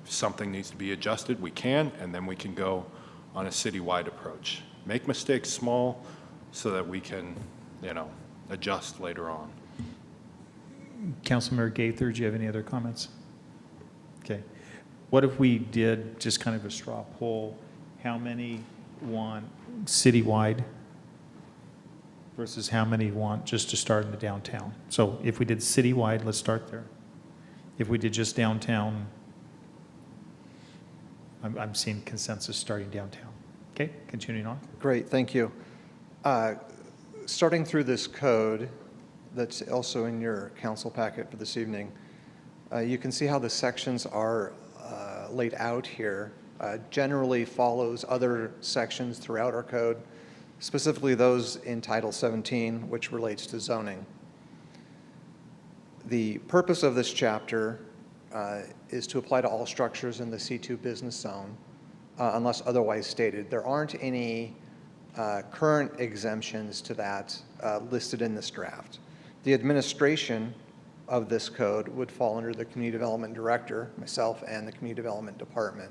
If something needs to be adjusted, we can, and then we can go on a citywide approach. Make mistakes small so that we can, adjust later on. Councilmember Gaither, do you have any other comments? Okay. What if we did just kind of a straw poll? How many want citywide versus how many want just to start in the downtown? So if we did citywide, let's start there. If we did just downtown, I'm seeing consensus starting downtown. Okay, continuing on. Great, thank you. Starting through this code that's also in your council packet for this evening, you can see how the sections are laid out here. Generally follows other sections throughout our code, specifically those in Title 17, which relates to zoning. The purpose of this chapter is to apply to all structures in the C2 business zone, unless otherwise stated. There aren't any current exemptions to that listed in this draft. The administration of this code would fall under the Community Development Director, myself, and the Community Development Department.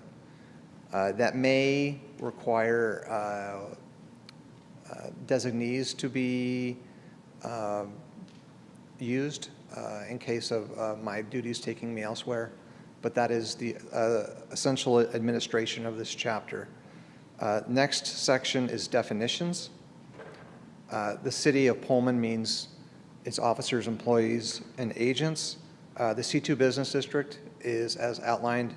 That may require designees to be used in case of my duties taking me elsewhere, but that is the essential administration of this chapter. Next section is definitions. The city of Pullman means its officers, employees, and agents. The C2 business district is as outlined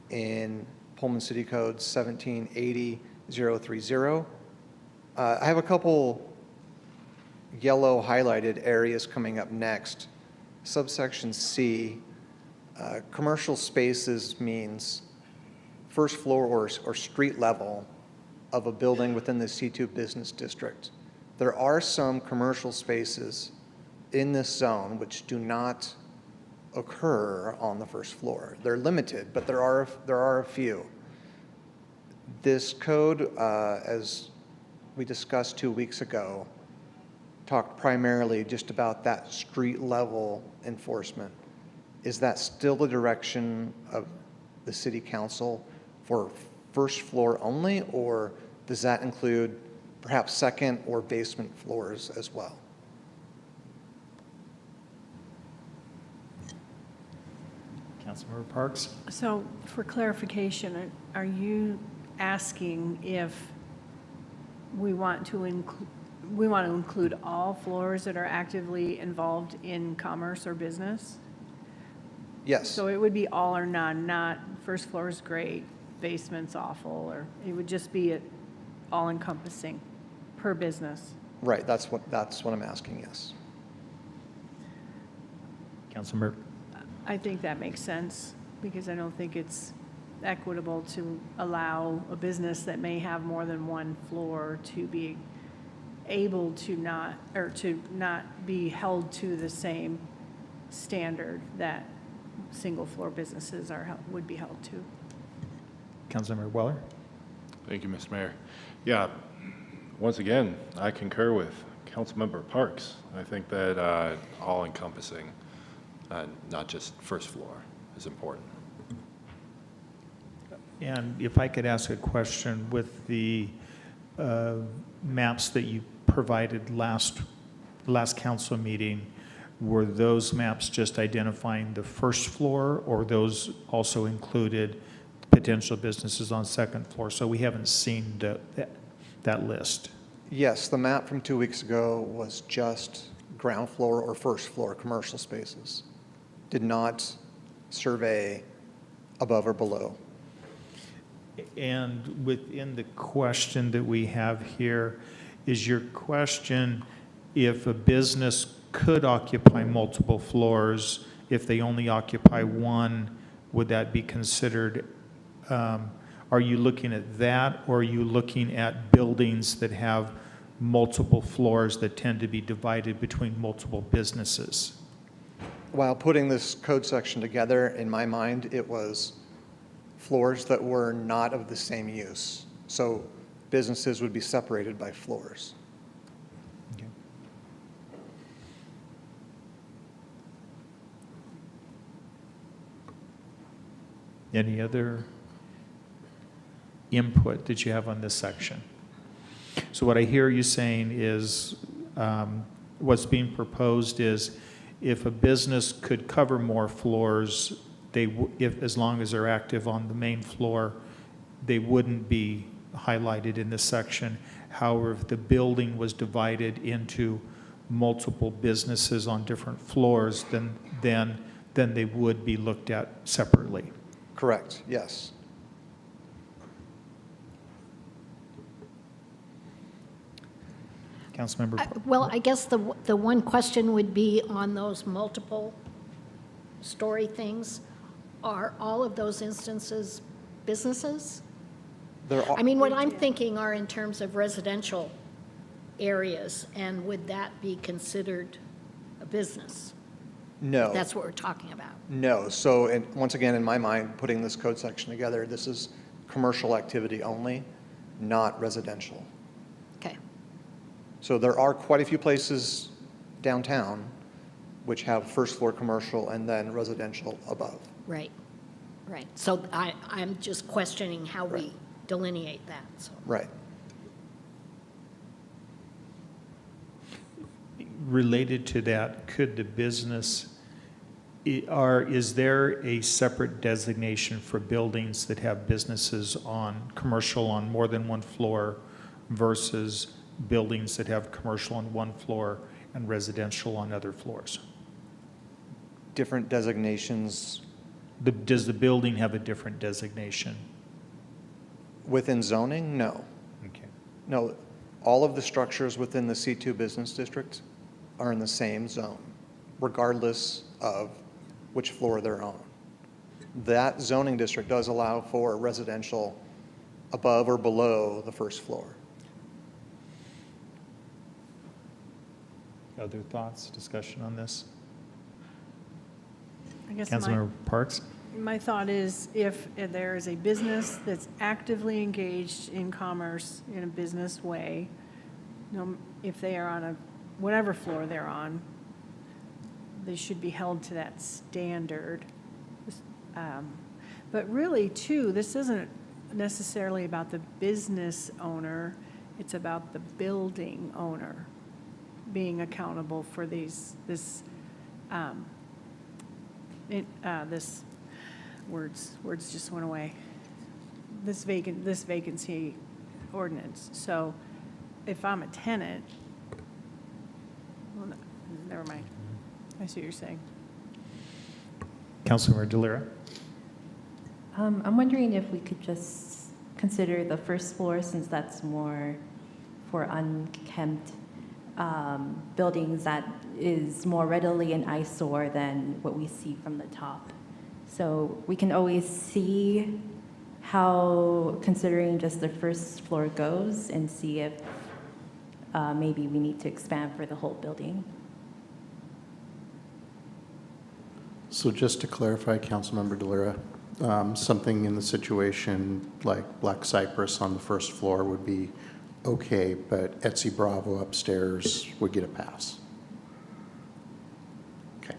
in Pullman City Code 1780-030. I have a couple yellow highlighted areas coming up next. Subsection C, commercial spaces means first floor or street level of a building within the C2 business district. There are some commercial spaces in this zone which do not occur on the first floor. They're limited, but there are a few. This code, as we discussed 2 weeks ago, talked primarily just about that street level enforcement. Is that still the direction of the city council for first floor only, or does that include perhaps second or basement floors as well? Councilmember Parks? So for clarification, are you asking if we want to include all floors that are actively involved in commerce or business? Yes. So it would be all or none, not first floor is great, basement's awful, or it would just be all encompassing per business? Right, that's what I'm asking, yes. Councilmember? I think that makes sense, because I don't think it's equitable to allow a business that may have more than one floor to be able to not be held to the same standard that single floor businesses would be held to. Councilmember Weller? Thank you, Mr. Mayor. Yeah, once again, I concur with Councilmember Parks. I think that all-encompassing, not just first floor, is important. And if I could ask a question, with the maps that you provided last council meeting, were those maps just identifying the first floor, or those also included potential businesses on second floor? So we haven't seen that list. Yes, the map from 2 weeks ago was just ground floor or first floor commercial spaces. Did not survey above or below. And within the question that we have here, is your question if a business could occupy multiple floors, if they only occupy one, would that be considered, are you looking at that, or are you looking at buildings that have multiple floors that tend to be divided between multiple businesses? While putting this code section together, in my mind, it was floors that were not of the same use. So businesses would be separated by floors. Okay. Any other input that you have on this section? So what I hear you saying is, what's being proposed is if a business could cover more floors, as long as they're active on the main floor, they wouldn't be highlighted in this section. However, if the building was divided into multiple businesses on different floors, then they would be looked at separately. Correct, yes. Councilmember. Well, I guess the one question would be on those multiple story things. Are all of those instances businesses? I mean, what I'm thinking are in terms of residential areas, and would that be considered a business? No. That's what we're talking about. No. So once again, in my mind, putting this code section together, this is commercial activity only, not residential. Okay. So there are quite a few places downtown which have first floor commercial and then residential above. Right, right. So I'm just questioning how we delineate that. So. Right. Related to that, could the business, is there a separate designation for buildings that have businesses on commercial on more than one floor versus buildings that have commercial on one floor and residential on other floors? Different designations. Does the building have a different designation? Within zoning, no. Okay. No, all of the structures within the C2 business district are in the same zone, regardless of which floor they're on. That zoning district does allow for residential above or below the first floor. Other thoughts, discussion on this? I guess Councilmember Parks? my thought is if there is a business that's actively engaged in commerce in a business way, if they are on whatever floor they're on, they should be held to that standard. But really, too, this isn't necessarily about the business owner, it's about the building owner being accountable for this words just went away. This vacancy ordinance. So if I'm a tenant, well, never mind. I see what you're saying. Councilmember Delira. I'm wondering if we could just consider the first floor, since that's more for unkempt buildings, that is more readily an eyesore than what we see from the top. So we can always see how considering just the first floor goes and see if maybe we need to expand for the whole building. So just to clarify, Councilmember Delira, something in the situation like Black Cypress on the first floor would be okay, but Etsy Bravo upstairs would get a pass. Okay.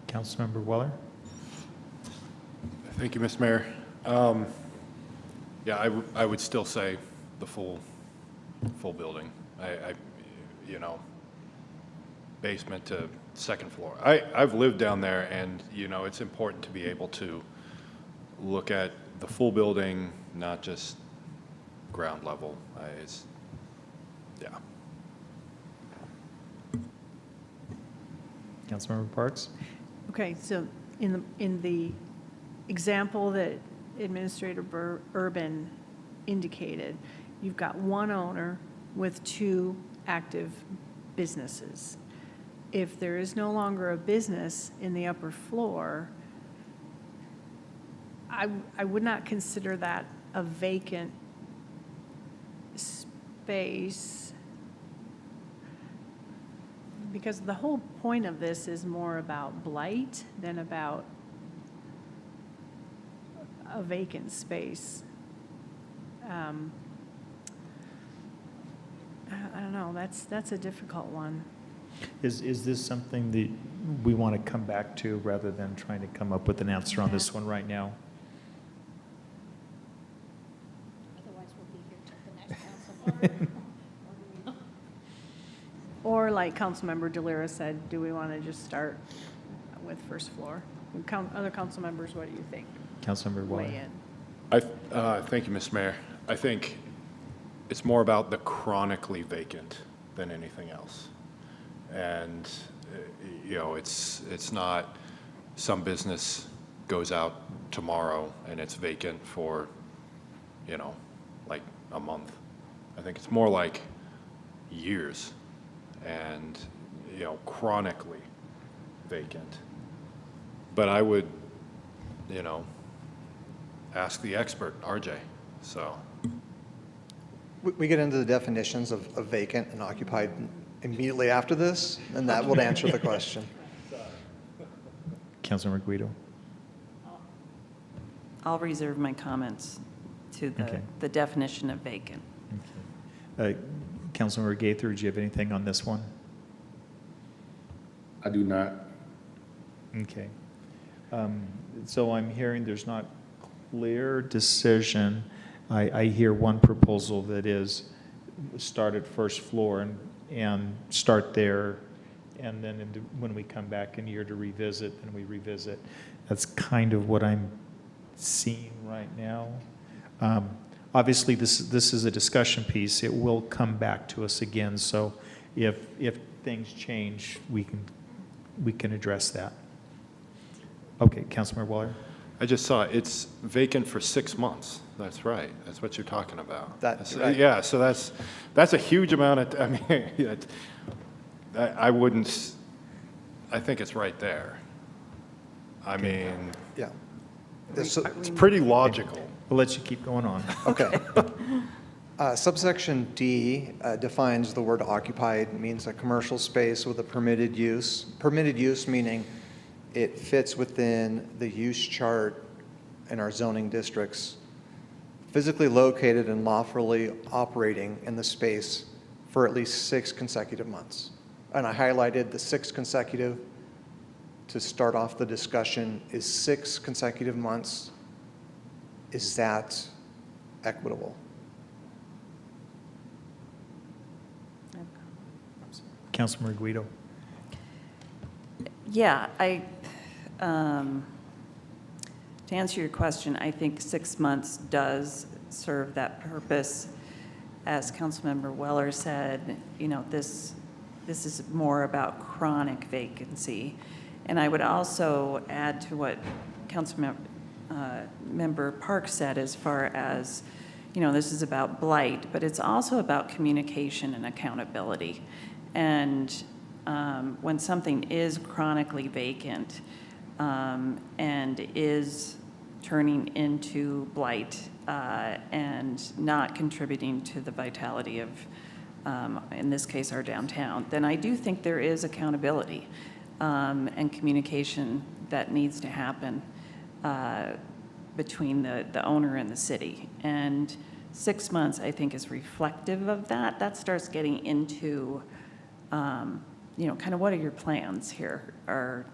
Councilmember Weller. Thank you, Mr. Mayor. Yeah, I would still say the full building. Basement to second floor. I've lived down there, and it's important to be able to look at the full building, not just ground level. Yeah. Councilmember Parks. Okay, so in example that Administrator Urban indicated, you've got one owner with 2 active businesses. If there is no longer a business in the upper floor, I would not consider that a vacant space, because the whole point of this is more about blight than about a vacant space. I don't know, that's a difficult one. Is this something that we want to come back to rather than trying to come up with an answer on this one right now? Otherwise, we'll be here till the next council. Or like Councilmember DeLira said, do we want to just start with first floor? Other council members, what do you think? Councilmember Waller. Weigh in. Thank you, Mr. Mayor. I think it's more about the chronically vacant than anything else. And, you know, it's not some business goes out tomorrow and it's vacant for, you know, like a month. I think it's more like years and, you know, chronically vacant. But I would, you know, ask the expert, RJ, so. We get into the definitions of vacant and occupied immediately after this, and that will answer the question. Councilmember Guido. I'll reserve my comments to the definition of vacant. Okay. Councilmember Gaither, do you have anything on this one? I do not. Okay. So I'm hearing there's not clear decision. I hear one proposal that is start at first floor and start there, and then when we come back in year to revisit, then we revisit. That's kind of what I'm seeing right now. Obviously, this is a discussion piece. It will come back to us again. So if things change, we can address that. Okay, Councilmember Waller. I just saw it's vacant for 6 months. That's right. That's what you're talking about. That's right. Yeah, so that's a huge amount of, I mean, I wouldn't, I think it's right there. I mean, yeah, it's pretty logical. We'll let you keep going on. Okay. Subsection D defines the word occupied, means a commercial space with a permitted use. Permitted use meaning it fits within the use chart in our zoning districts, physically located and lawfully operating in the space for at least 6 consecutive months. And I highlighted the 6 consecutive to start off the discussion. Is 6 consecutive months, is that equitable? Councilmember Guido. Yeah, to answer your question, I think 6 months does serve that purpose. As Councilmember Weller said, you know, this is more about chronic vacancy. And I would also add to what Member Park said as far as, you know, this is about blight, but it's also about communication and accountability. And when something is chronically vacant and is turning into blight and not contributing to the vitality of, in this case, our downtown, then I do think there is accountability and communication that needs to happen between the owner and the city. And 6 months, I think, is reflective of that. That starts getting into you know, kind of what are your plans here? Are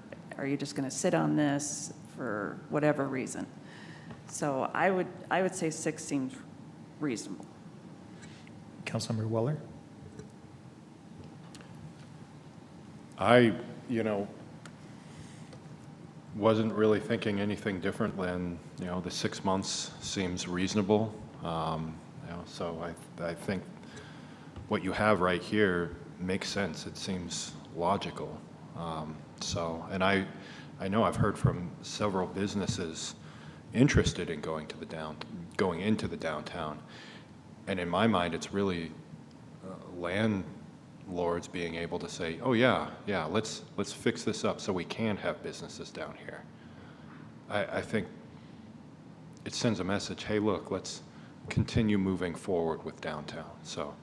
you just going to sit on this for whatever reason? So I would say 6 seems reasonable. Councilmember Weller. I, you know, wasn't really thinking anything different than, you know, the 6 months seems reasonable. You know, so I think what you have right here makes sense. It seems logical. So, and I know I've heard from several businesses interested in going into the downtown. And in my mind, it's really landlords being able to say, oh yeah, let's fix this up so we can have businesses down here. I think it sends a message, hey, look, let's continue moving forward with downtown. So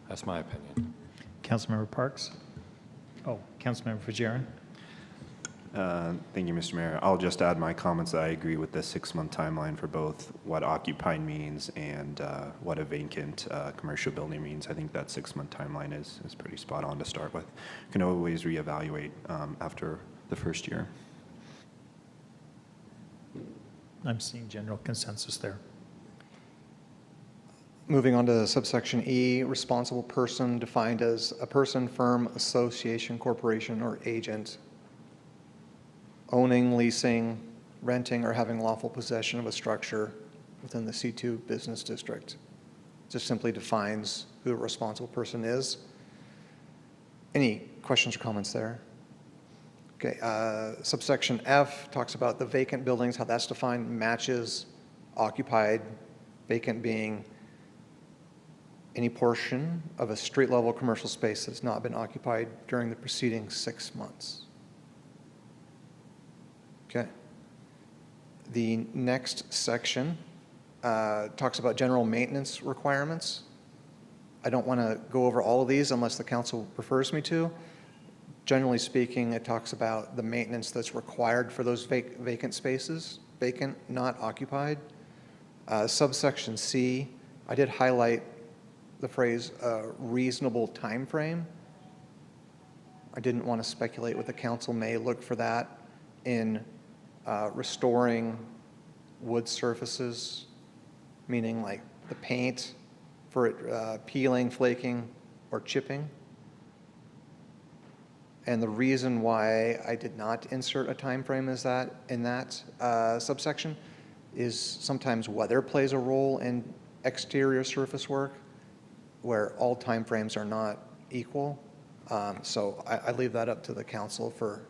that's my opinion. Councilmember Parks? Oh, Councilmember Fajarin? Thank you, Mr. Mayor. I'll just add my comments that I agree with the 6-month timeline for both what occupied means and what a vacant commercial building means. I think that 6-month timeline is pretty spot on to start with. You can always reevaluate after the first year. I'm seeing general consensus there. Moving on to subsection E, responsible person defined as a person, firm, association, corporation, or agent owning, leasing, renting, or having lawful possession of a structure within the C2 business district. Just simply defines who a responsible person is. Any questions or comments there? Okay, subsection F talks about the vacant buildings, how that's defined, matches occupied, vacant being any portion of a street-level commercial space that's not been occupied during the preceding 6 months. Okay. The next section talks about general maintenance requirements. I don't want to go over all of these unless the council prefers me to. Generally speaking, it talks about the maintenance that's required for those vacant spaces, vacant, not occupied. Subsection C, I did highlight the phrase reasonable time frame. I didn't want to speculate what the council may look for that in restoring wood surfaces, meaning like the paint for it peeling, flaking, or chipping. And the reason why I did not insert a time frame is that in that subsection is sometimes weather plays a role in exterior surface work where all time frames are not equal. So I leave that up to the council for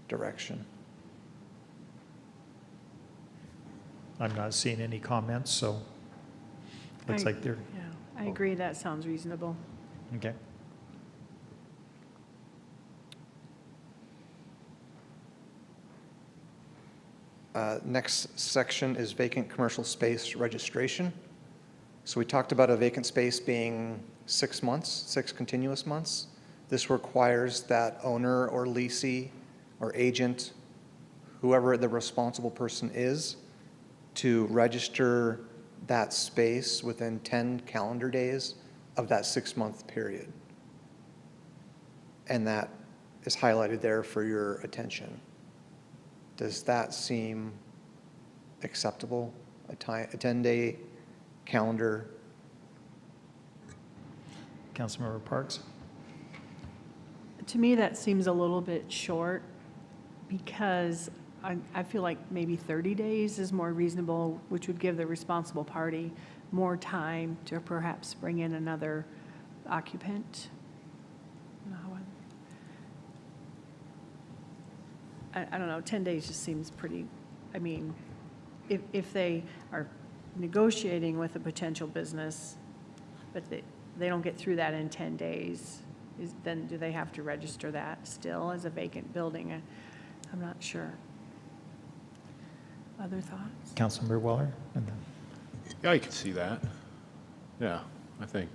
direction. I'm not seeing any comments, so looks like they're... Yeah, I agree. That sounds reasonable. Okay. Next section is vacant commercial space registration. So we talked about a vacant space being 6 months, 6 continuous months. This requires that owner or leasee or agent, whoever the responsible person is, to register that space within 10 calendar days of that 6-month period. And that is highlighted there for your attention. Does that seem acceptable? A 10-day calendar? Councilmember Parks? To me, that seems a little bit short because I feel like maybe 30 days is more reasonable, which would give the responsible party more time to perhaps bring in another occupant. I don't know, 10 days just seems pretty, I mean, if they are negotiating with a potential business, but they don't get through that in 10 days, then do they have to register that still as a vacant building? I'm not sure. Other thoughts? Councilmember Weller? And then... Yeah, you could see that. Yeah, I think,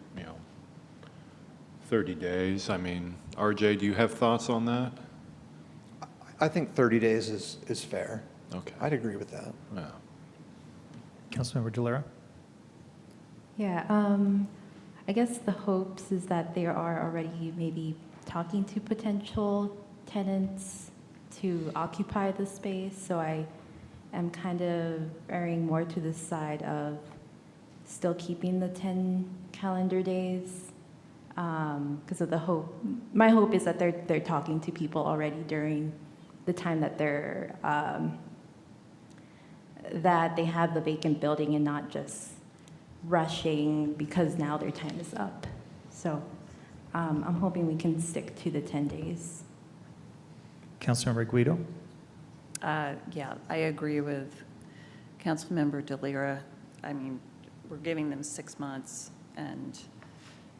30 days. I mean, RJ, do you have thoughts on that? I think 30 days is fair. Okay. I'd agree with that. Yeah. Councilmember DeLera? Yeah, I guess the hopes is that they are already maybe talking to potential tenants to occupy the space. So I am kind of erring more to the side of still keeping the 10 calendar days because of the hope. My hope is that they're talking to people already during the time that that they have the vacant building and not just rushing because now their time is up. So I'm hoping we can stick to the 10 days. Councilmember Guido? Yeah, I agree with Councilmember DeLira, I mean, we're giving them 6 months, and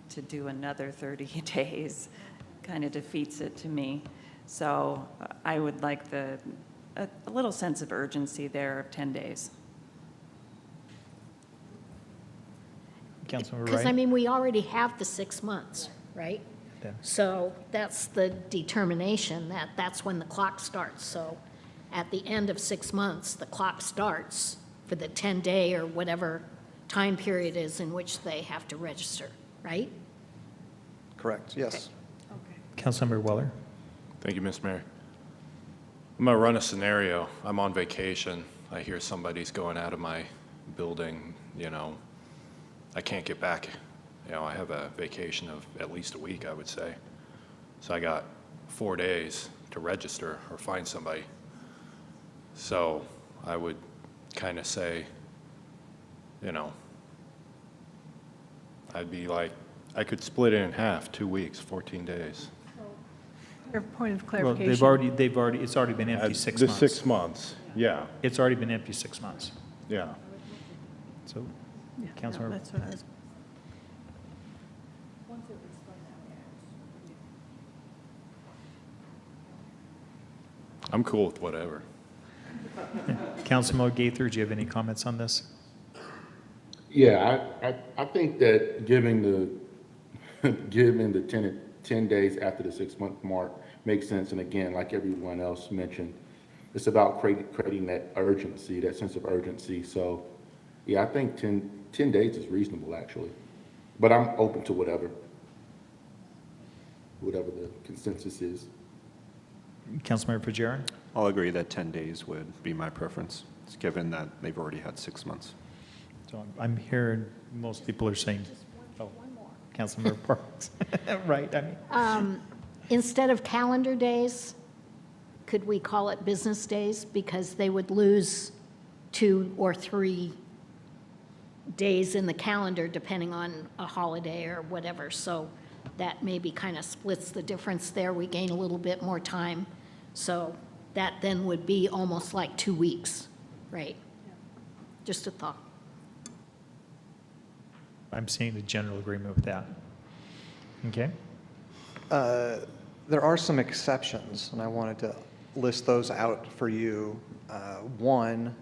to do another 30 days kind of defeats it to me. So I would like a little sense of urgency there of 10 days. Councilmember Because, I Wright? mean, we already have the 6 months, right? Yeah. So that's the determination, that's when the clock starts. So at the end of 6 months, the clock starts for the 10-day or whatever time period is in which they have to register, right? Correct, yes. Councilmember Weller? Thank you, Ms. Mayor. I'm going to run a scenario. I'm on vacation. I hear somebody's going out of my building, you know. I can't get back. You know, I have a vacation of at least a week, I would say. So I got 4 days to register or find somebody. So I would kind of say, you know, I'd be like, I could split it in half, 2 weeks, 14 days. Your point of Well, clarification. it's already been empty 6 The months. 6 months, yeah, It's already been empty 6 months. yeah. So, Yeah, no, Councilmember, that's what I was. I'm cool with whatever. Councilmember Gaither, do you have any comments on this? Yeah, I think that giving the 10 days after the 6 month mark makes sense. And again, like everyone else mentioned, it's about creating that urgency, that sense of urgency. So yeah, I think 10 days is reasonable actually, but I'm open to whatever the consensus is. Councilmember Pajero? I'll agree that 10 days would be my preference, given that they've already had 6 months. So I'm hearing most people are saying, oh, Councilmember Parks. Right, I mean. Instead of calendar days, could we call it business days? Because they would lose 2 or 3 days in the calendar depending on a holiday or whatever. So that maybe kind of splits the difference there. We gain a little bit more time. So that then would be almost like 2 weeks, right? Just a thought. I'm seeing the general agreement with that. Okay. There are some exceptions, and I wanted to list those out for you.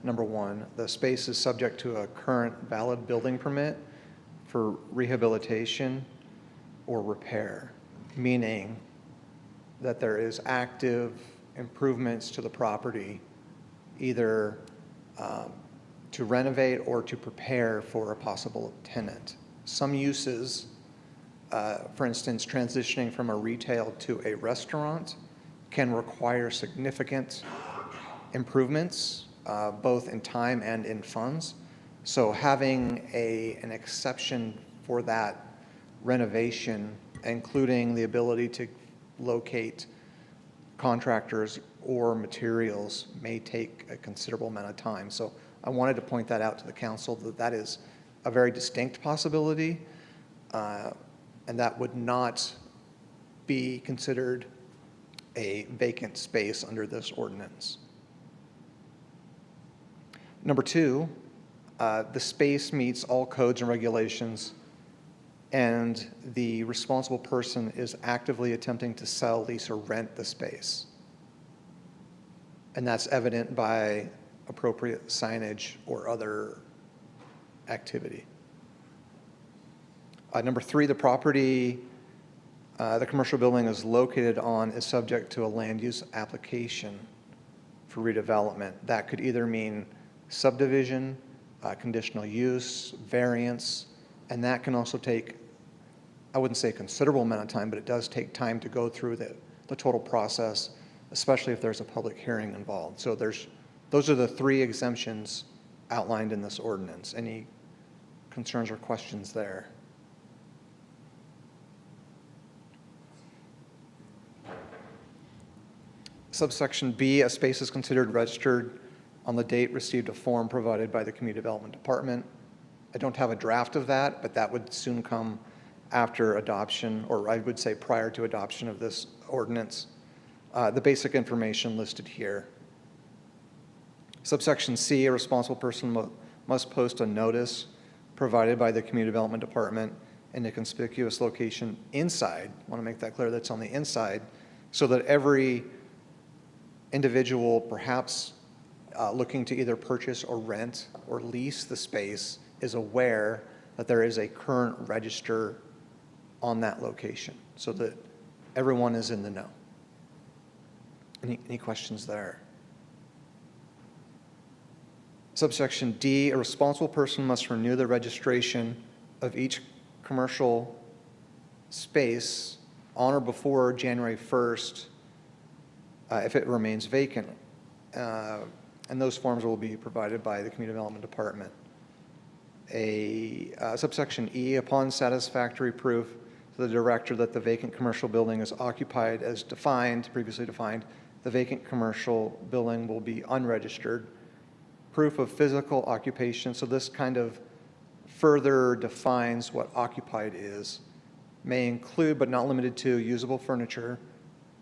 Number one, the space is subject to a current valid building permit for rehabilitation or repair, meaning that there is active improvements to the property, either to renovate or to prepare for a possible tenant. Some uses, for instance, transitioning from a retail to a restaurant can require significant improvements, both in time and in funds. So having an exception for that renovation, including the ability to locate contractors or materials, may take a considerable amount of time. So I wanted to point that out to the council, that that is a very distinct possibility, and that would not be considered a vacant space under this ordinance. Number two, the space meets all codes and regulations, and the responsible person is actively attempting to sell, lease, or rent the space. And that's evident by appropriate signage or other activity. Number three, the property the commercial building is located on is subject to a land use application for redevelopment. That could either mean subdivision, conditional use, variance, and that can also take, I wouldn't say a considerable amount of time, but it does take time to go through the total process, especially if there's a public hearing involved. So those are the 3 exemptions outlined in this ordinance. Any concerns or questions there? Subsection B, a space is considered registered on the date received a form provided by the Community Development Department. I don't have a draft of that, but that would soon come after adoption, or I would say prior to adoption of this ordinance. The basic information listed here. Subsection C, a responsible person must post a notice provided by the Community Development Department in a conspicuous location inside. I want to make that clear, that's on the inside, so that every individual perhaps looking to either purchase or rent or lease the space is aware that there is a current register on that location, so that everyone is in the know. Any questions there? Subsection D, a responsible person must renew the registration of each commercial space on or before January 1st if it remains vacant. And those forms will be provided by the Community Development Department. Subsection E, upon satisfactory proof to the director that the vacant commercial building is occupied as defined, previously defined, the vacant commercial building will be unregistered. Proof of physical occupation, so this kind of further defines what occupied is, may include but not limited to usable furniture,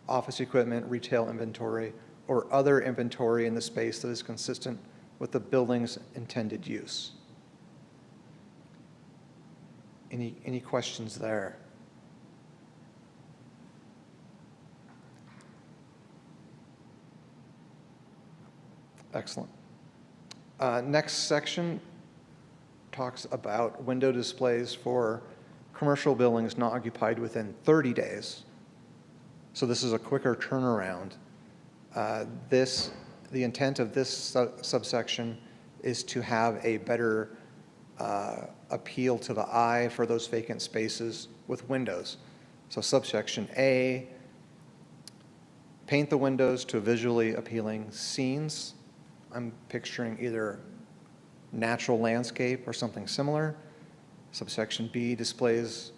office equipment, retail inventory, or other inventory in the space that is consistent with the building's intended use. Any questions there? Excellent. Next section talks about window displays for commercial buildings not occupied within 30 days. So this is a quicker turnaround. The intent of this subsection is to have a better appeal to the eye for those vacant spaces with windows. So subsection A, paint the windows to visually appealing scenes. I'm picturing either natural landscape or something similar. Subsection B, displays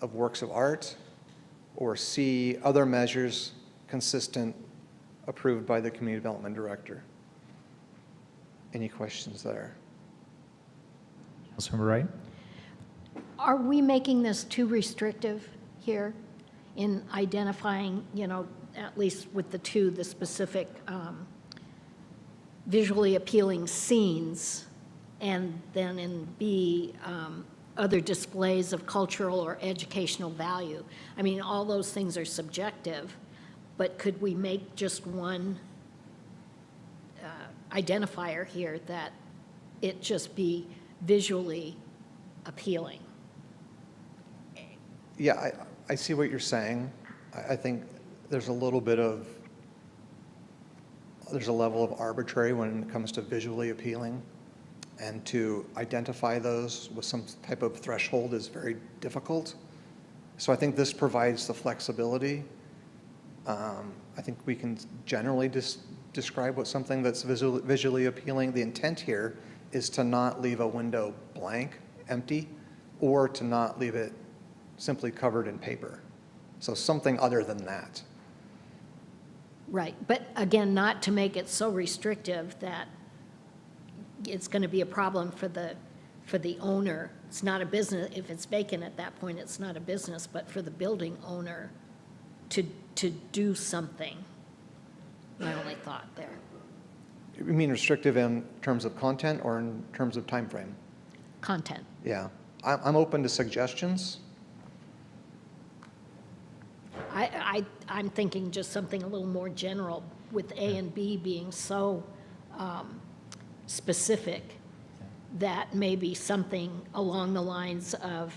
of works of art. Or C, other measures consistent approved by the Community Development Director. Any questions there? Councilmember Wright? Are we making this too restrictive here in identifying, at least with the specific visually appealing scenes, and then in B, other displays of cultural or educational value? I mean, all those things are subjective, but could we make just one identifier here that it just be visually appealing? Yeah, I see what you're saying. I think there's a level of arbitrary when it comes to visually appealing, and to identify those with some type of threshold is very difficult. So I think this provides the flexibility. I think we can generally describe what something that's visually appealing. The intent here is to not leave a window blank, empty, or to not leave it simply covered in paper. So something other than that. Right, but again, not to make it so restrictive that it's going to be a problem for the owner. It's not a business. If it's vacant at that point, it's not a business, but for the building owner to do something. My only thought there. You mean restrictive in terms of content or in terms of time frame? Content. Yeah, I'm open to suggestions. I'm thinking just something a little more general, with A and B being so specific, that maybe something along the lines of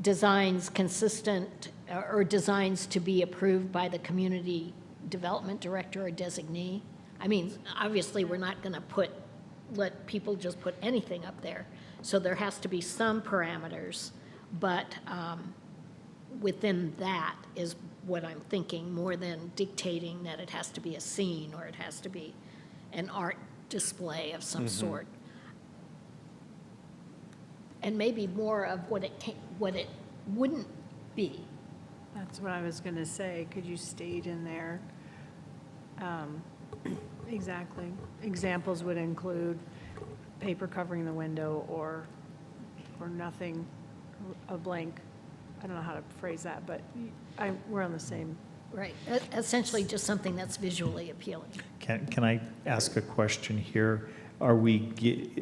designs consistent or designs to be approved by the Community Development Director or designee. I mean, obviously, we're not going to let people just put anything up there. So there has to be some parameters, but within that is what I'm thinking, more than dictating that it has to be a scene or it has to be an art display of some sort. And maybe more of what it wouldn't be. That's what I was going to say. Could you state in there? Exactly. Examples would include paper covering the window or nothing, a blank. I don't know how to phrase that, but we're on the same Right, essentially just something that's visually appealing. Can I ask a question here? Are we,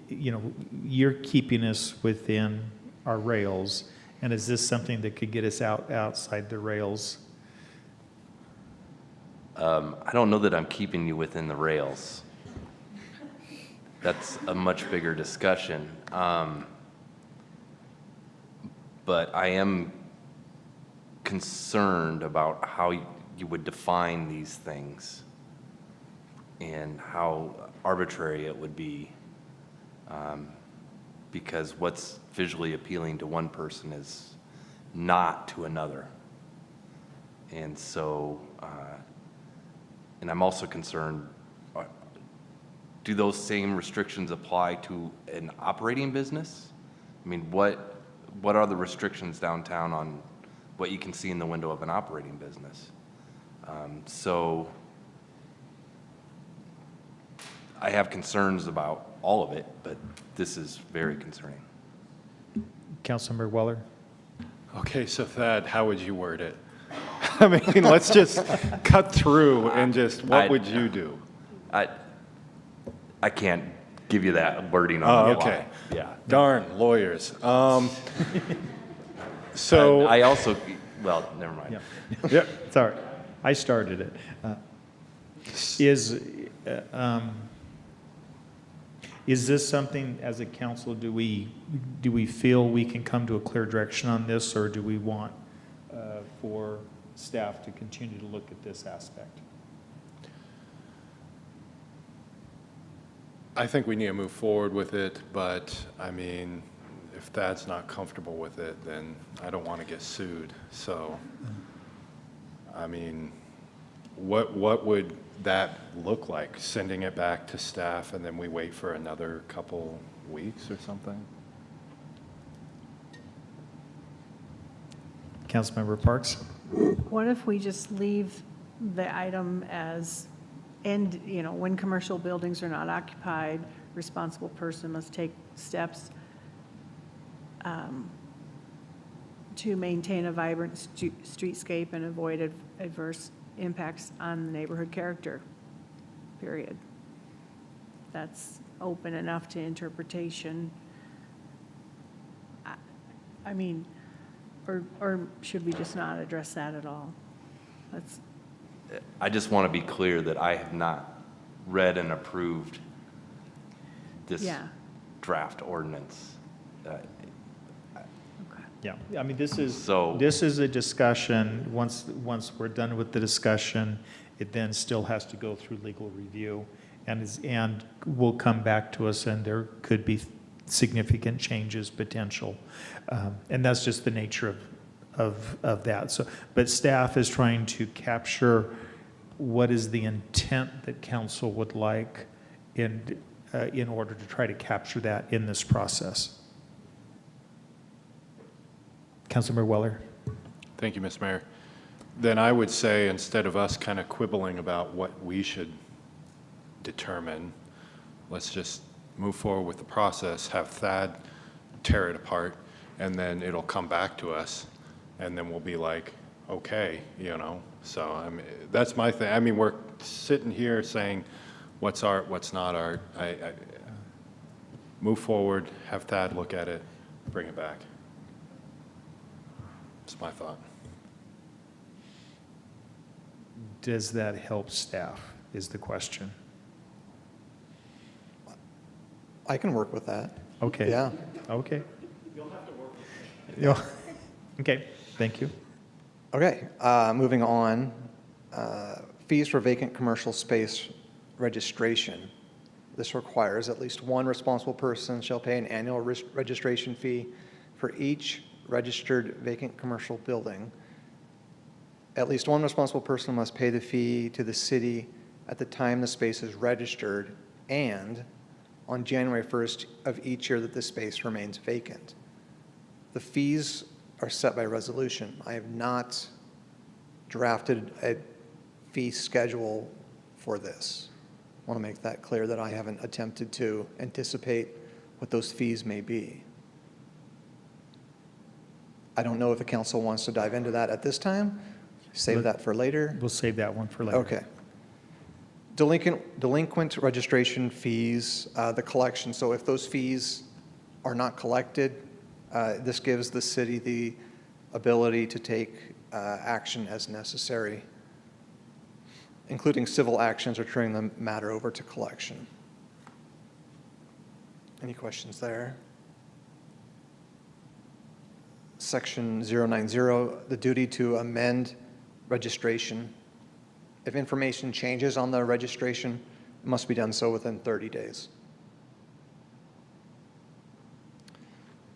you're keeping us within our rails, and is this something that could get us outside the rails? I don't know that I'm keeping you within the rails. That's a much bigger discussion. But I am concerned about how you would define these things and how arbitrary it would be, because what's visually appealing to one person is not to another. And so, and I'm also concerned, do those same restrictions apply to an operating business? I mean, what are the restrictions downtown on what you can see in the window of an operating business? So I have concerns about all of it, but this is very concerning. Councilmember Weller? Okay, so Thad, how would you word it? I mean, let's just cut through and just, what would you do? I can't give you that wording on the fly. Okay. Yeah. Darn, lawyers. So I also, well, never mind. Yeah. Sorry, I started it. Is this something, as a council, do we feel we can come to a clear direction on this, or do we want for staff to continue to look at this aspect? I think we need to move forward with it, but I mean, if Thad's not comfortable with it, then I don't want to get sued. So, I mean, what would that look like? Sending it back to staff and then we wait for another couple weeks or something? Councilmember Parks? What if we just leave the item as, and, when commercial buildings are not occupied, responsible person must take steps to maintain a vibrant streetscape and avoid adverse impacts on the neighborhood character, period. That's open enough to interpretation. I mean, or should we just not address that at all? I just want to be clear that I have not read and approved this draft ordinance. Yeah, I mean, this is a discussion. Once we're done with the discussion, it then still has to go through legal review, and will come back to us, and there could be significant changes potential, and that's just the nature of that. So, but staff is trying to capture what is the intent that council would like in order to try to capture that in this process. Councilmember Weller. Thank you, Mr. Mayor. Then I would say, instead of us kind of quibbling about what we should determine, let's just move forward with the process, have Thad tear it apart, and then it'll come back to us, and then we'll be like, okay, So, I mean, that's my thing. I mean, we're sitting here saying what's art, what's not art. I move forward, have Thad look at it, bring it back. That's my thought. Does that help staff, is the question. I can work with that. Okay. Yeah. Okay. You'll have to work with me. Okay, thank you. Okay, moving on. Fees for vacant commercial space registration. This requires at least one responsible person shall pay an annual registration fee for each registered vacant commercial building. At least one responsible person must pay the fee to the city at the time the space is registered and on January 1st of each year that the space remains vacant. The fees are set by resolution. I have not drafted a fee schedule for this. I want to make that clear that I haven't attempted to anticipate what those fees may be. I don't know if the council wants to dive into that at this time. Save that for later? We'll save that one for later. Okay. Delinquent registration fees, the collection. So if those fees are not collected, this gives the city the ability to take action as necessary, including civil actions or turning the matter over to collection. Any questions there? Section 090, the duty to amend registration. If information changes on the registration, it must be done so within 30 days.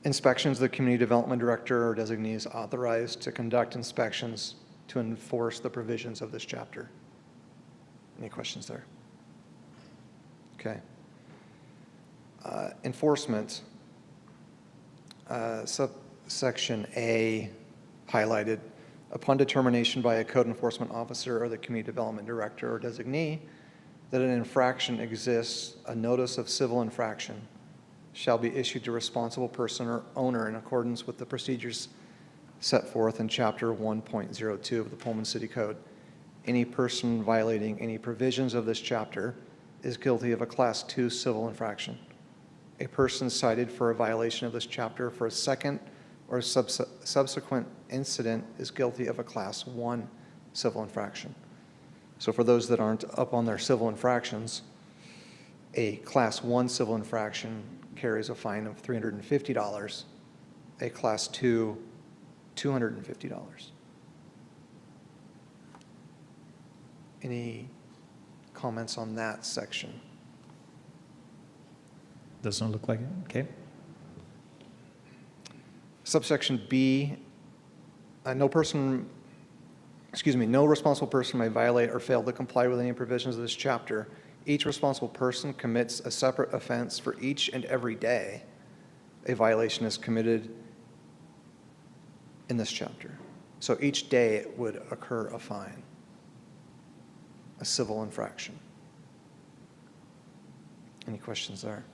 Inspections, the community development director or designee is authorized to conduct inspections to enforce the provisions of this chapter. Any questions there? Okay. Enforcement, subsection A highlighted. Upon determination by a code enforcement officer or the community development director or designee that an infraction exists, a notice of civil infraction shall be issued to responsible person or owner in accordance with the procedures set forth in Chapter 1.02 of the Pullman City Code. Any person violating any provisions of this chapter is guilty of a Class 2 civil infraction. A person cited for a violation of this chapter for a second or subsequent incident is guilty of a Class 1 civil infraction. So for those that aren't up on their civil infractions, a Class 1 civil infraction carries a fine of $350, a Class 2, $250. Any comments on that section? Doesn't look like it. Okay. Subsection B, no responsible person may violate or fail to comply with any provisions of this chapter. Each responsible person commits a separate offense for each and every day a violation is committed in this chapter. So each day it would occur a fine, a civil infraction. Any questions there?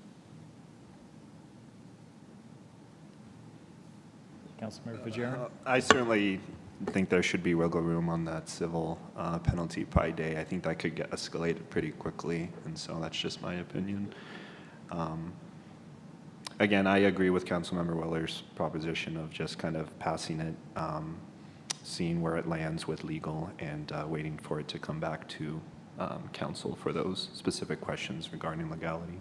Councilmember Fajera? I certainly think there should be wiggle room on that civil penalty by day. I think that could get escalated pretty quickly, and so that's just my opinion. Again, I agree with Councilmember Weller's proposition of just kind of passing it, seeing where it lands with legal, and waiting for it to come back to council for those specific questions regarding legality.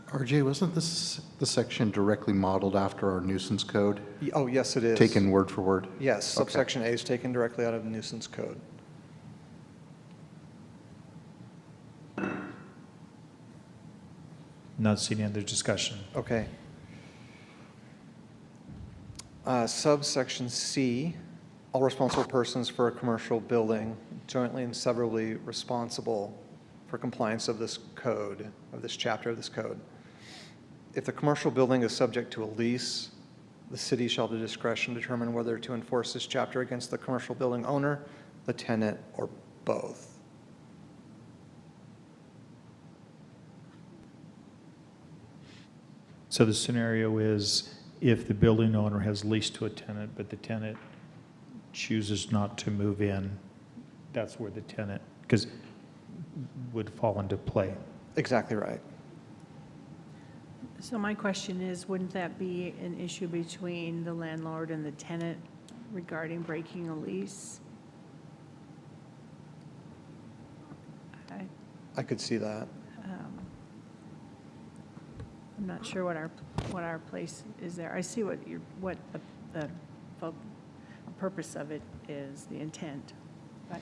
RJ, wasn't this the section directly modeled after our nuisance code? Oh, yes, it is. Taken word for word? Yes, subsection A is taken directly out of the nuisance code. Not seeing any other discussion. Okay. Subsection C, all responsible persons for a commercial building jointly and severally responsible for compliance of this code, of this chapter of this code. If the commercial building is subject to a lease, the city shall have the discretion to determine whether to enforce this chapter against the commercial building owner, the tenant, or both. So the scenario is if the building owner has leased to a tenant, but the tenant chooses not to move in, that's where the tenant would fall into play. Exactly right. So my question is, wouldn't that be an issue between the landlord and the tenant regarding breaking a lease? I could see that. I'm not sure what our place is there. I see what the purpose of it is, the intent, but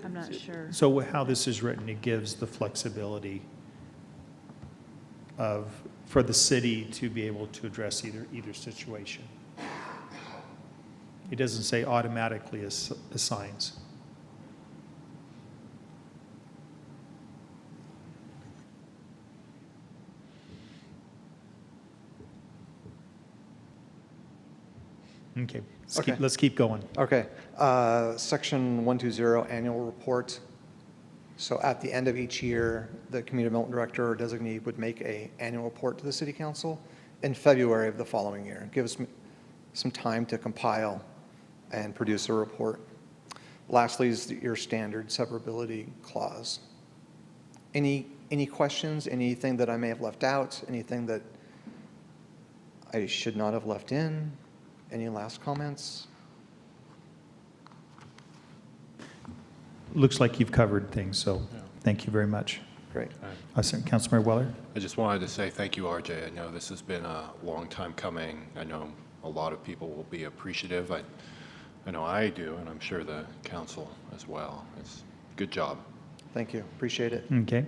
I'm not sure. So how this is written, it gives the flexibility for the city to be able to address either situation. It doesn't say automatically assigns. Okay, let's keep going. Okay. Section 120, annual report. So at the end of each year, the community development director or designee would make an annual report to the city council in February of the following year. Give us some time to compile and produce a report. Lastly is your standard severability clause. Any questions, anything that I may have left out, anything that I should not have left in? Any last comments? Looks like you've covered things, so thank you very much. Great. Councilmember Weller? I just wanted to say thank you, RJ. I know this has been a long time coming. I know a lot of people will be appreciative. I know I do, and I'm sure the council as well. It's good job. Thank you. Appreciate it. Okay.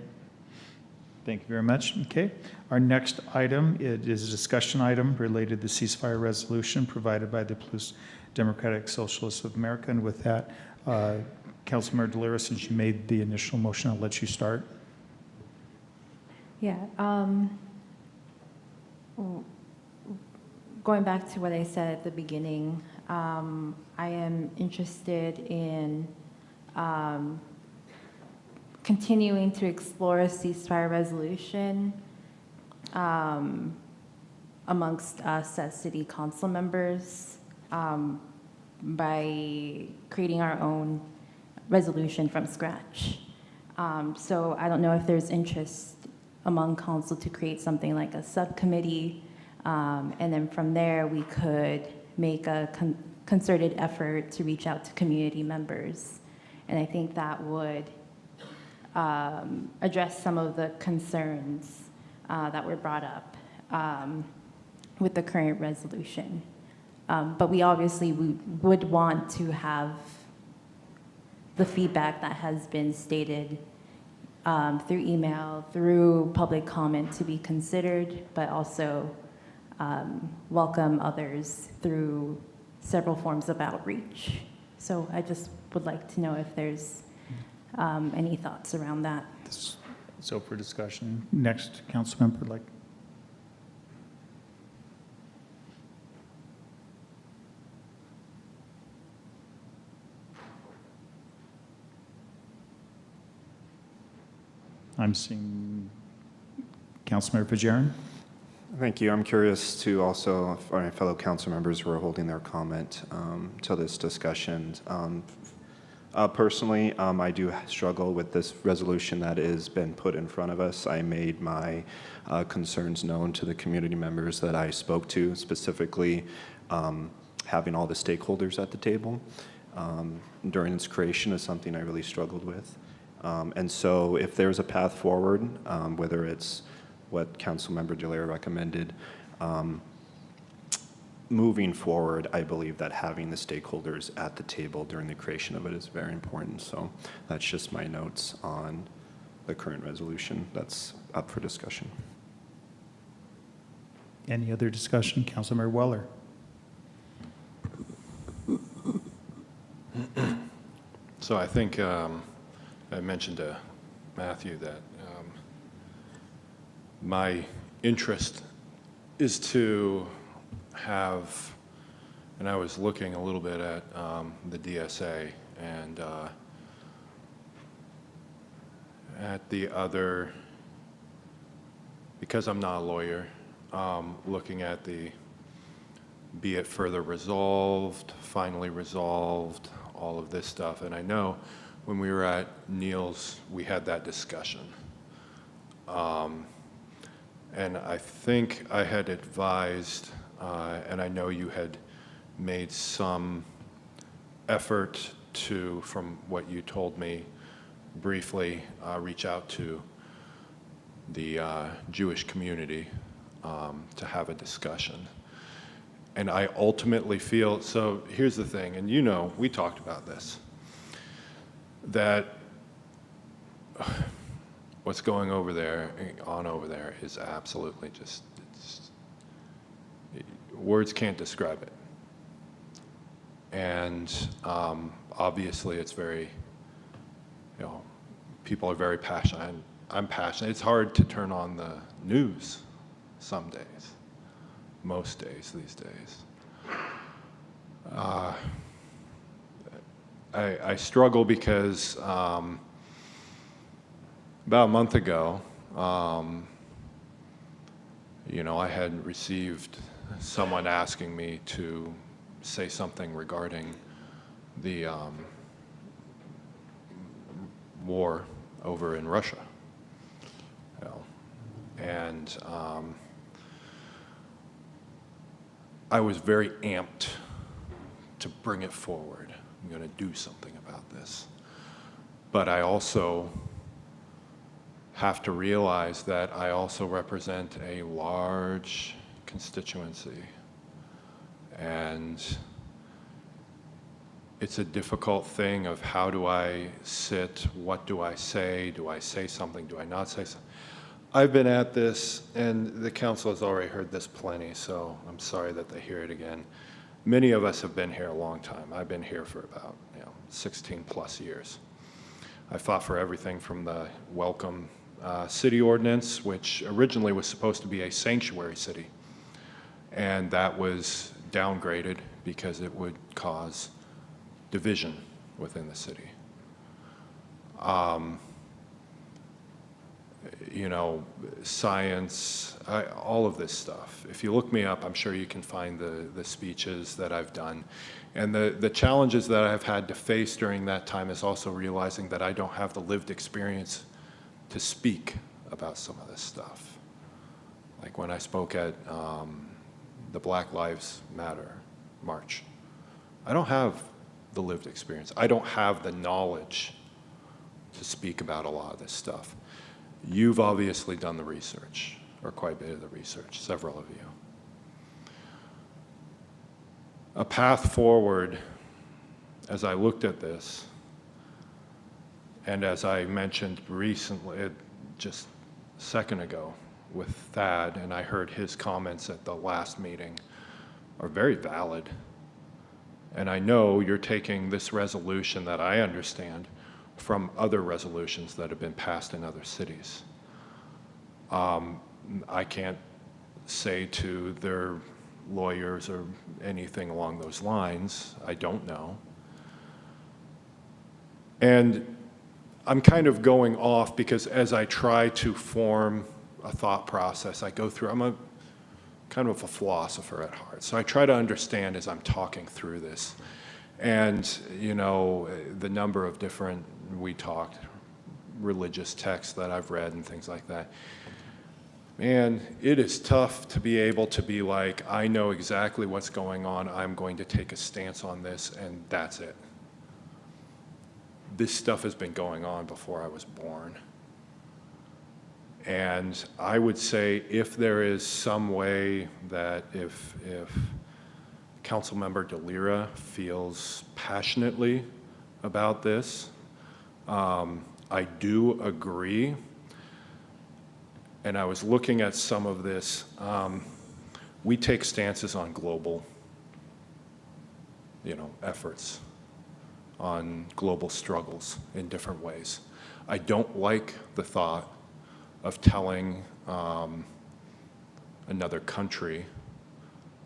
Thank you very much. Okay. Our next item is a discussion item related to the ceasefire resolution provided by the Palouse Democratic Socialists of America. And with that, Councilmember Delira, since you made the initial motion, I'll let you start. Yeah. Going back to what I said at the beginning, I am interested in continuing to explore a ceasefire resolution amongst us as city council members by creating our own resolution from scratch. So I don't know if there's interest among council to create something like a subcommittee, and then from there we could make a concerted effort to reach out to community members. And I think that would address some of the concerns that were brought up with the current resolution. But we obviously would want to have the feedback that has been stated through email, through public comment to be considered, but also welcome others through several forms of outreach. So I just would like to know if there's any thoughts around that. So for discussion, next council member, like. I'm seeing Councilmember Fajarin. Thank you. I'm curious to also, for my fellow council members who are holding their comment to this discussion. Personally, I do struggle with this resolution that has been put in front of us. I made my concerns known to the community members that I spoke to, specifically having all the stakeholders at the table during its creation is something I really struggled with. And so if there's a path forward, whether it's what Councilmember Delira recommended, moving forward, I believe that having the stakeholders at the table during the creation of it is very important. So that's just my notes on the current resolution that's up for discussion. Any other discussion? Councilmember Weller. So I think I mentioned to Matthew that my interest is to have, and I was looking a little bit at the DSA and at the other, because I'm not a lawyer, looking at the be it further resolved, finally resolved, all of this stuff. And I know when we were at Neil's, we had that discussion. And I think I had advised, and I know you had made some effort to, from what you told me briefly, reach out to the Jewish community to have a discussion. And I ultimately feel, so here's the thing, and you know, we talked about this, that what's going on over there is absolutely just, words can't describe it. And obviously it's very, people are very passionate. I'm passionate. It's hard to turn on the news some days, most days these days. I struggle because About a month ago, I had received someone asking me to say something regarding the war over in Russia. And I was very amped to bring it forward. I'm going to do something about this. But I also have to realize that I also represent a large constituency. And it's a difficult thing of how do I sit, what do I say something, do I not say something? I've been at this, and the council has already heard this plenty, so I'm sorry that they hear it again. Many of us have been here a long time. I've been here for about 16 plus years. I fought for everything from the welcome city ordinance, which originally was supposed to be a sanctuary city, and that was downgraded because it would cause division within the city. Science, all of this stuff. If you look me up, I'm sure you can find the speeches that I've done. And the challenges that I've had to face during that time is also realizing that I don't have the lived experience to speak about some of this stuff. Like when I spoke at the Black Lives Matter March, I don't have the lived experience. I don't have the knowledge to speak about a lot of this stuff. You've obviously done the research, or quite a bit of the research, several of you. A path forward, as I looked at this, and as I mentioned recently, just a second ago with Thad, and I heard his comments at the last meeting, are very valid. And I know you're taking this resolution that I understand from other resolutions that have been passed in other cities. I can't say to their lawyers or anything along those lines. I don't know. And I'm kind of going off because as I try to form a thought process, I go through, I'm a kind of a philosopher at heart. So I try to understand as I'm talking through this. And, the number of different, we talked, religious texts that I've read and things like that. Man, it is tough to be able to be like, I know exactly what's going on. I'm going to take a stance on this, and that's it. This stuff has been going on before I was born. And I would say if there is some way that if Councilmember DeLira feels passionately about this, I do agree. And I was looking at some of this. We take stances on global, efforts, on global struggles in different ways. I don't like the thought of telling another country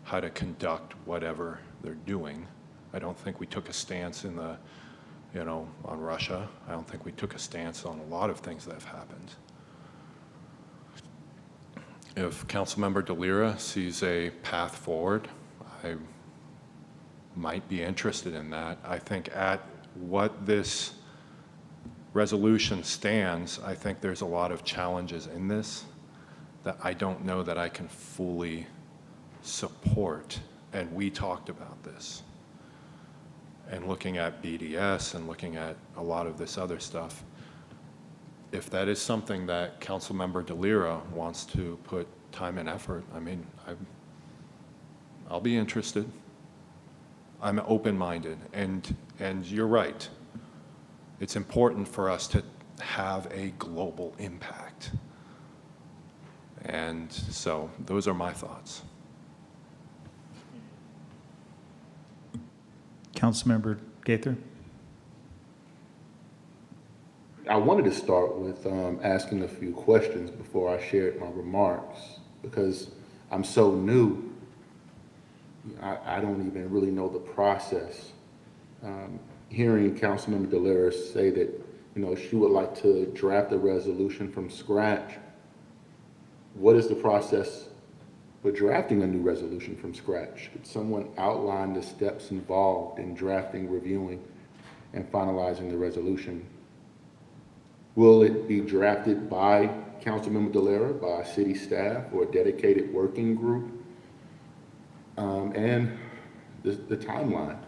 how to conduct whatever they're doing. I don't think we took a stance in on Russia. I don't think we took a stance on a lot of things that have happened. If Councilmember DeLira sees a path forward, I might be interested in that. I think at what this resolution stands, I think there's a lot of challenges in this that I don't know that I can fully support. And we talked about this. And looking at BDS and looking at a lot of this other stuff, if that is something that Councilmember DeLira wants to put time and effort, I'll be interested. I'm open-minded, and you're right. It's important for us to have a global impact. And so those are my thoughts. Councilmember Gaither. I wanted to start with asking a few questions before I shared my remarks, because I'm so new. I don't even really know the process. Hearing Councilmember DeLira say that she would like to draft a resolution from scratch. What is the process for drafting a new resolution from scratch? Could someone outline the steps involved in drafting, reviewing, and finalizing the resolution? Will it be drafted by Councilmember Delera, by city staff, or a dedicated working group? And the timeline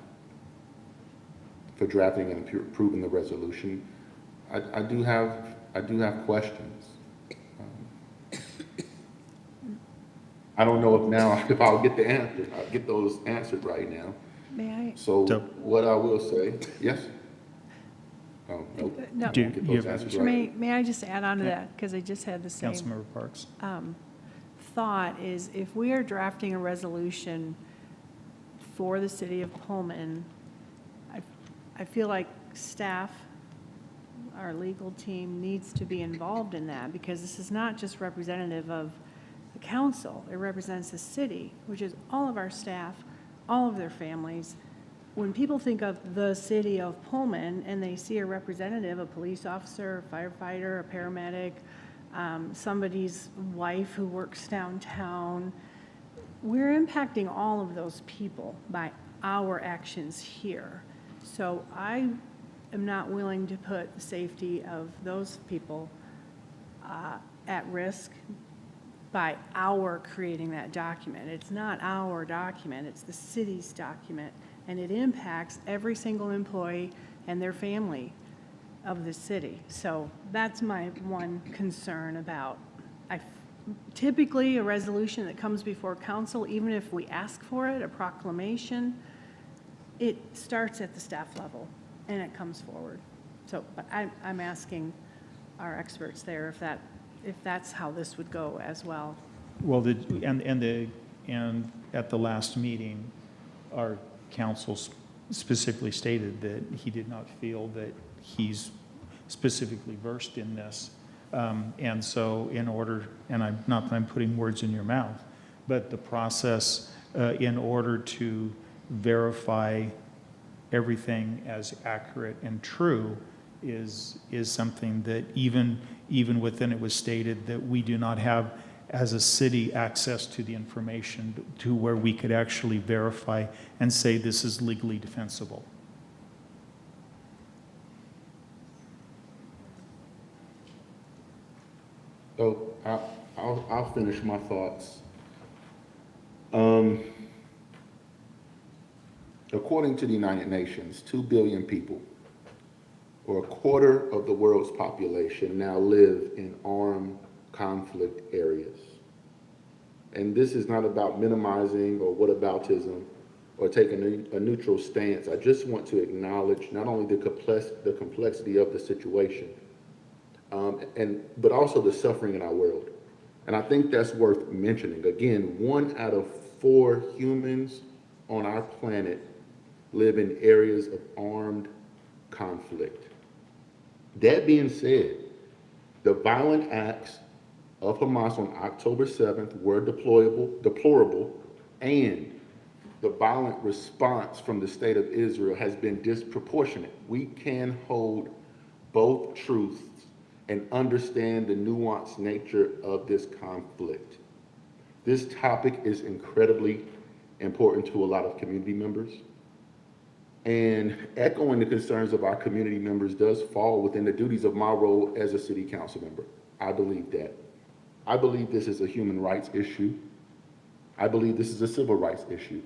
for drafting and approving the resolution. I do have questions. I don't know if I'll get the answer. I'll get those answered right now. May I? So what I will say, yes? Oh, nope. No. Get those answers right. May I just add on to that, because I just had the same Councilmember Parks. thought is, if we are drafting a resolution for the city of Pullman, I feel like staff, our legal team needs to be involved in that, because this is not just representative of the council. It represents the city, which is all of our staff, all of their families. When people think of the city of Pullman and they see a representative, a police officer, a firefighter, a paramedic, somebody's wife who works downtown, we're impacting all of those people by our actions here. So I am not willing to put the safety of those people at risk by our creating that document. It's not our document, it's the city's document, and it impacts every single employee and their family of the city. So that's my one concern about, typically a resolution that comes before council, even if we ask for it, a proclamation, it starts at the staff level and it comes forward. So, but I'm asking our experts there if that's how this would go as well. Well, and at the last meeting, our council specifically stated that he did not feel that he's specifically versed in this. And so in order, and I'm not that I'm putting words in your mouth, but the process in order to verify everything as accurate and true is something that even within it was stated that we do not have as a city access to the information to where we could actually verify and say this is legally defensible. So I'll finish my thoughts. According to the United Nations, 2 billion people, or a quarter of the world's population, now live in armed conflict areas. And this is not about minimizing or whataboutism or taking a neutral stance. I just want to acknowledge not only the complexity of the situation, but also the suffering in our world. And I think that's worth mentioning. Again, 1 out of 4 humans on our planet live in areas of armed conflict. That being said, the violent acts of Hamas on October 7th were deplorable, and the violent response from the state of Israel has been disproportionate. We can hold both truths and understand the nuanced nature of this conflict. This topic is incredibly important to a lot of community members. And echoing the concerns of our community members does fall within the duties of my role as a city council member. I believe that. I believe this is a human rights issue. I believe this is a civil rights issue.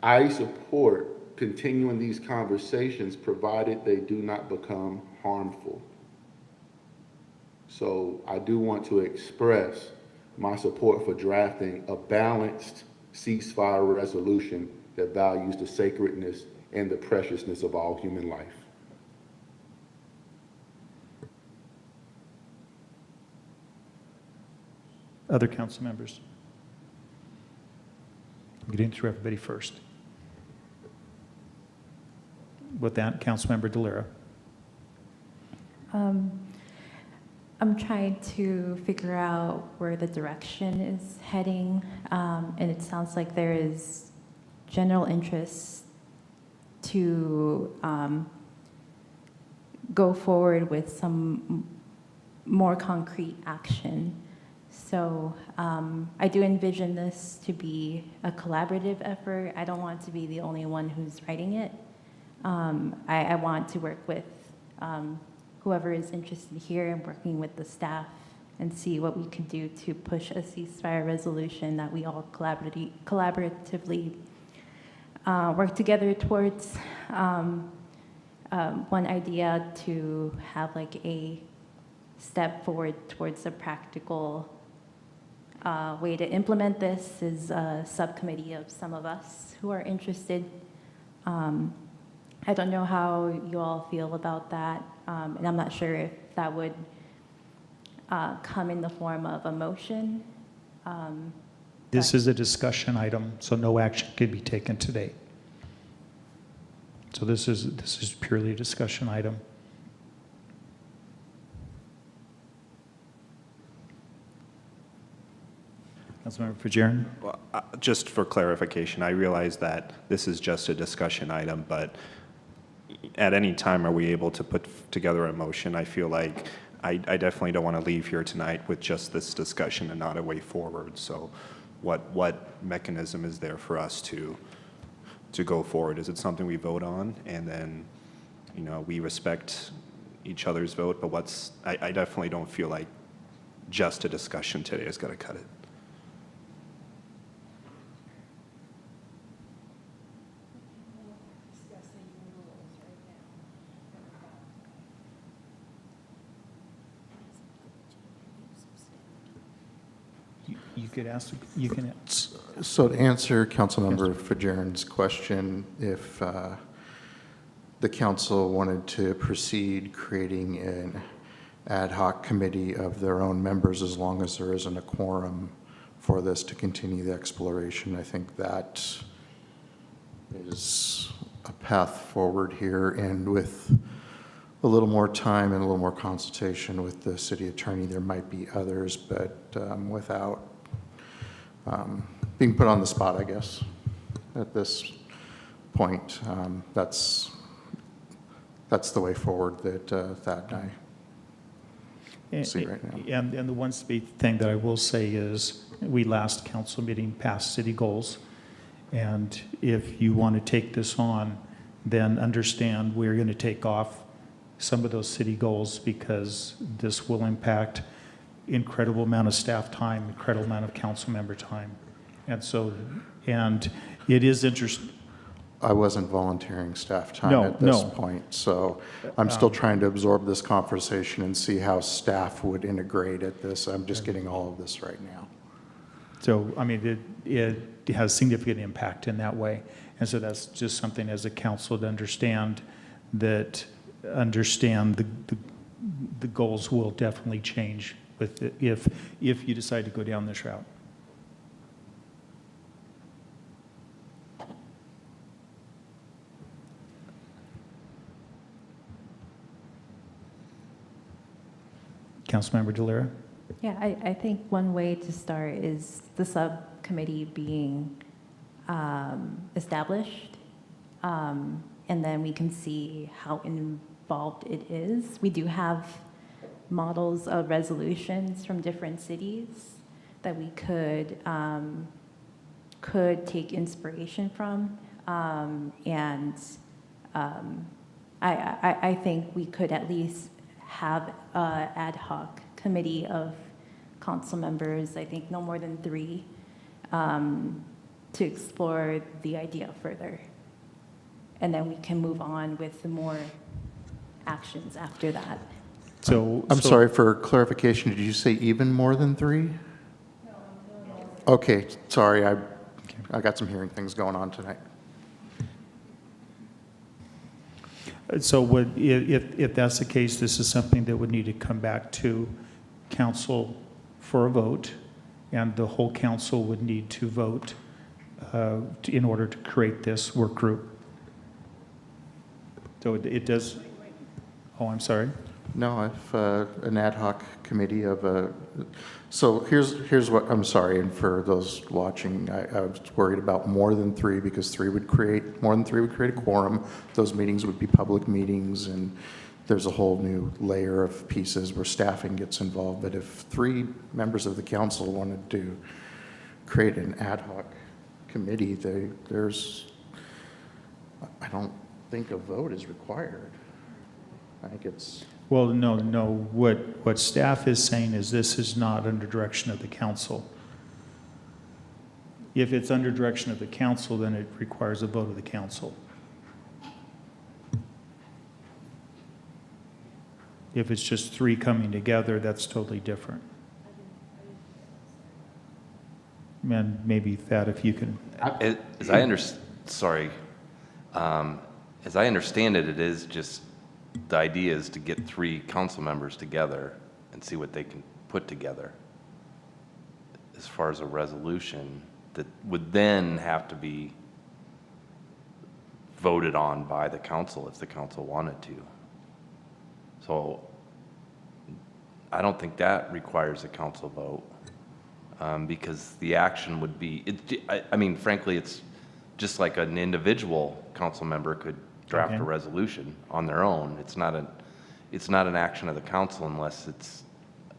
I support continuing these conversations provided they do not become harmful. So I do want to express my support for drafting a balanced ceasefire resolution that values the sacredness and the preciousness of all human life. Other council members? I'm getting through everybody first. With that, Councilmember Delera. I'm trying to figure out where the direction is heading, and it sounds like there is general interest to go forward with some more concrete action. So I do envision this to be a collaborative effort. I don't want to be the only one who's writing it. I want to work with whoever is interested here and working with the staff and see what we can do to push a ceasefire resolution that we all collaboratively work together towards. One idea to have like a step forward towards a practical way to implement this is a subcommittee of some of us who are interested. I don't know how you all feel about that, and I'm not sure if that would come in the form of a motion. This is a discussion item, so no action could be taken today. So this is purely a discussion item. Councilmember Fajarin? Well, just for clarification, I realize that this is just a discussion item, but at any time are we able to put together a motion? I feel like I definitely don't want to leave here tonight with just this discussion and not a way forward. So what mechanism is there for us to go forward? Is it something we vote on and then, you know, we respect each other's vote? But I definitely don't feel like just a discussion today is going to cut it. You could ask, you can. So to answer Councilmember Fajarin's question, if the council wanted to proceed creating an ad hoc committee of their own members, as long as there isn't a quorum for this to continue the exploration, I think that is a path forward here. And with a little more time and a little more consultation with the city attorney, there might be others, but without being put on the spot, I guess, at this point, that's the way forward that Thad and I see right now. And the one thing that I will say is we last council meeting passed city goals. And if you want to take this on, then understand we're going to take off some of those city goals because this will impact incredible amount of staff time, incredible amount of council member time. And so, and it is interesting. I wasn't volunteering staff time at this point, so I'm still trying to absorb this conversation and see how staff would integrate at this. I'm just getting all of this right now. So, I mean, it has significant impact in that way. And so that's just something as a council to understand that the goals will definitely change with it if you decide to go down this route. Councilmember DeLira? Yeah, I think one way to start is the subcommittee being established, and then we can see how involved it is. We do have models of resolutions from different cities that we could take inspiration from, and I think we could at least have an ad hoc committee of council members, I think no more than 3, to explore the idea further. And then we can move on with the more actions after that. So I'm sorry, for clarification, did you say even more than 3? No. Okay, sorry, I got some hearing things going on tonight. So if that's the case, this is something that would need to come back to council for a vote, and the whole council would need to vote in order to create this work group. So it does, oh, I'm sorry. No, I've an ad hoc committee of so here's what, I'm sorry, and for those watching, I was worried about more than 3 because more than 3 would create a quorum. Those meetings would be public meetings, and there's a whole new layer of pieces where staffing gets involved. But if 3 members of the council wanted to create an ad hoc committee, I don't think a vote is required. I think it's... Well, no. What staff is saying is this is not under direction of the council. If it's under direction of the council, then it requires a vote of the council. If it's just 3 coming together, that's totally different. And maybe that if you can... As I understand it, it is just, the idea is to get 3 council members together and see what they can put together as far as a resolution that would then have to be voted on by the council if the council wanted to. So I don't think that requires a council vote, because the action would be, I mean, frankly, it's just like an individual council member could draft a resolution on their own. It's not an action of the council unless it's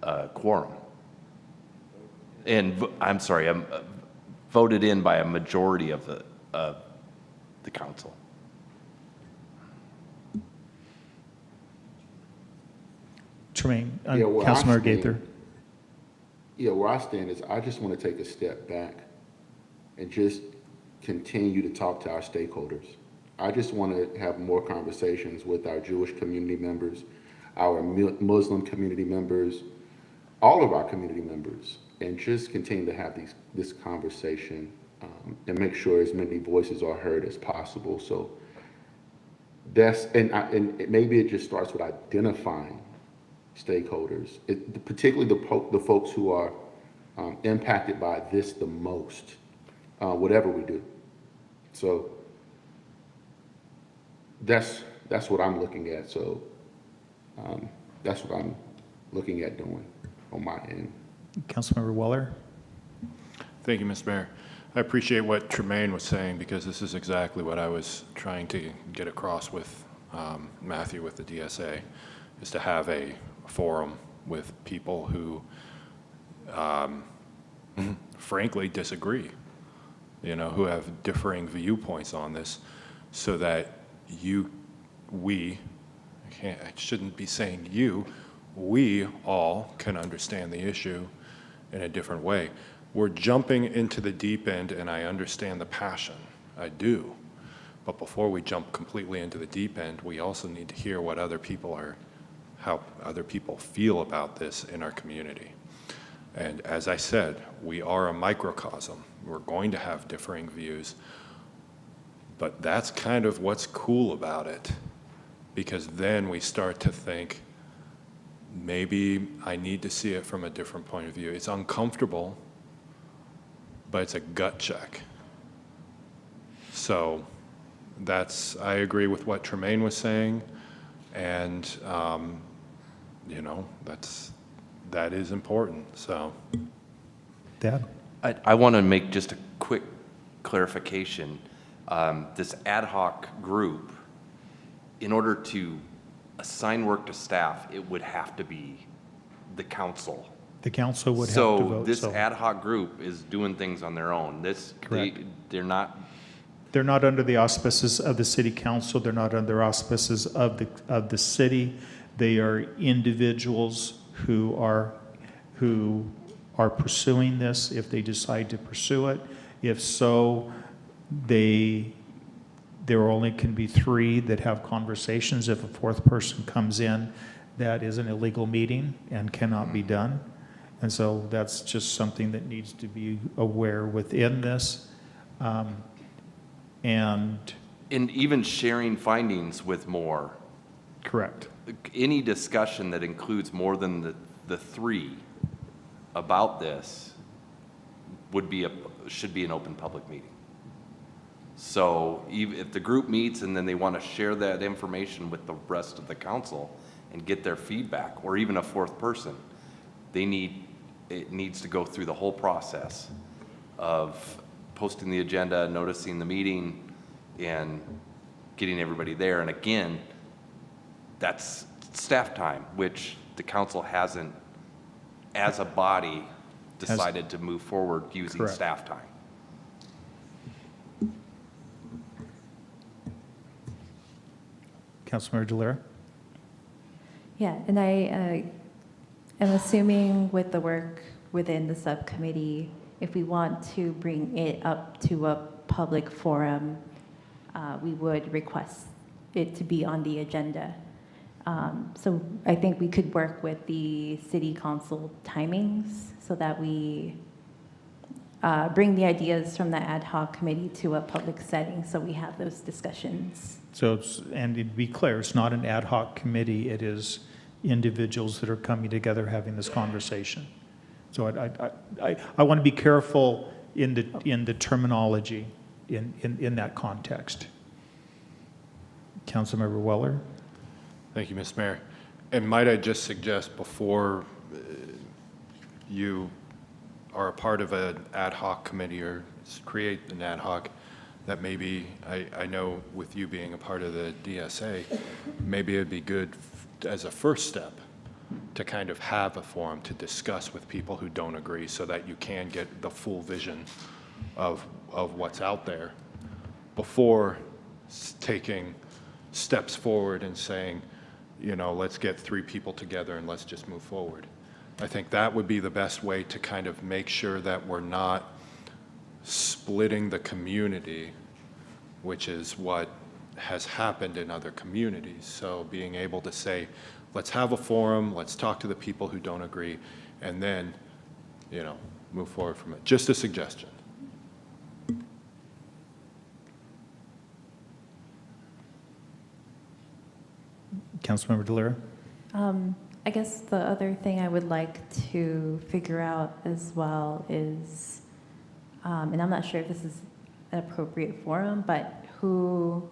a quorum. And I'm sorry, voted in by a majority of the council. Tremaine, Councilmember Gaither. Yeah, where I stand is I just want to take a step back and just continue to talk to our stakeholders. I just want to have more conversations with our Jewish community members, our Muslim community members, all of our community members, and just continue to have this conversation and make sure as many voices are heard as possible. So that's, and maybe it just starts with identifying stakeholders, particularly the folks who are impacted by this the most, whatever we do. So that's what I'm looking at. So that's what I'm looking at doing on my end. Councilmember Weller. Thank you, Mr. Mayor. I appreciate what Tremaine was saying, because this is exactly what I was trying to get across with Matthew with the DSA, is to have a forum with people who frankly disagree, who have differing viewpoints on this, so that I shouldn't be saying we all can understand the issue in a different way. We're jumping into the deep end, and I understand the passion, I do. But before we jump completely into the deep end, we also need to hear what how other people feel about this in our community. And as I said, we are a microcosm. We're going to have differing views, but that's kind of what's cool about it, because then we start to think, maybe I need to see it from a different point of view. It's uncomfortable, but it's a gut check. So I agree with what Tremaine was saying, and that is important. So, Dad? I want to make just a quick clarification. This ad hoc group, in order to assign work to staff, it would have to be the council. The council would have to vote. So this ad hoc group is doing things on their own. They're not under the auspices of the city council. They're not under auspices of the city. They are individuals who are pursuing this if they decide to pursue it. If so, there only can be 3 that have conversations. If a 4th person comes in, that is an illegal meeting and cannot be done. And so that's just something that needs to be aware within this. And even sharing findings with more. Correct. Any discussion that includes more than the 3 about this should be an open public meeting. So if the group meets and then they want to share that information with the rest of the council and get their feedback, or even a 4th person, it needs to go through the whole process of posting the agenda, noticing the meeting, and getting everybody there. And again, that's staff time, which the council hasn't, as a body, decided to move forward using Correct. staff time. Councilmember Delera? Yeah, and I am assuming with the work within the subcommittee, if we want to bring it up to a public forum, we would request it to be on the agenda. So I think we could work with the city council timings so that we bring the ideas from the ad hoc committee to a public setting so we have those discussions. So, and to be clear, it's not an ad hoc committee, it is individuals that are coming together having this conversation. So I want to be careful in the terminology in that context. Councilmember Weller? Thank you, Mr. Mayor. And might I just suggest before you are a part of an ad hoc committee or create an ad hoc, that maybe, I know with you being a part of the DSA, maybe it'd be good as a first step to kind of have a forum to discuss with people who don't agree so that you can get the full vision of what's out there before taking steps forward and saying, you know, let's get 3 people together and let's just move forward. I think that would be the best way to kind of make sure that we're not splitting the community, which is what has happened in other communities. So being able to say, let's have a forum, let's talk to the people who don't agree, and then, you know, move forward from it. Just a suggestion. Councilmember Delera? I guess the other thing I would like to figure out as well is, and I'm not sure if this is an appropriate forum, but who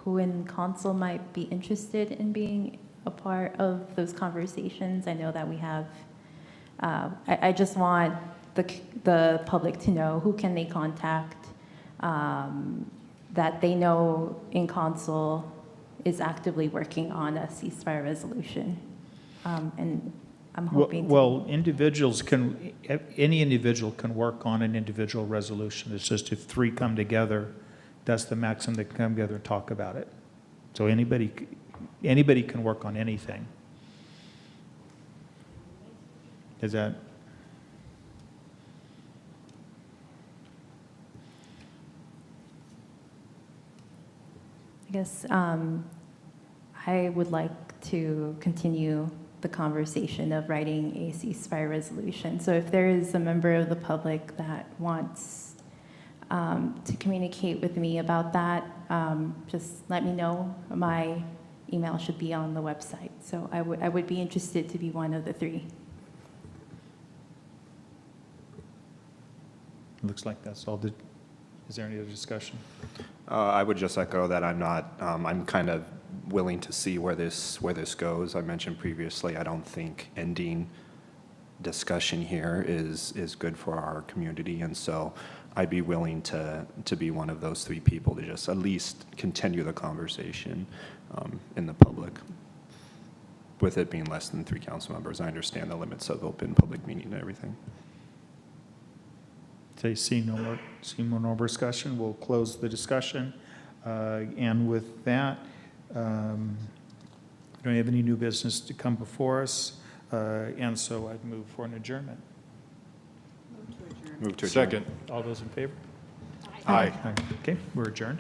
in council might be interested in being a part of those conversations. I know that we have, I just want the public to know who can they contact, that they know in council is actively working on a ceasefire resolution. And I'm hoping Well, individuals can, any individual can work on an individual resolution. It's just if 3 come together, that's the maximum they can come together and talk about it. So anybody can work on anything. Is that? I guess I would like to continue the conversation of writing a ceasefire resolution. So if there is a member of the public that wants to communicate with me about that, just let me know. My email should be on the website. So I would be interested to be one of the 3. Looks like that's all. Is there any other discussion? I would just echo that I'm kind of willing to see where this goes. I mentioned previously, I don't think ending discussion here is good for our community, and so I'd be willing to be one of those 3 people to just at least continue the conversation in the public. With it being less than 3 council members, I understand the limits of open public meeting and everything. Okay, seeing no more discussion, we'll close the discussion. And with that, we don't have any new business to come before us, and so I'd move for an adjournment. Move to adjourn. Second. All those in favor? Aye. Okay, we're adjourned.